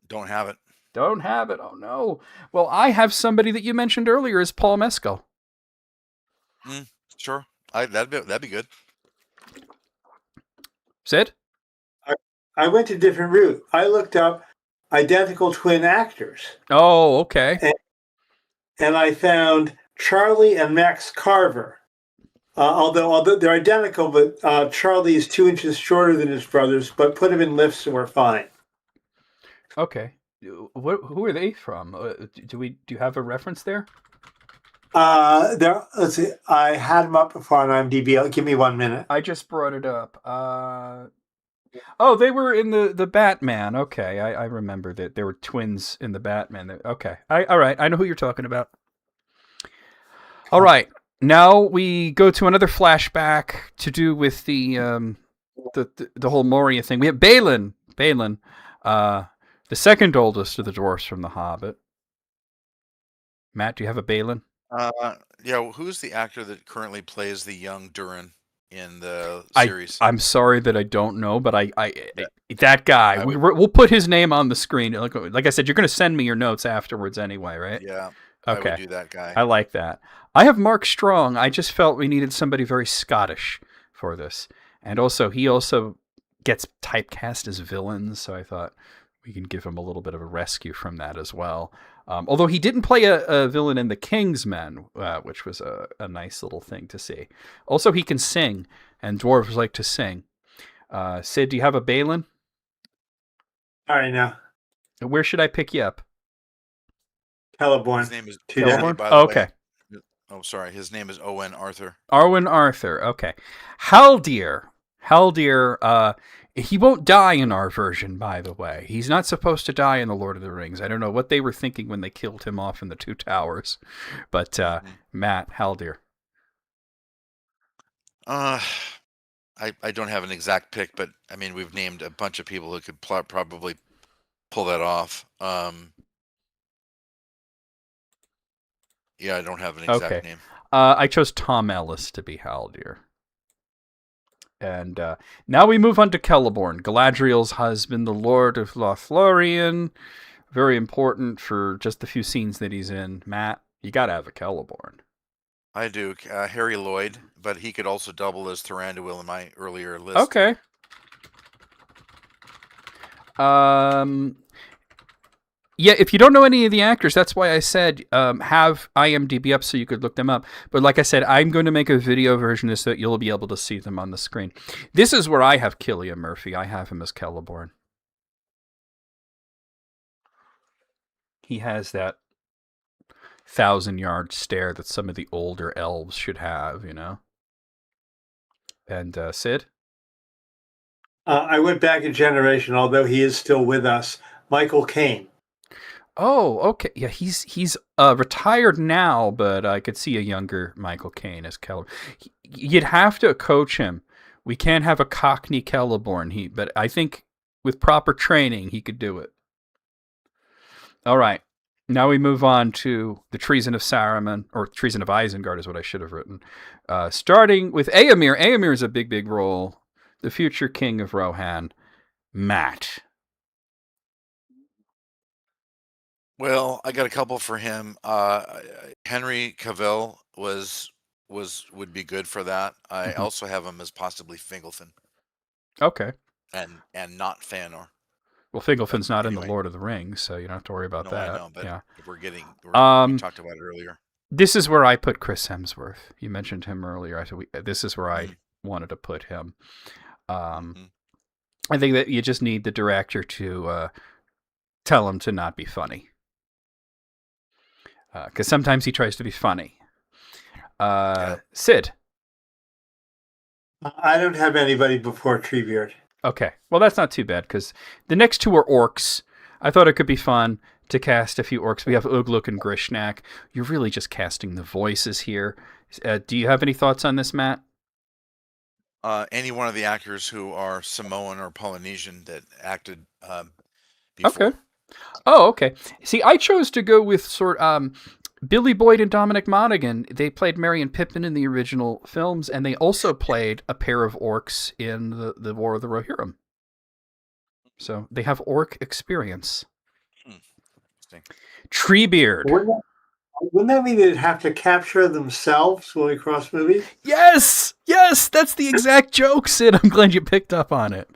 Don't have it. Don't have it. Oh, no. Well, I have somebody that you mentioned earlier is Paul Mescal. Sure. That'd be good. Sid? I went a different route. I looked up identical twin actors. Oh, okay. And I found Charlie and Max Carver. Although they're identical, but Charlie is 2 inches shorter than his brothers, but put him in lifts and we're fine. Okay. Who are they from? Do you have a reference there? Let's see. I had them up before on IMDb. Give me 1 minute. I just brought it up. They were in the Batman. Okay, I remember that there were twins in the Batman. Okay, all right. I know who you're talking about. All right, now we go to another flashback to do with the whole Moria thing. We have Balin, the second oldest of the dwarfs from The Hobbit. Matt, do you have a Balin? Who's the actor that currently plays the young Durin in the series? I'm sorry that I don't know, but that guy. We'll put his name on the screen. Like I said, you're going to send me your notes afterwards anyway, right? Yeah. Okay. I would do that guy. I like that. I have Mark Strong. I just felt we needed somebody very Scottish for this, and he also gets typecast as villains, so I thought we can give him a little bit of a rescue from that as well. Although he didn't play a villain in The Kingsmen, which was a nice little thing to see. Also, he can sing, and dwarves like to sing. Sid, do you have a Balin? All right, now. Where should I pick you up? Celeborn. His name is Celeborn? Okay. Oh, sorry. His name is Owen Arthur. Arwen Arthur. Okay. Haldir. He won't die in our version, by the way. He's not supposed to die in The Lord of the Rings. I don't know what they were thinking when they killed him off in the Two Towers. But, Matt, Haldir. I don't have an exact pick, but, I mean, we've named a bunch of people who could probably pull that off. I don't have an exact name. I chose Tom Ellis to be Haldir. And now we move on to Celeborn, Galadriel's husband, the Lord of Lothlorien. Very important for just the few scenes that he's in. Matt, you got to have a Celeborn. I do. Harry Lloyd, but he could also double as Thranduil in my earlier list. Okay. Yeah, if you don't know any of the actors, that's why I said have IMDb up so you could look them up. But like I said, I'm going to make a video version of this so that you'll be able to see them on the screen. This is where I have Cillian Murphy. I have him as Celeborn. He has that 1,000-yard stare that some of the older elves should have, And Sid? I went back a generation, although he is still with us. Michael Caine. Oh, okay. Yeah, he's retired now, but I could see a younger Michael Caine as Celeborn. You'd have to coach him. We can't have a Cockney Celeborn. But I think with proper training, he could do it. All right. Now we move on to the Treason of Saruman, or Treason of Isengard is what I should have written. Starting with Éomer. Éomer is a big, big role. The future king of Rohan. Matt. Well, I got a couple for him. Henry Cavill would be good for that. I also have him as possibly Fingolfin. Okay. And not Fëanor. Well, Fingolfin's not in the Lord of the Rings, so you don't have to worry about that. I know, but yeah. we talked about it earlier. This is where I put Chris Hemsworth. You mentioned him earlier. I said this is where I wanted to put him. I think that you just need the director to tell him to not be funny. Because sometimes he tries to be funny. Sid. I don't have anybody before Treebeard. Okay. Well, that's not too bad, because the next two are orcs. I thought it could be fun to cast a few orcs. We have Ugluk and Grishnak. You're really just casting the voices here. Do you have any thoughts on this, Matt? Any one of the actors who are Samoan or Polynesian that acted before. Okay. Oh, okay. See, I chose to go with Billy Boyd and Dominic Monaghan. They played Merry and Pippin in the original films, and they also played a pair of orcs in the War of the Rohirrim. So they have orc experience. Treebeard. Wouldn't that mean they'd have to capture themselves when we cross movies? Yes! Yes! That's the exact joke, Sid. I'm glad you picked up on it.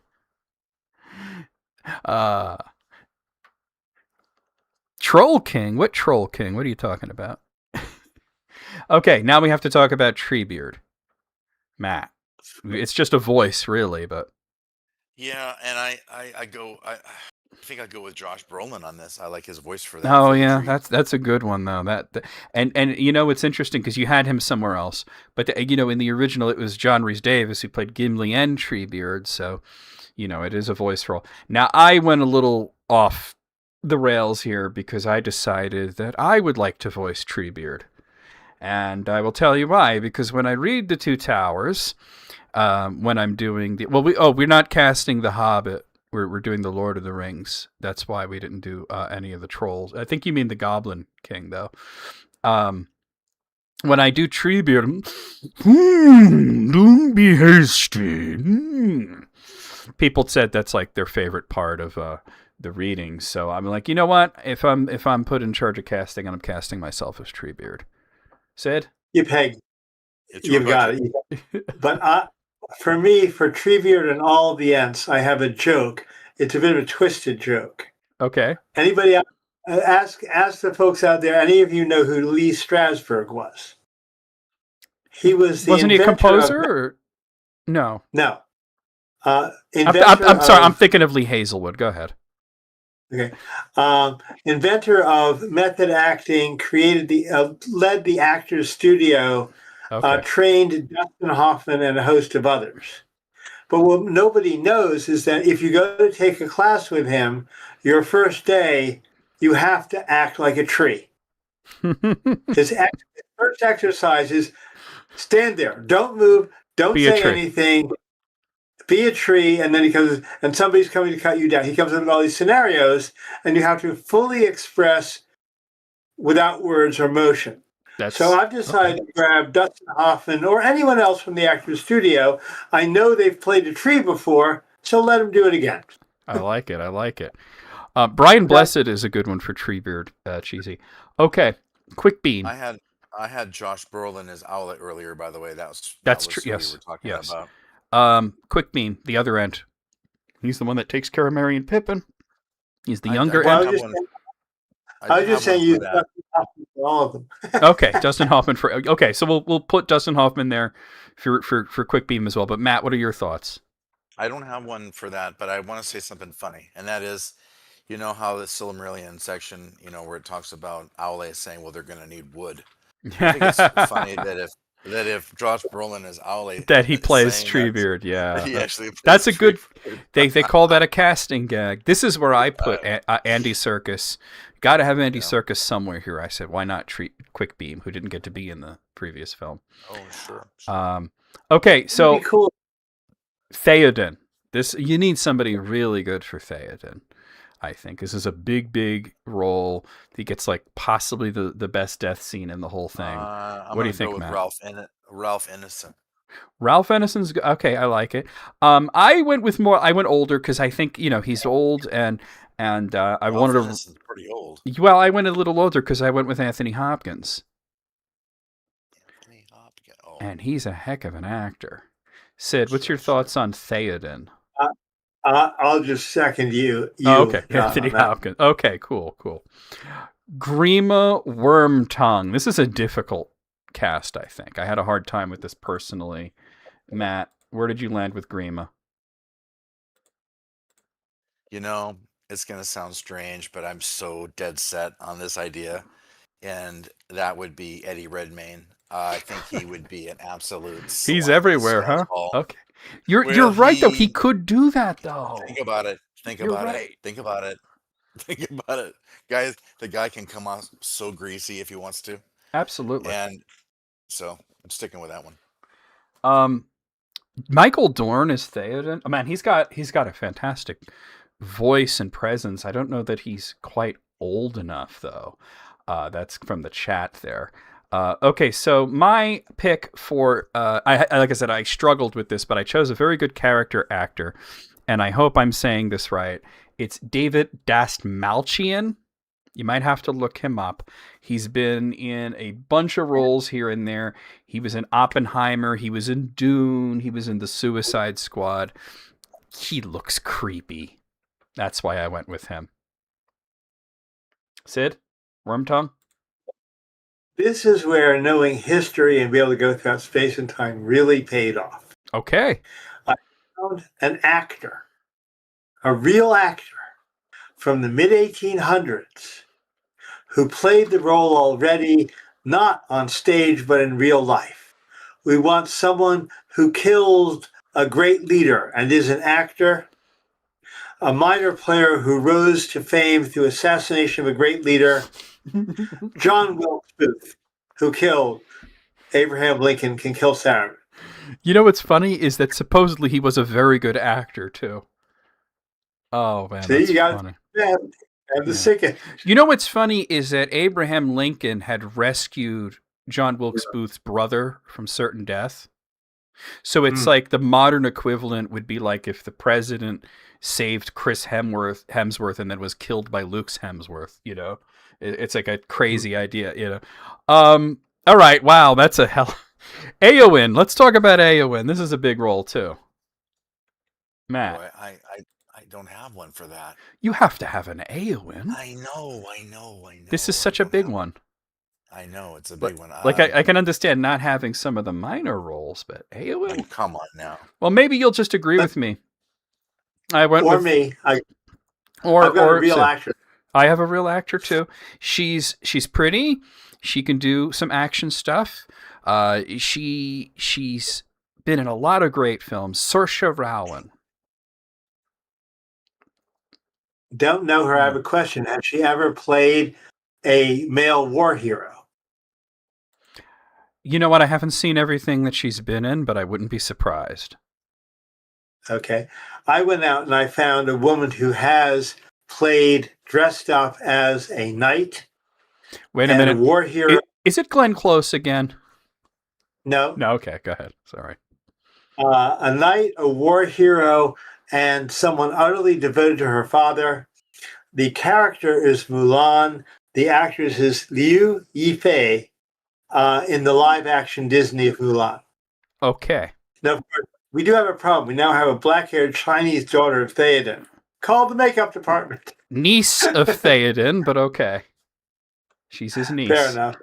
Troll King? What Troll King? What are you talking about? Okay, now we have to talk about Treebeard. Matt. It's just a voice, really, but... Yeah, and I think I'd go with Josh Brolin on this. I like his voice for that. Oh, yeah, that's a good one, though. And you know, it's interesting, because you had him somewhere else. But, in the original, it was John Rhys-Davies who played Gimli and Treebeard, so, it is a voice role. Now, I went a little off the rails here because I decided that I would like to voice Treebeard. And I will tell you why, because when I read The Two Towers, when I'm doing we're not casting The Hobbit. We're doing The Lord of the Rings. That's why we didn't do any of the trolls. I think you mean the Goblin King, though. When I do Treebeard, don't be hasty. People said that's like their favorite part of the readings. So I'm like, you know what? If I'm put in charge of casting, and I'm casting myself as Treebeard. Sid? You peg. You've got it. But for me, for Treebeard and all the Ents, I have a joke. It's a bit of a twisted joke. Okay. Anybody ask the folks out there, any of you know who Lee Strasberg was? He was the Wasn't he a composer? Or... No. No. I'm sorry. I'm thinking of Lee Hazelwood. Go ahead. Okay. Inventor of method acting, led the Actors Studio, trained Dustin Hoffman and a host of others. But what nobody knows is that if you go to take a class with him, your first day, you have to act like a tree. His first exercise is stand there, don't move, don't say anything. Be a tree, and then he comes, and somebody's coming to cut you down. He comes up with all these scenarios, and you have to fully express without words or motion. So I've decided to grab Dustin Hoffman or anyone else from the Actors Studio. I know they've played a tree before, so let them do it again. I like it. Brian Blessed is a good one for Treebeard, Cheesy. Okay, Quick Bean. I had Josh Brolin as Owlet earlier, by the way. That's true. Yes. We were talking about. Quick Bean, the other end. He's the one that takes care of Merry and Pippin. He's the younger end. I was just saying use Dustin Hoffman for all of them. Okay, Dustin Hoffman for. Okay, so we'll put Dustin Hoffman there for Quick Beam as well. But Matt, what are your thoughts? I don't have one for that, but I want to say something funny, and that is, you know how the Silmarillion section, where it talks about Aule saying, well, they're going to need wood. I think it's funny that that if Josh Brolin is Owly, that he plays saying Treebeard. Yeah, he actually plays that's a good. Treebeard. They call that a casting gag. This is where I put Andy Serkis. Got to have Andy Serkis somewhere here. I said, why not treat Quickbeam, who didn't get to be in the previous film? Oh, sure. Okay, so That'd be cool. Theoden. You need somebody really good for Theoden. I think this is a big role. He gets like possibly the best death scene in the whole thing. What do you think, Matt? Ralph Ineson. Ralph Ineson's okay. I like it. I went older because I think he's old and I wanted to. Ineson's pretty old. Well, I went a little older because I went with Anthony Hopkins. Oh. And he's a heck of an actor. Sid, what's your thoughts on Theoden? I'll just second you. Okay, Anthony Hopkins. Okay, cool. Grima Wormtongue. This is a difficult cast, I think. I had a hard time with this personally. Matt, where did you land with Grima? It's going to sound strange, but I'm so dead set on this idea, and that would be Eddie Redmayne. I think he would be an absolute. He's everywhere, huh? Okay. You're right though. He could do that though. Think about it. Think about it. Guys, the guy can come out so greasy if he wants to. Absolutely. And so I'm sticking with that one. Michael Dorn is Theoden. Oh man, he's got a fantastic voice and presence. I don't know that he's quite old enough though. That's from the chat there. Okay, so my pick for like I said, I struggled with this, but I chose a very good character actor, and I hope I'm saying this right. It's David Dastmalchian. You might have to look him up. He's been in a bunch of roles here and there. He was in Oppenheimer. He was in Dune. He was in The Suicide Squad. He looks creepy. That's why I went with him. Sid? Wormtongue? This is where knowing history and be able to go throughout space and time really paid off. Okay. I found an actor, a real actor from the mid-1800s who played the role already, not on stage, but in real life. We want someone who killed a great leader and is an actor, a minor player who rose to fame through assassination of a great leader, John Wilkes Booth, who killed Abraham Lincoln, can kill Saturn. You know what's funny is that supposedly he was a very good actor too. Oh man, that's funny. Have the second. You know what's funny is that Abraham Lincoln had rescued John Wilkes Booth's brother from certain death. So it's like the modern equivalent would be like if the president saved Chris Hemsworth and then was killed by Luke Hemsworth, It's like a crazy idea, All right, wow, that's a hell. Eowyn, let's talk about Eowyn. This is a big role too. Matt. Boy, I don't have one for that. You have to have an Eowyn. I know. This is such a big one. I know, it's a big one. I can understand not having some of the minor roles, but Eowyn? Oh, come on now. Well, maybe you'll just agree with me. I've got a real actor. I have a real actor too. She's pretty. She can do some action stuff. She's been in a lot of great films. Saoirse Ronan. Don't know her. I have a question. Has she ever played a male war hero? You know what? I haven't seen everything that she's been in, but I wouldn't be surprised. Okay. I went out and I found a woman who has dressed up as a knight. Wait a minute. A war hero. Is it Glenn Close again? No. No, okay. Go ahead. Sorry. A knight, a war hero, and someone utterly devoted to her father. The character is Mulan. The actress is Liu Yifei in the live-action Disney of Mulan. Okay. Now, we do have a problem. We now have a black-haired Chinese daughter of Theoden. Call the makeup department. Niece of Theoden, but okay. She's his niece. Fair enough.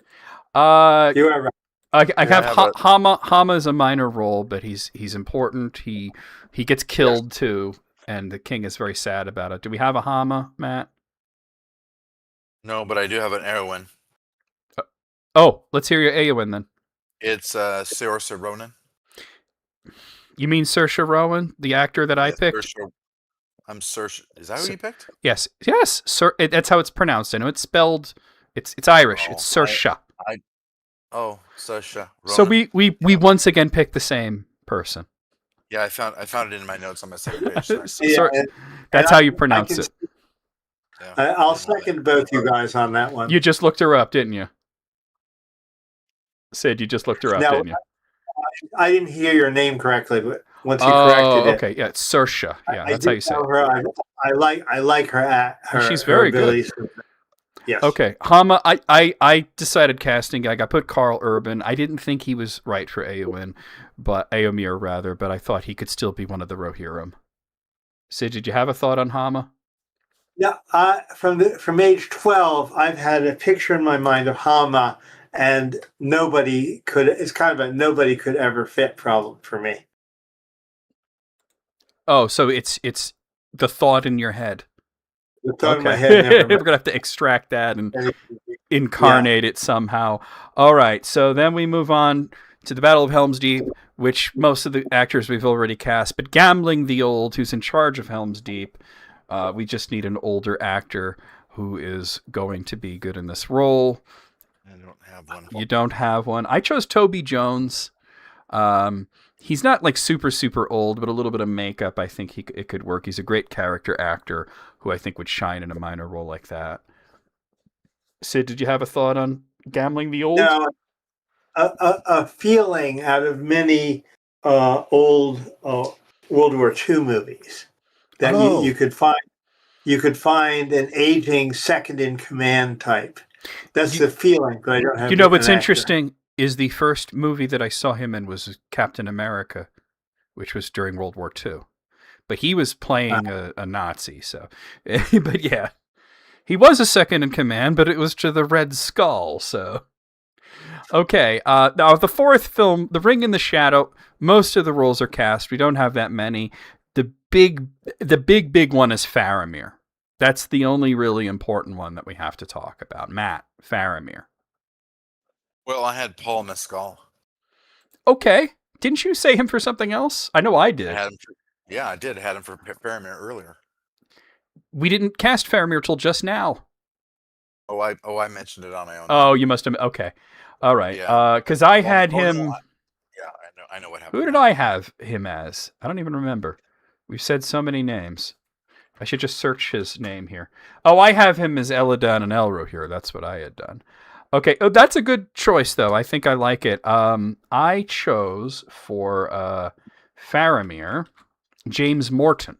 You are right. I have Hama is a minor role, but he's important. He gets killed too, and the king is very sad about it. Do we have a Hama, Matt? No, but I do have an Eowyn. Oh, let's hear your Eowyn then. It's Saoirse Ronan. You mean Saoirse Ronan, the actor that I picked? I'm Saoirse. Is that who you picked? Yes. Sir, that's how it's pronounced. I know it's spelled. It's Irish. It's Saoirse. Saoirse Ronan. So we once again picked the same person. Yeah, I found it in my notes on my second page. That's how you pronounce it. Yeah. I'll second both you guys on that one. You just looked her up, didn't you? Sid, you just looked her up, didn't you? I didn't hear your name correctly, but once you corrected it. Okay, yeah, it's Saoirse. Yeah, that's how you say it. I like her. She's very good. Yes. Okay, Hama. I decided casting gag. I put Carl Urban. I didn't think he was right for Éomer rather, but I thought he could still be one of the Rohirrim. Sid, did you have a thought on Hama? Yeah, from age 12, I've had a picture in my mind of Hama, and it's kind of a nobody could ever fit problem for me. Oh, so it's the thought in your head. The thought in my head. We're going to have to extract that and incarnate it somehow. All right, so then we move on to the Battle of Helm's Deep, which most of the actors we've already cast, but Gamling the Old, who's in charge of Helm's Deep, we just need an older actor who is going to be good in this role. I don't have one. You don't have one. I chose Toby Jones. He's not like super, super old, but a little bit of makeup, I think it could work. He's a great character actor who I think would shine in a minor role like that. Sid, did you have a thought on Gamling the Old? No, a feeling out of many old World War II movies that you could find. You could find an aging second in command type. That's the feeling, but I don't have. You know what's interesting is the first movie that I saw him in was Captain America, which was during World War II. But he was playing a Nazi, so. But yeah, he was a second in command, but it was to the Red Skull, so. Okay, now the fourth film, The Ring in the Shadow, most of the roles are cast. We don't have that many. The big one is Faramir. That's the only really important one that we have to talk about. Matt, Faramir. Well, I had Paul Mescal. Okay. Didn't you say him for something else? I know I did. I did. I had him for Faramir earlier. We didn't cast Faramir till just now. Oh, I mentioned it on my own. Oh, you must have. Okay. All right. Because I had him. Yeah, I know what happened. Who did I have him as? I don't even remember. We've said so many names. I should just search his name here. Oh, I have him as Elladan and Elrohir. That's what I had done. Okay. Oh, that's a good choice, though. I think I like it. I chose for Faramir, James Morton.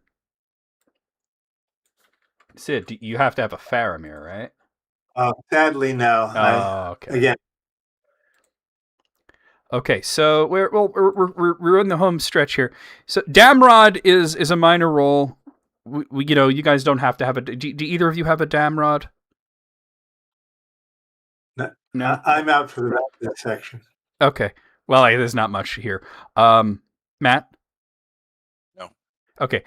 Sid, you have to have a Faramir, right? Sadly, no. Okay. Again. Okay, so we're in the home stretch here. So Damrod is a minor role. We you guys don't have to have a. Do either of you have a Damrod? No, I'm out for the rest of that section. Okay, well, there's not much here. Matt? No. Okay,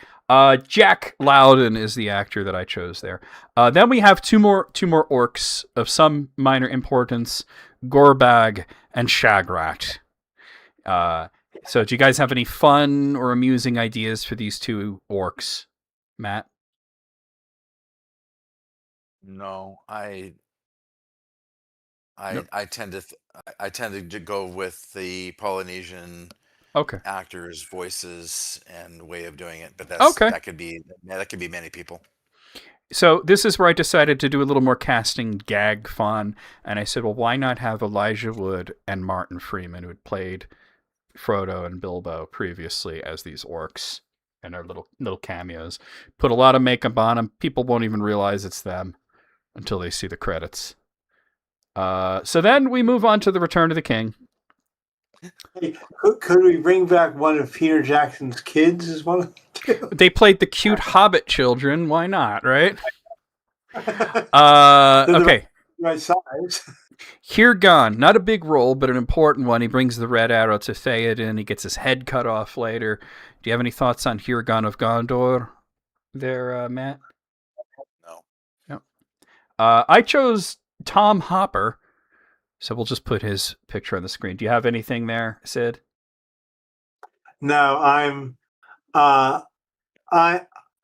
Jack Loudon is the actor that I chose there. Then we have two more orcs of some minor importance: Gorbag and Shagrat. So do you guys have any fun or amusing ideas for these two orcs, Matt? No, I tend to go with the Polynesian actors' voices and way of doing it, but that could be many people. So this is where I decided to do a little more casting gag fun, and I said, well, why not have Elijah Wood and Martin Freeman, who had played Frodo and Bilbo previously as these orcs, and our little cameos. Put a lot of makeup on them. People won't even realize it's them until they see the credits. So then we move on to The Return of the King. Hey, could we bring back one of Peter Jackson's kids as one of them? They played the cute Hobbit children. Why not, right? Okay. Right size. Hirgon, not a big role, but an important one. He brings the red arrow to Theoden. He gets his head cut off later. Do you have any thoughts on Hirgon of Gondor there, Matt? No. I chose Tom Hopper, So we'll just put his picture on the screen. Do you have anything there, Sid? No,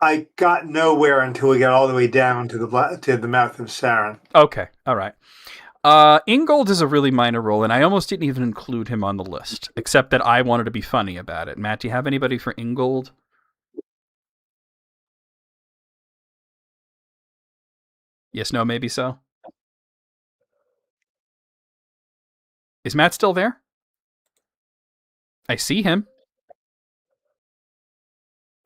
I got nowhere until we got all the way down to the mouth of Sauron. Okay, all right. Ingold is a really minor role, and I almost didn't even include him on the list, except that I wanted to be funny about it. Matt, do you have anybody for Ingold? Yes, no, maybe so. Is Matt still there? I see him.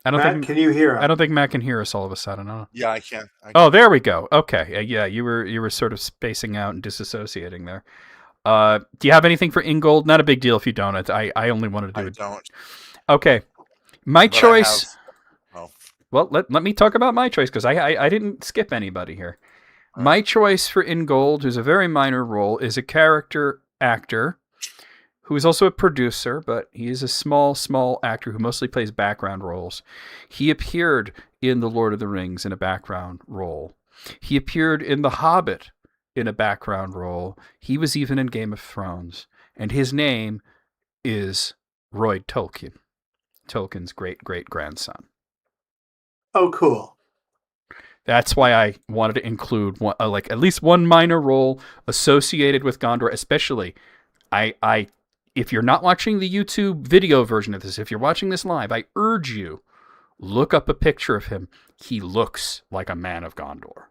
Matt, can you hear him? I don't think Matt can hear us all of a sudden. Yeah, I can. Oh, there we go. Okay, yeah, you were sort of spacing out and disassociating there. Do you have anything for Ingold? Not a big deal if you don't. I only wanted to do it. I don't. Okay, my choice. Oh. Well, let me talk about my choice because I didn't skip anybody here. Right. My choice for Ingold, who's a very minor role, is a character actor who is also a producer, but he is a small actor who mostly plays background roles. He appeared in The Lord of the Rings in a background role. He appeared in The Hobbit in a background role. He was even in Game of Thrones. And his name is Roy Tolkien, Tolkien's great-great-grandson. Oh, cool. That's why I wanted to include one, at least one minor role associated with Gondor, especially if you're not watching the YouTube video version of this, if you're watching this live, I urge you, look up a picture of him. He looks like a man of Gondor.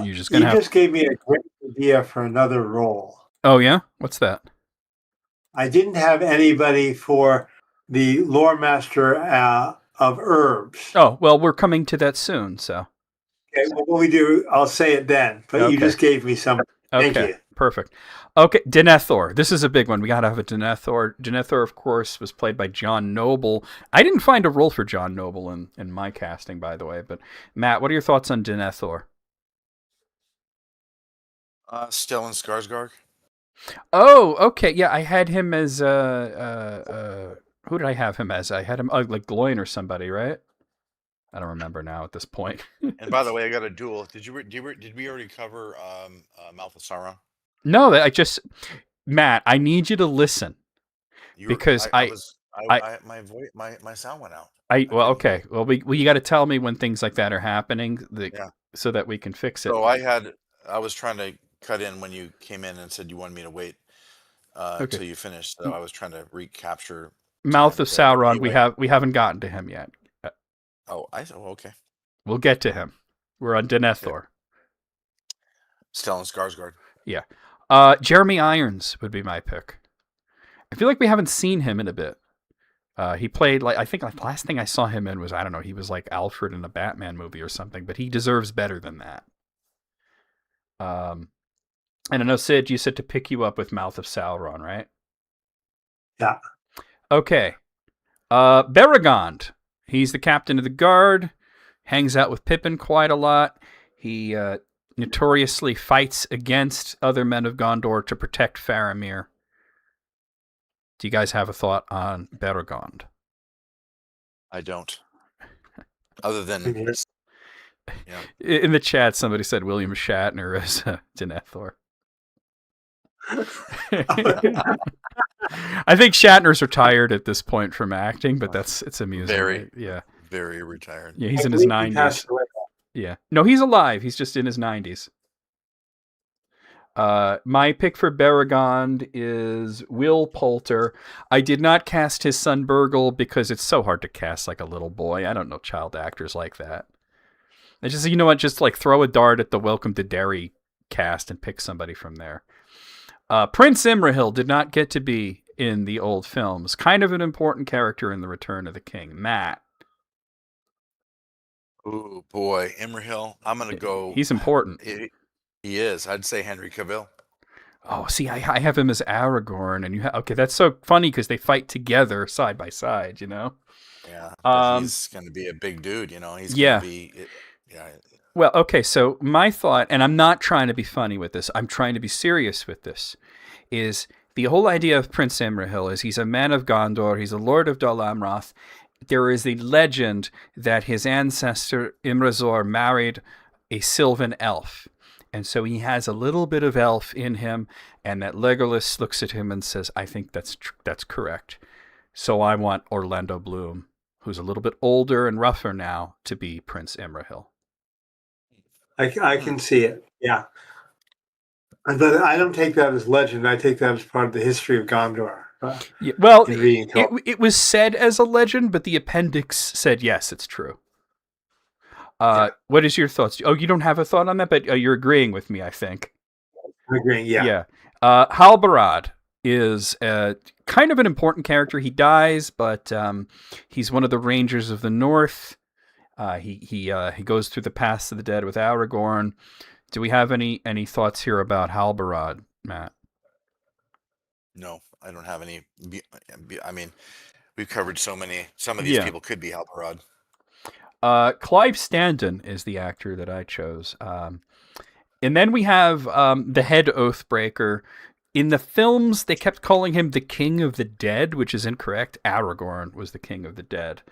You just gave me a great idea for another role. Oh, yeah? What's that? I didn't have anybody for the lore master of herbs. Oh, well, we're coming to that soon, so. Okay, well, what we do, I'll say it then, but okay. You just gave me some. Thank you. Perfect. Okay, Denethor. This is a big one. We got to have a Denethor. Denethor, of course, was played by John Noble. I didn't find a role for John Noble in my casting, by the way. But, Matt, what are your thoughts on Denethor? Stellan Skarsgård. Oh, okay. Yeah, I had him as... who did I have him as? I had him like Gloin or somebody, right? I don't remember now at this point. And by the way, I got a duel. Did we already cover Mouth of Sauron? No, Matt, I need you to listen because my sound went out. Okay. Well, you got to tell me when things like that are happening, so that we can fix it. So I was trying to cut in when you came in and said you wanted me to wait until you finished. So I was trying to recapture Mouth of Sauron. Anyway. We haven't gotten to him yet. Okay. We'll get to him. We're on Denethor. Okay. Stellan Skarsgård. Yeah. Jeremy Irons would be my pick. I feel like we haven't seen him in a bit. He played I think the last thing I saw him in was, I don't know, he was like Alfred in a Batman movie or something, but he deserves better than that. And I know, Sid, you said to pick you up with Mouth of Sauron, right? Yeah. Okay. Beregond. He's the captain of the guard, hangs out with Pippin quite a lot. He notoriously fights against other men of Gondor to protect Faramir. Do you guys have a thought on Beregond? I don't. Other than... Yeah. In the chat, somebody said William Shatner as Denethor. I think Shatner's retired at this point from acting, but it's amusing. Very retired. Yeah, he's in his 90s. Yeah. No, he's alive. He's just in his 90s. My pick for Beregond is Will Poulter. I did not cast his son Burgle because it's so hard to cast like a little boy. I don't know child actors like that. It's just, you know what, just like throw a dart at the Welcome to Derry cast and pick somebody from there. Prince Imrahil did not get to be in the old films. Kind of an important character in The Return of the King. Matt. Oh, boy. Imrahil. I'm going to go... He's important. He is. I'd say Henry Cavill. Oh, see, I have him as Aragorn. And okay, that's so funny because they fight together side by side, you know? Yeah. He's going to be a big dude, you know? He's going to be... Well, okay, so my thought, and I'm not trying to be funny with this, I'm trying to be serious with this, is the whole idea of Prince Imrahil is he's a man of Gondor, he's a lord of Dol Amroth. There is a legend that his ancestor Imrazor married a Sylvan elf, And so he has a little bit of elf in him, and that Legolas looks at him and says, I think that's correct. So I want Orlando Bloom, who's a little bit older and rougher now, to be Prince Imrahil. I can see it, yeah. But I don't take that as legend. I take that as part of the history of Gondor. Yeah, well, it was said as a legend, but the appendix said, yes, it's true. What is your thoughts? Oh, you don't have a thought on that, but you're agreeing with me, I think. I'm agreeing, yeah. Yeah. Halbarad is kind of an important character. He dies, but he's one of the Rangers of the North. He goes through the paths of the dead with Aragorn. Do we have any thoughts here about Halbarad, Matt? No, I don't have any. I mean, we've covered some of these people could be Halbarad. Clive Standen is the actor that I chose. And then we have the head Oathbreaker. In the films, they kept calling him the King of the Dead, which is incorrect. Aragorn was the King of the Dead.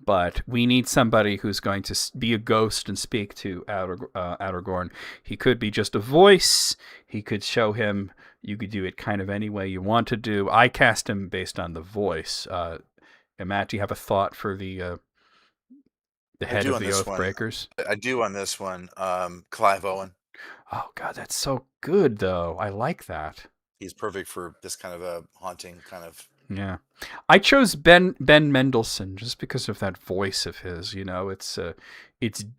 But we need somebody who's going to be a ghost and speak to Aragorn. He could be just a voice. He could show him. You could do it kind of any way you want to do. I cast him based on the voice. And Matt, do you have a thought for the head of the Oathbreakers? I do on this one. Clive Owen. Oh, God, that's so good, though. I like that. He's perfect for this kind of a haunting kind of... Yeah. I chose Ben Mendelsohn just because of that voice of his. You know, it's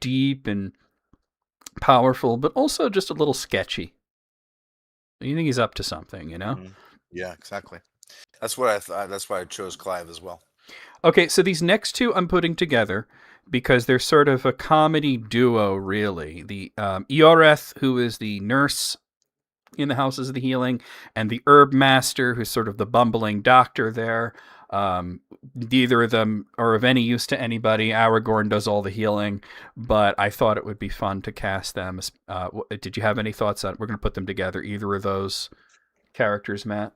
deep and powerful, but also just a little sketchy. You think he's up to something, you know? Mm-hmm. Yeah, exactly. That's what I thought. That's why I chose Clive as well. Okay, so these next two I'm putting together because they're sort of a comedy duo, really. The Eoreth, who is the nurse in the Houses of the Healing, and the Herb Master, who's sort of the bumbling doctor there. Neither of them are of any use to anybody. Aragorn does all the healing, but I thought it would be fun to cast them. Did you have any thoughts on? We're going to put them together. Either of those characters, Matt?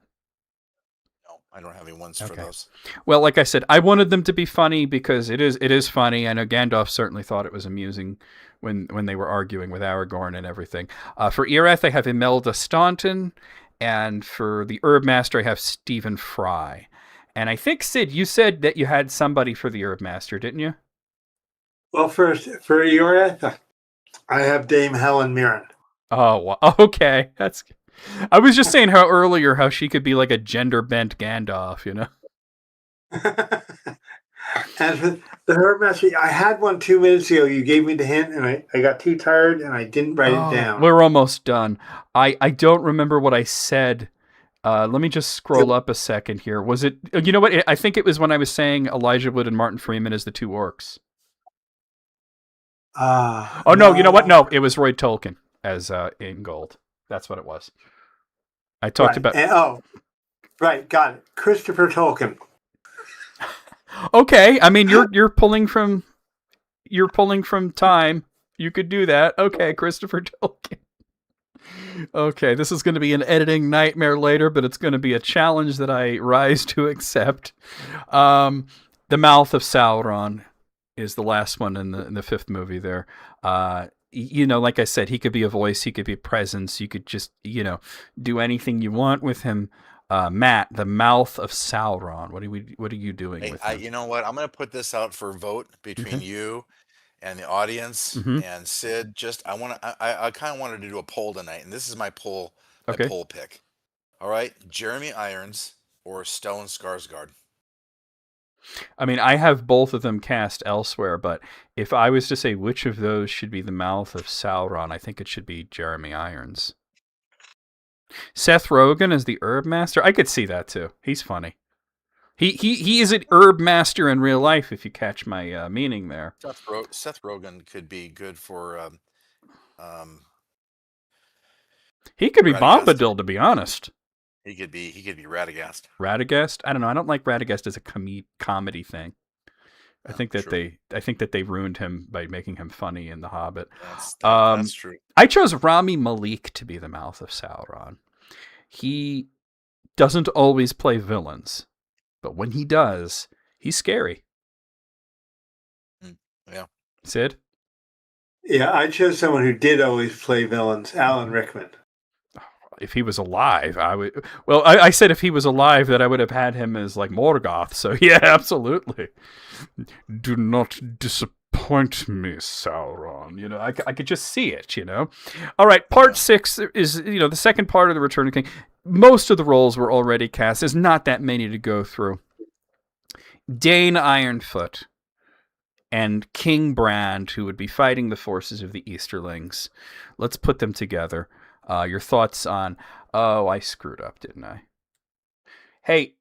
No, I don't have any ones for those. Well, like I said, I wanted them to be funny because it is funny. I know Gandalf certainly thought it was amusing when they were arguing with Aragorn and everything. For Eoreth, I have Imelda Staunton, and for the Herb Master, I have Stephen Fry. And I think, Sid, you said that you had somebody for the Herb Master, didn't you? Well, for Eoreth, I have Dame Helen Mirren. Oh, well, okay. I was just saying how she could be like a gender-bent Gandalf, you know? And for the Herb Master, I had one 2 minutes ago. You gave me the hint, and I got too tired, and I didn't write it down. We're almost done. I don't remember what I said. Let me just scroll up a second here. Was it... You know what? I think it was when I was saying Elijah Wood and Martin Freeman as the two orcs. No, you know what? No, it was Roy Tolkien as Ingold. That's what it was. I talked about... right, got it. Christopher Tolkien. Okay, I mean you're pulling from time. You could do that. Okay, Christopher Tolkien. Okay, this is going to be an editing nightmare later, but it's going to be a challenge that I rise to accept. The Mouth of Sauron is the last one in the fifth movie there. You know, like I said, he could be a voice, he could be a presence, you could just, do anything you want with him. Matt, the Mouth of Sauron. What are you doing with him? You know what? I'm going to put this out for vote between you and the audience and Sid. I kind of wanted to do a poll tonight, and this is my poll. Poll pick. All right, Jeremy Irons or Stellan Skarsgård. I mean, I have both of them cast elsewhere, but if I was to say which of those should be the Mouth of Sauron, I think it should be Jeremy Irons. Seth Rogen as the Herb Master, I could see that too. He's funny. He is an Herb Master in real life, if you catch my meaning there. Seth Rogen could be good for. He could be Bombadil, to be honest. He could be Radagast. Radagast? I don't know. I don't like Radagast as a comedy thing. I think that they ruined him by making him funny in The Hobbit. That's true. I chose Rami Malek to be the Mouth of Sauron. He doesn't always play villains, but when he does, he's scary. Yeah. Sid? Yeah, I chose someone who did always play villains, Alan Rickman. If he was alive, I would. Well, I said if he was alive, that I would have had him as like Morgoth. So yeah, absolutely. Do not disappoint me, Sauron. You know, I could just see it. You know. All right, part 6 is the second part of the Return of the King. Most of the roles were already cast. There's not that many to go through. Dane Ironfoot and King Brand, who would be fighting the forces of the Easterlings. Let's put them together. Your thoughts on... Oh, I screwed up, didn't I? Hey,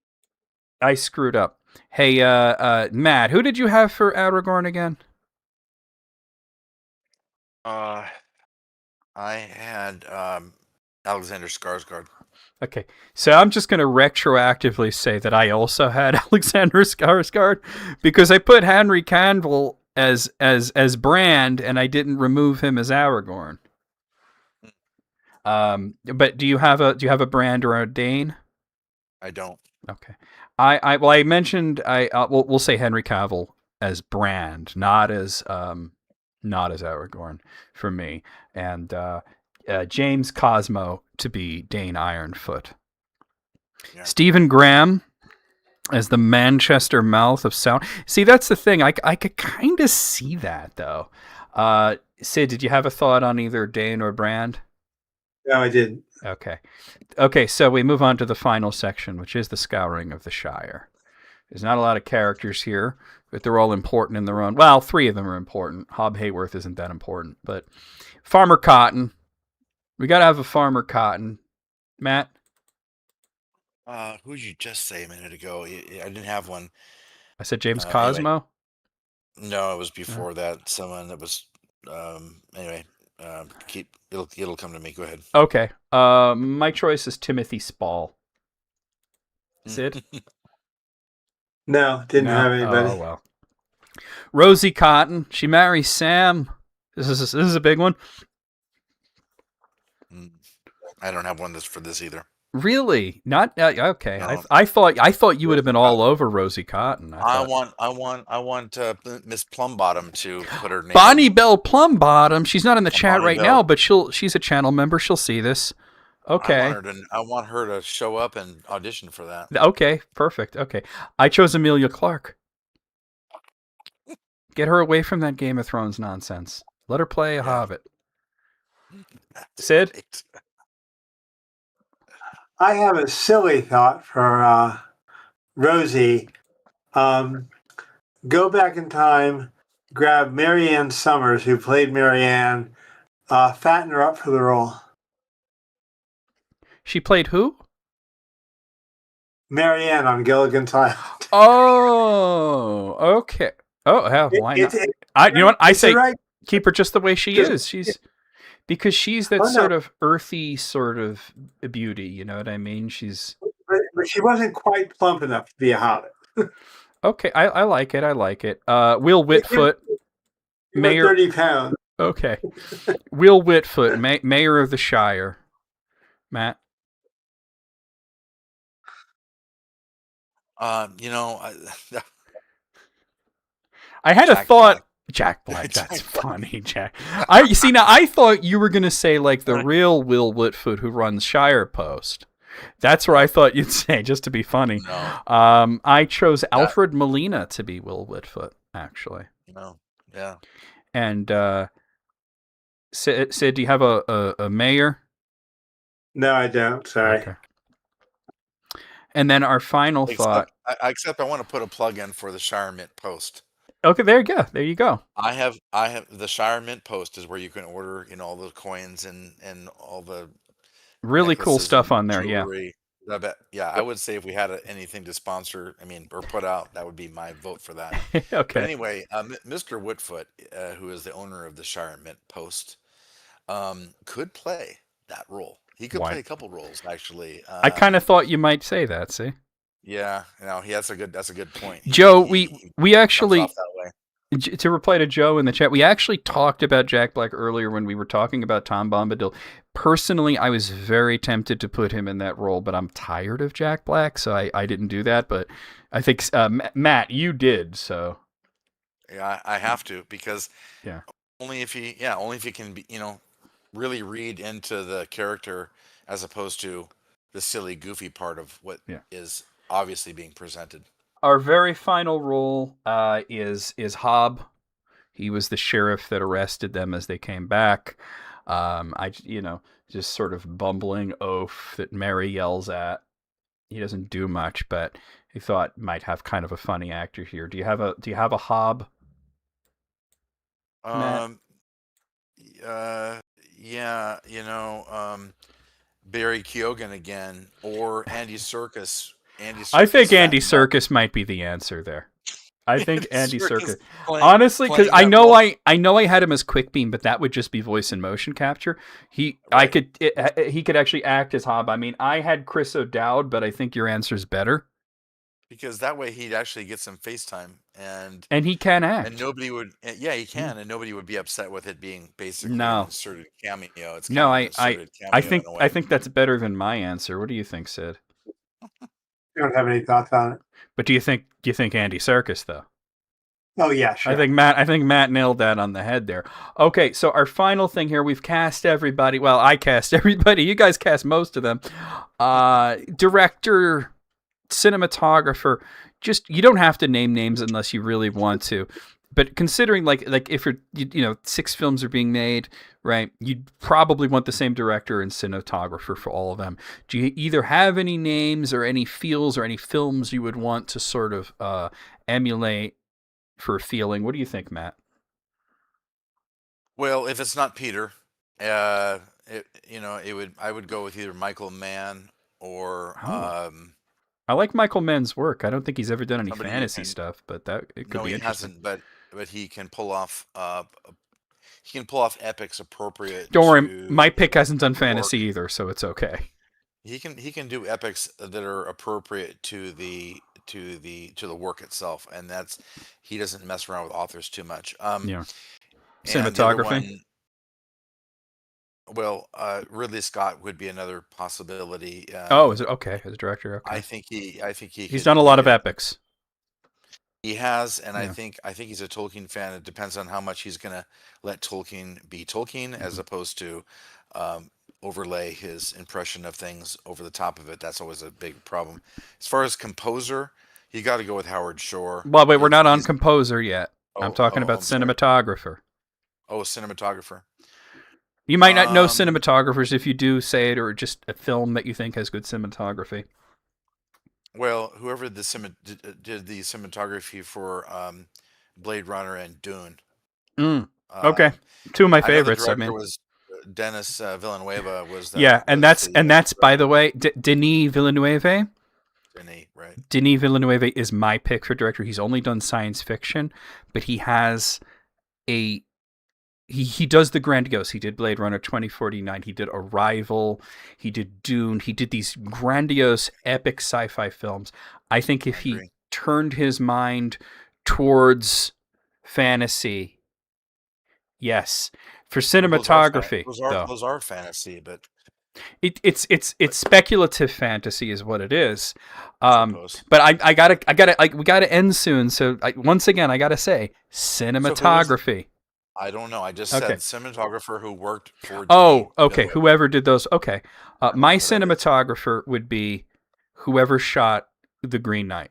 I screwed up. Hey, Matt, who did you have for Aragorn again? I had Alexander Skarsgård. Okay, so I'm just going to retroactively say that I also had Alexander Skarsgård because I put Henry Cavill as Brand and I didn't remove him as Aragorn. But do you have a Brand or a Dane? I don't. Okay. I mentioned we'll say Henry Cavill as Brand, not as Aragorn for me, and James Cosmo to be Dane Ironfoot. Yeah. Stephen Graham as the Manchester mouth of sound. See, that's the thing. I could kind of see that though. Sid, did you have a thought on either Dane or Brand? No, I didn't. Okay, so we move on to the final section, which is the Scouring of the Shire. There's not a lot of characters here, but they're all important in their own... Well, 3 of them are important. Hob Hayworth isn't that important, but... Farmer Cotton. We got to have a Farmer Cotton. Matt? Who did you just say a minute ago? I didn't have one. I said James Cosmo? Anyway. No, it was before that. Someone that was... anyway... it'll come to me. Go ahead. Okay. My choice is Timothy Spall. Sid? No, didn't have anybody. Oh well. Rosie Cotton. She marries Sam. This is a big one. I don't have one that's for this either. Really? Not okay. No. I thought you would have been all over Rosie Cotton. I want Miss Plumbottom to put her name. Bonnie Bell Plumbottom. She's not in the chat right now, but she's a channel member. She'll see this. Okay. I want her to show up and audition for that. Okay, perfect. Okay, I chose Emilia Clarke. Get her away from that Game of Thrones nonsense. Let her play a Hobbit. Sid? I have a silly thought for Rosie. Go back in time, grab Marianne Summers, who played Marianne, fatten her up for the role. She played who? Marianne on Gilligan's Island. Oh, okay. Oh, hell, why not? You know what? I say keep her just the way she is. Because she's that sort of earthy sort of beauty, you know what I mean? But she wasn't quite plump enough to be a hobbit. Okay, I like it. Will Whitfoot, mayor. 30 pounds. Okay, Will Whitfoot, mayor of the Shire. Matt. I had a thought. Jack Black, that's funny, Jack. I thought you were gonna say like the real Will Whitfoot who runs Shire Post. That's where I thought you'd say, just to be funny. No. I chose Alfred Molina to be Will Whitfoot, actually. No. Yeah. And Sid, do you have a mayor? No, I don't. Sorry. Okay. And then our final thought. Except I want to put a plug in for the Shire Mint Post. Okay, there you go. I have the Shire Mint Post is where you can order, all the coins and all the really cool stuff on there. Jewelry. Yeah. I would say if we had anything to sponsor, or put out, that would be my vote for that. Okay. But anyway, Mr. Whitfoot, who is the owner of the Shire Mint Post, could play that role. He could play a couple roles, actually. I kind of thought you might say that. See? Yeah, that's a good point. Joe, we actually, to reply to Joe in the chat, we actually talked about Jack Black earlier when we were talking about Tom Bombadil. Personally, I was very tempted to put him in that role, but I'm tired of Jack Black, so I didn't do that. But I think, Matt, you did, so. Yeah, I have to, because Only if he can be, really read into the character as opposed to the silly, goofy part of what is obviously being presented. Our very final role is Hob. He was the sheriff that arrested them as they came back. Just sort of bumbling oaf that Mary yells at. He doesn't do much, but he thought might have kind of a funny actor here. Do you have a Hob, Matt? Yeah, Barry Keoghan again, or Andy Serkis. I think Andy Serkis might be the answer there. I think Andy Serkis. Honestly, because I know I had him as Quickbeam, but that would just be voice and motion capture. He could actually act as Hob. I mean, I had Chris O'Dowd, but I think your answer's better. Because that way he'd actually get some FaceTime and he can act. And nobody would he can, and nobody would be upset with it being basically an inserted cameo. It's no, I think that's better than my answer. What do you think, Sid? You don't have any thoughts on it. But do you think Andy Serkis though? Oh yeah, sure. I think Matt nailed that on the head there. Okay, so our final thing here, we've cast everybody. Well, I cast everybody. You guys cast most of them. Director, cinematographer. Just you don't have to name names unless you really want to. But considering like if you're 6 films are being made, right? You'd probably want the same director and cinematographer for all of them. Do you either have any names or any feels or any films you would want to sort of emulate for a feeling? What do you think, Matt? Well, if it's not Peter, I would go with either Michael Mann or I like Michael Mann's work. I don't think he's ever done any fantasy stuff, but it could be interesting. No, he hasn't, but he can pull off epics appropriate. Don't worry, my pick hasn't done fantasy either, so it's okay. He can do epics that are appropriate to the work itself, and he doesn't mess around with authors too much. Cinematography. Ridley Scott would be another possibility. Is it okay as a director? Okay. I think he's done a lot of epics. He has, and I think he's a Tolkien fan. It depends on how much he's going to let Tolkien be Tolkien, as opposed to overlay his impression of things over the top of it. That's always a big problem. As far as composer, you got to go with Howard Shore. Well, wait, we're not on composer yet. I'm talking about cinematographer. Oh, cinematographer. You might not know cinematographers. If you do, say it, or just a film that you think has good cinematography. Well, whoever did the cinematography for Blade Runner and Dune. Okay, 2 of my favorites. The director was Denis Villeneuve. And that's by the way, Denis Villeneuve. Denis, right? Denis Villeneuve is my pick for director. He's only done science fiction, but he has He does the grandiose. He did Blade Runner 2049. He did Arrival. He did Dune. He did these grandiose, epic sci-fi films. I think if he turned his mind towards fantasy, yes. For cinematography, those are fantasy, but it's speculative fantasy is what it is. But we gotta end soon. So once again, I gotta say cinematography. I don't know. I just said cinematographer who worked for. Okay. Whoever did those. Okay. My cinematographer would be whoever shot The Green Knight.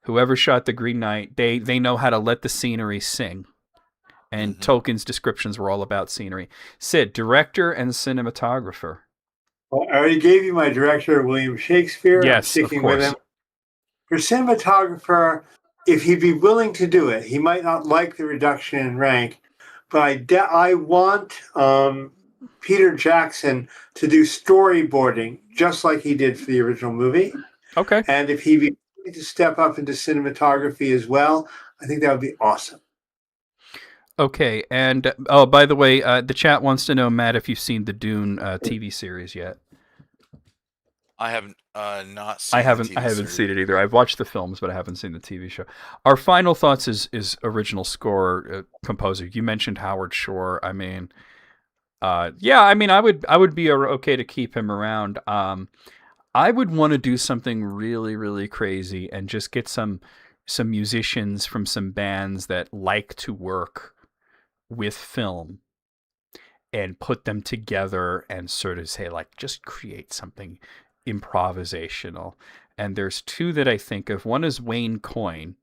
Whoever shot The Green Knight, they know how to let the scenery sing. And Tolkien's descriptions were all about scenery. Sid, director and cinematographer. Well, I already gave you my director, William Shakespeare. Yes, I'm sticking of course. with him. For cinematographer, if he'd be willing to do it, he might not like the reduction in rank, but I want Peter Jackson to do storyboarding just like he did for the original movie. Okay. And if he'd be willing to step up into cinematography as well, I think that would be awesome. Okay, and by the way, the chat wants to know, Matt, if you've seen the Dune TV series yet. I haven't not seen. I haven't seen it either. I've watched the films, but I haven't seen the TV show. Our final thoughts is original score composer. You mentioned Howard Shore. I mean, I would be okay to keep him around. I would want to do something really, really crazy and just get some musicians from some bands that like to work with film and put them together and sort of say, like, just create something improvisational. And there's two that I think of. One is Wayne Coyne.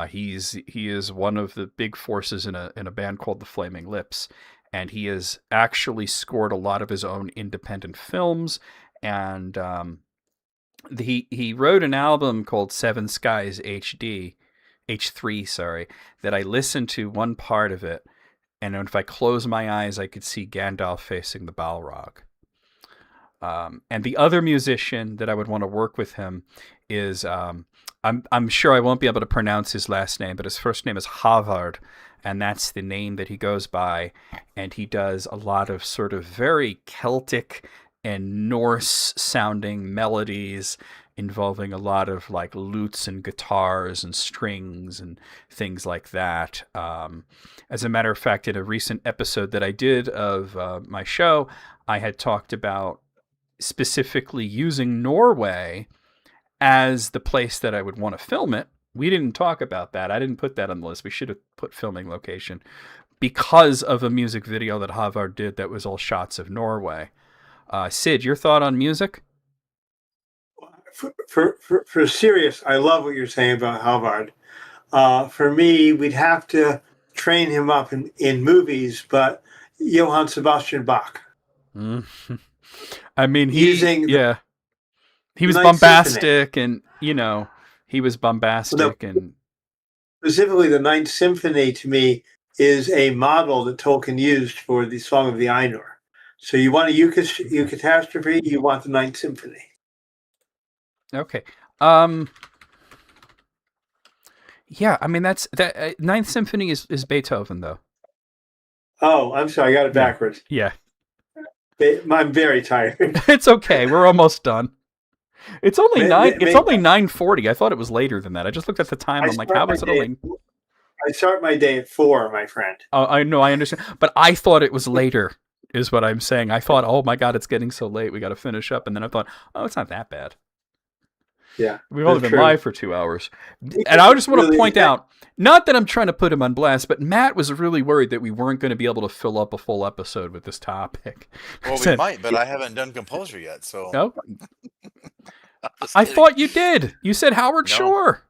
He is one of the big forces in a band called the Flaming Lips, and he has actually scored a lot of his own independent films. And he wrote an album called Seven Skies H3, sorry, that I listened to one part of it, and if I close my eyes, I could see Gandalf facing the Balrog. And the other musician that I would want to work with him is, I'm sure I won't be able to pronounce his last name, but his first name is Havard, and that's the name that he goes by. And he does a lot of sort of very Celtic and Norse sounding melodies involving a lot of like lutes and guitars and strings and things like that. As a matter of fact, in a recent episode that I did of my show, I had talked about specifically using Norway as the place that I would want to film it. We didn't talk about that. I didn't put that on the list. We should have put filming location because of a music video that Havard did that was all shots of Norway. Sid, your thought on music? For serious, I love what you're saying about Havard. For me, we'd have to train him up in movies, but Johann Sebastian Bach. I mean, he was Ninth bombastic, Symphony. and he was bombastic, and specifically the Ninth Symphony to me is a model that Tolkien used for the Song of the Ainur. So you want a eucatastrophe, you want the Ninth Symphony. Okay. Yeah, I mean that Ninth Symphony is Beethoven though. Oh, I'm sorry, I got it backwards. Yeah. I'm very tired. It's okay. We're almost done. It's only only 9:40. I thought it was later than that. I just looked at the time. I'm like, how is it only? I start my day at 4, my friend. I know, I understand, but I thought it was later. Is what I'm saying. I thought, oh my God, it's getting so late. We got to finish up, and then I thought, oh, it's not that bad. Yeah, we've only been live for 2 hours, and I just want to point out, not that I'm trying to put him on blast, but Matt was really worried that we weren't going to be able to fill up a full episode with this topic. Well, we might, but I haven't done composer yet, so. No, I thought you did. You said Howard Shore.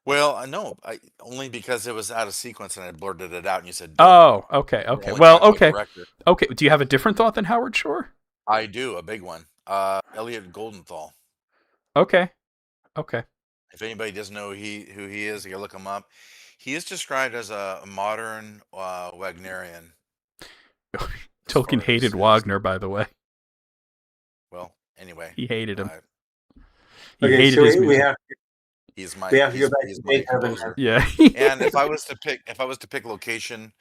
Well, no, only because it was out of sequence and I blurted it out, and you said, "Oh, okay. Well, okay. Do you have a different thought than Howard Shore?" I do, a big one. Elliot Goldenthal. Okay. If anybody doesn't know who he is, you can look him up. He is described as a modern Wagnerian. Tolkien hated Wagner, by the way. Well, anyway, he hated him. He hated his music. We have to go back to Beethoven. Yeah. And if I was to pick location,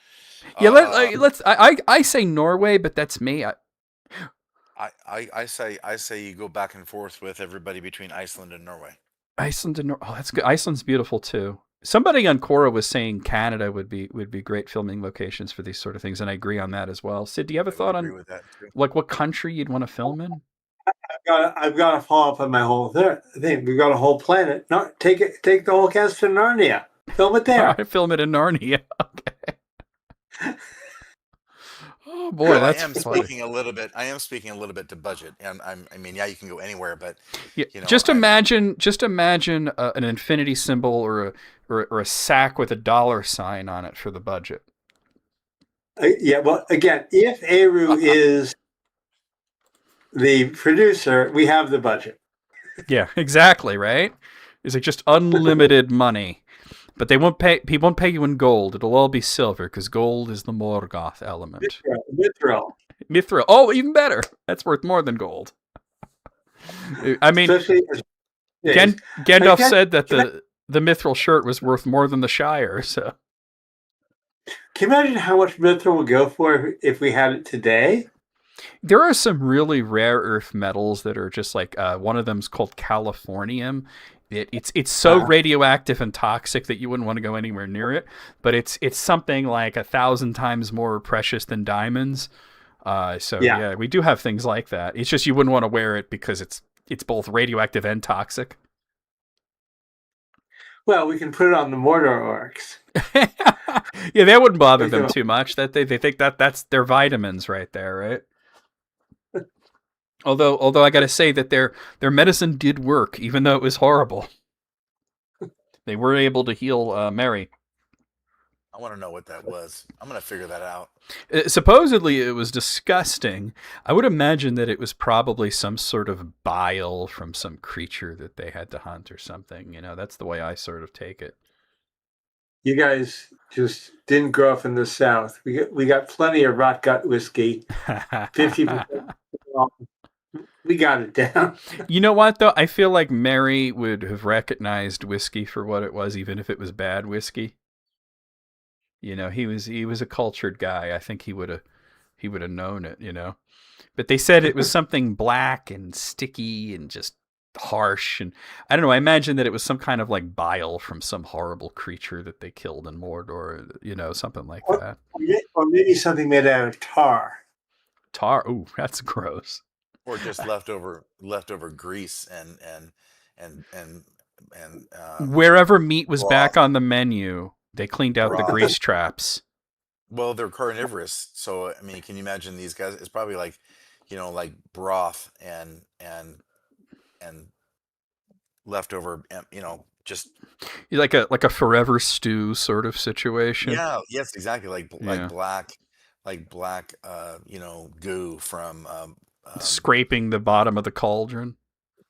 yeah, let's. I say Norway, but that's me. I say you go back and forth with everybody between Iceland and Norway. Iceland and Norway. Oh, that's good. Iceland's beautiful too. Somebody on Quora was saying Canada would be great filming locations for these sort of things, and I agree on that as well. Sid, do you have a thought on like what country you'd want to film in? I've got to follow up on my whole thing. We've got a whole planet. No, take the whole cast to Narnia. Film it there. Film it in Narnia. Okay. Oh boy, that's I am speaking a little bit to budget, and I mean, yeah, you can go anywhere, but just imagine an infinity symbol or a sack with a $sign on it for the budget. Yeah, well, again, if Eru is the producer, we have the budget. Yeah, exactly, right? It's like just unlimited money. But they won't pay. He won't pay you in gold. It'll all be silver because gold is the Morgoth element. Mithril. Oh, even better. That's worth more than gold. I mean, Gandalf said that the Mithril shirt was worth more than the Shire. So, can you imagine how much Mithril would go for if we had it today? There are some really rare earth metals that are just like one of them's called Californium. It's so radioactive and toxic that you wouldn't want to go anywhere near it. But it's something like 1,000 times more precious than diamonds. So we do have things like that. It's just you wouldn't want to wear it because it's both radioactive and toxic. Well, we can put it on the Mordor orcs. Yeah, that wouldn't bother them too much. That they think that's their vitamins right there, right? Although I got to say that their medicine did work, even though it was horrible. They were able to heal Merry. I want to know what that was. I'm going to figure that out. Supposedly it was disgusting. I would imagine that it was probably some sort of bile from some creature that they had to hunt or something. You know, that's the way I sort of take it. You guys just didn't grow up in the South. We got plenty of rot gut whiskey. 50%. We got it down. You know what, though? I feel like Mary would have recognized whiskey for what it was, even if it was bad whiskey. You know, he was a cultured guy. I think he would have known it, you know. But they said it was something black and sticky and just harsh, and I don't know. I imagine that it was some kind of like bile from some horrible creature that they killed in Mordor, you know, something like that. Or maybe something made out of tar. Tar? Ooh, that's gross. Or just leftover grease and wherever meat was back on the menu, they cleaned out the grease traps. Well, they're carnivorous, so I mean, can you imagine these guys? It's probably like, you know, like broth and leftover, you know, just like a forever stew sort of situation. Yeah, yes, exactly. Like black, you know, goo from scraping the bottom of the cauldron.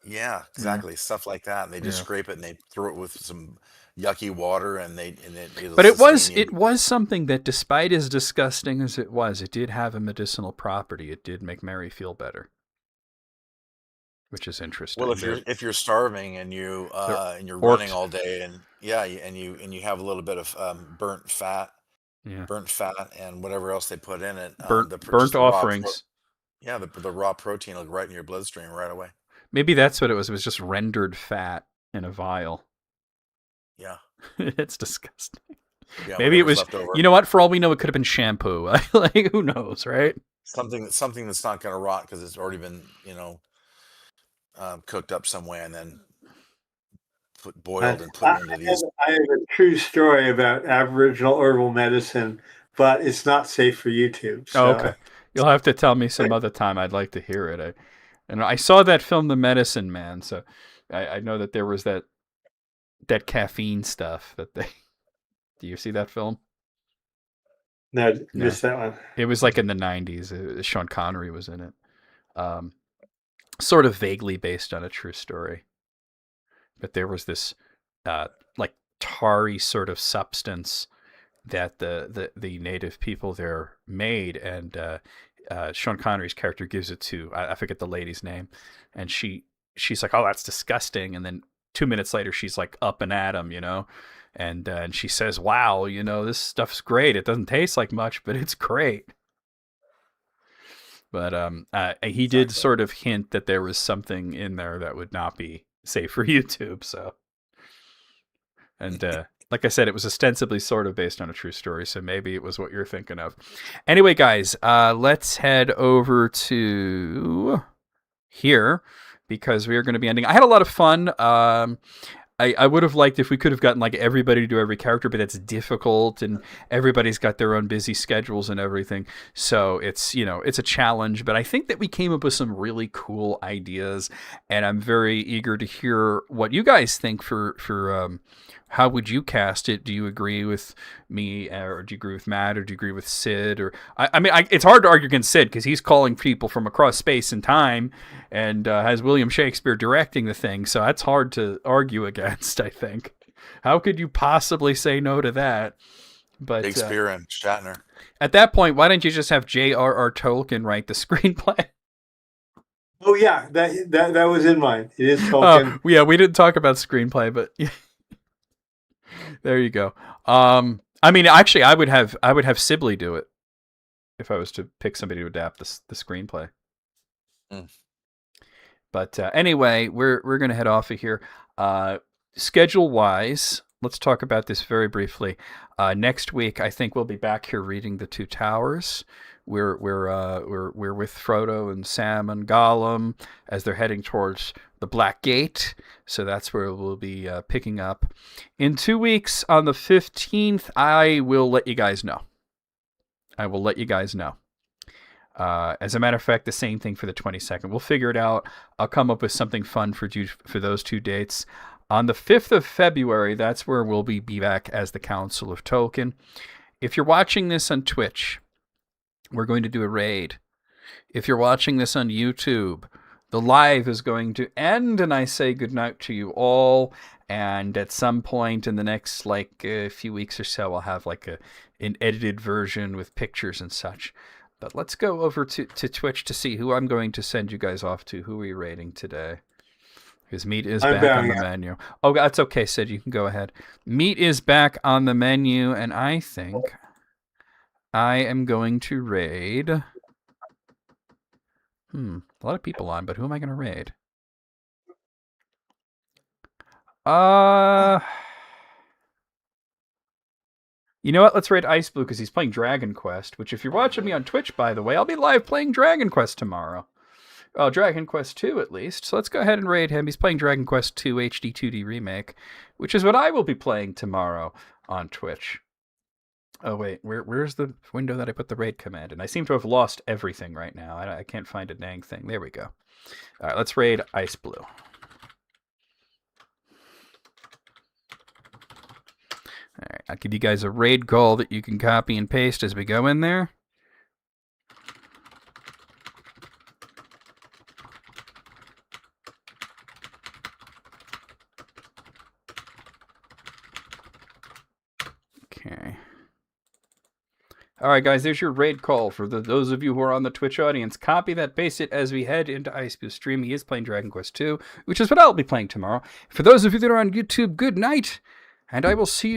Yeah, exactly. Stuff like that. And they just scrape it and they throw it with some yucky water But it was something that, despite as disgusting as it was, it did have a medicinal property. It did make Mary feel better, which is interesting. Well, if you're starving and you're running all day and you have a little bit of burnt fat and whatever else they put in it, burnt offerings. The raw protein will go right in your bloodstream right away. Maybe that's what it was. It was just rendered fat in a vial. Yeah. It's disgusting. Yeah, maybe it was leftover. You know what? For all we know, it could have been shampoo. Like, who knows, right? Something that's not going to rot because it's already been, you know, cooked up somewhere and then boiled and put into these. I have a true story about Aboriginal herbal medicine, but it's not safe for YouTube. So. Oh, okay. You'll have to tell me some other time. I'd like to hear it. I saw that film, The Medicine Man, so I know that there was that caffeine stuff that they. Do you see that film? No, missed that one. It was like in the 90s. Sean Connery was in it. Sort of vaguely based on a true story. But there was this like tarry sort of substance that the native people there made, and Sean Connery's character gives it to I forget the lady's name, and she's like, oh, that's disgusting, and then 2 minutes later she's like up and at him, you know, and she says, wow, you know, this stuff's great. It doesn't taste like much, but it's great. But he did sort of hint that there was something in there that would not be safe for YouTube. So, and like I said, it was ostensibly sort of based on a true story, so maybe it was what you're thinking of. Anyway, guys, let's head over to here because we are going to be ending. I had a lot of fun. I would have liked if we could have gotten like everybody to do every character, but that's difficult, and everybody's got their own busy schedules and everything. So it's, you know, it's a challenge, but I think that we came up with some really cool ideas, and I'm very eager to hear what you guys think for how would you cast it? Do you agree with me, or do you agree with Matt, or do you agree with Sid? Or I mean, it's hard to argue against Sid because he's calling people from across space and time, and has William Shakespeare directing the thing, so that's hard to argue against. I think. How could you possibly say no to that? But Shakespeare and Shatner. At that point, why don't you just have J.R.R. Tolkien write the screenplay? Oh yeah, that was in mind. It is Tolkien. Oh, yeah, we didn't talk about screenplay, but. There you go. I mean, actually, I would have Sibley do it if I was to pick somebody to adapt the screenplay. Mm. But anyway, we're going to head off of here. Schedule wise, let's talk about this very briefly. Next week, I think we'll be back here reading The Two Towers. we're with Frodo and Sam and Gollum as they're heading towards the Black Gate. So that's where we'll be picking up. In 2 weeks, on the 15th, I will let you guys know. As a matter of fact, the same thing for the 22nd. We'll figure it out. I'll come up with something fun for those 2 dates. On the 5th of February, that's where we'll be back as the Council of Tolkien. If you're watching this on Twitch, we're going to do a raid. If you're watching this on YouTube, the live is going to end, and I say goodnight to you all. And at some point in the next a few weeks or so, I'll have an edited version with pictures and such. But let's go over to Twitch to see who I'm going to send you guys off to. Who are we rating today? Because Meat is back on the menu. Oh, that's okay, Sid. You can go ahead. Meat is back on the menu, and I think I am going to raid. A lot of people on, but who am I going to raid? You know what? Let's raid Ice Blue because he's playing Dragon Quest, which if you're watching me on Twitch, by the way, I'll be live playing Dragon Quest tomorrow. Well, Dragon Quest 2 at least. So let's go ahead and raid him. He's playing Dragon Quest 2 HD 2D Remake, which is what I will be playing tomorrow on Twitch. Oh, wait. Where's the window that I put the raid command in? I seem to have lost everything right now. I can't find a dang thing. There we go. All right, let's raid Ice Blue. All right, I'll give you guys a raid call that you can copy and paste as we go in there. Okay. All right, guys, there's your raid call for those of you who are on the Twitch audience. Copy that, paste it as we head into Ice Blue's stream. He is playing Dragon Quest 2, which is what I'll be playing tomorrow. For those of you that are on YouTube, good night, and I will see you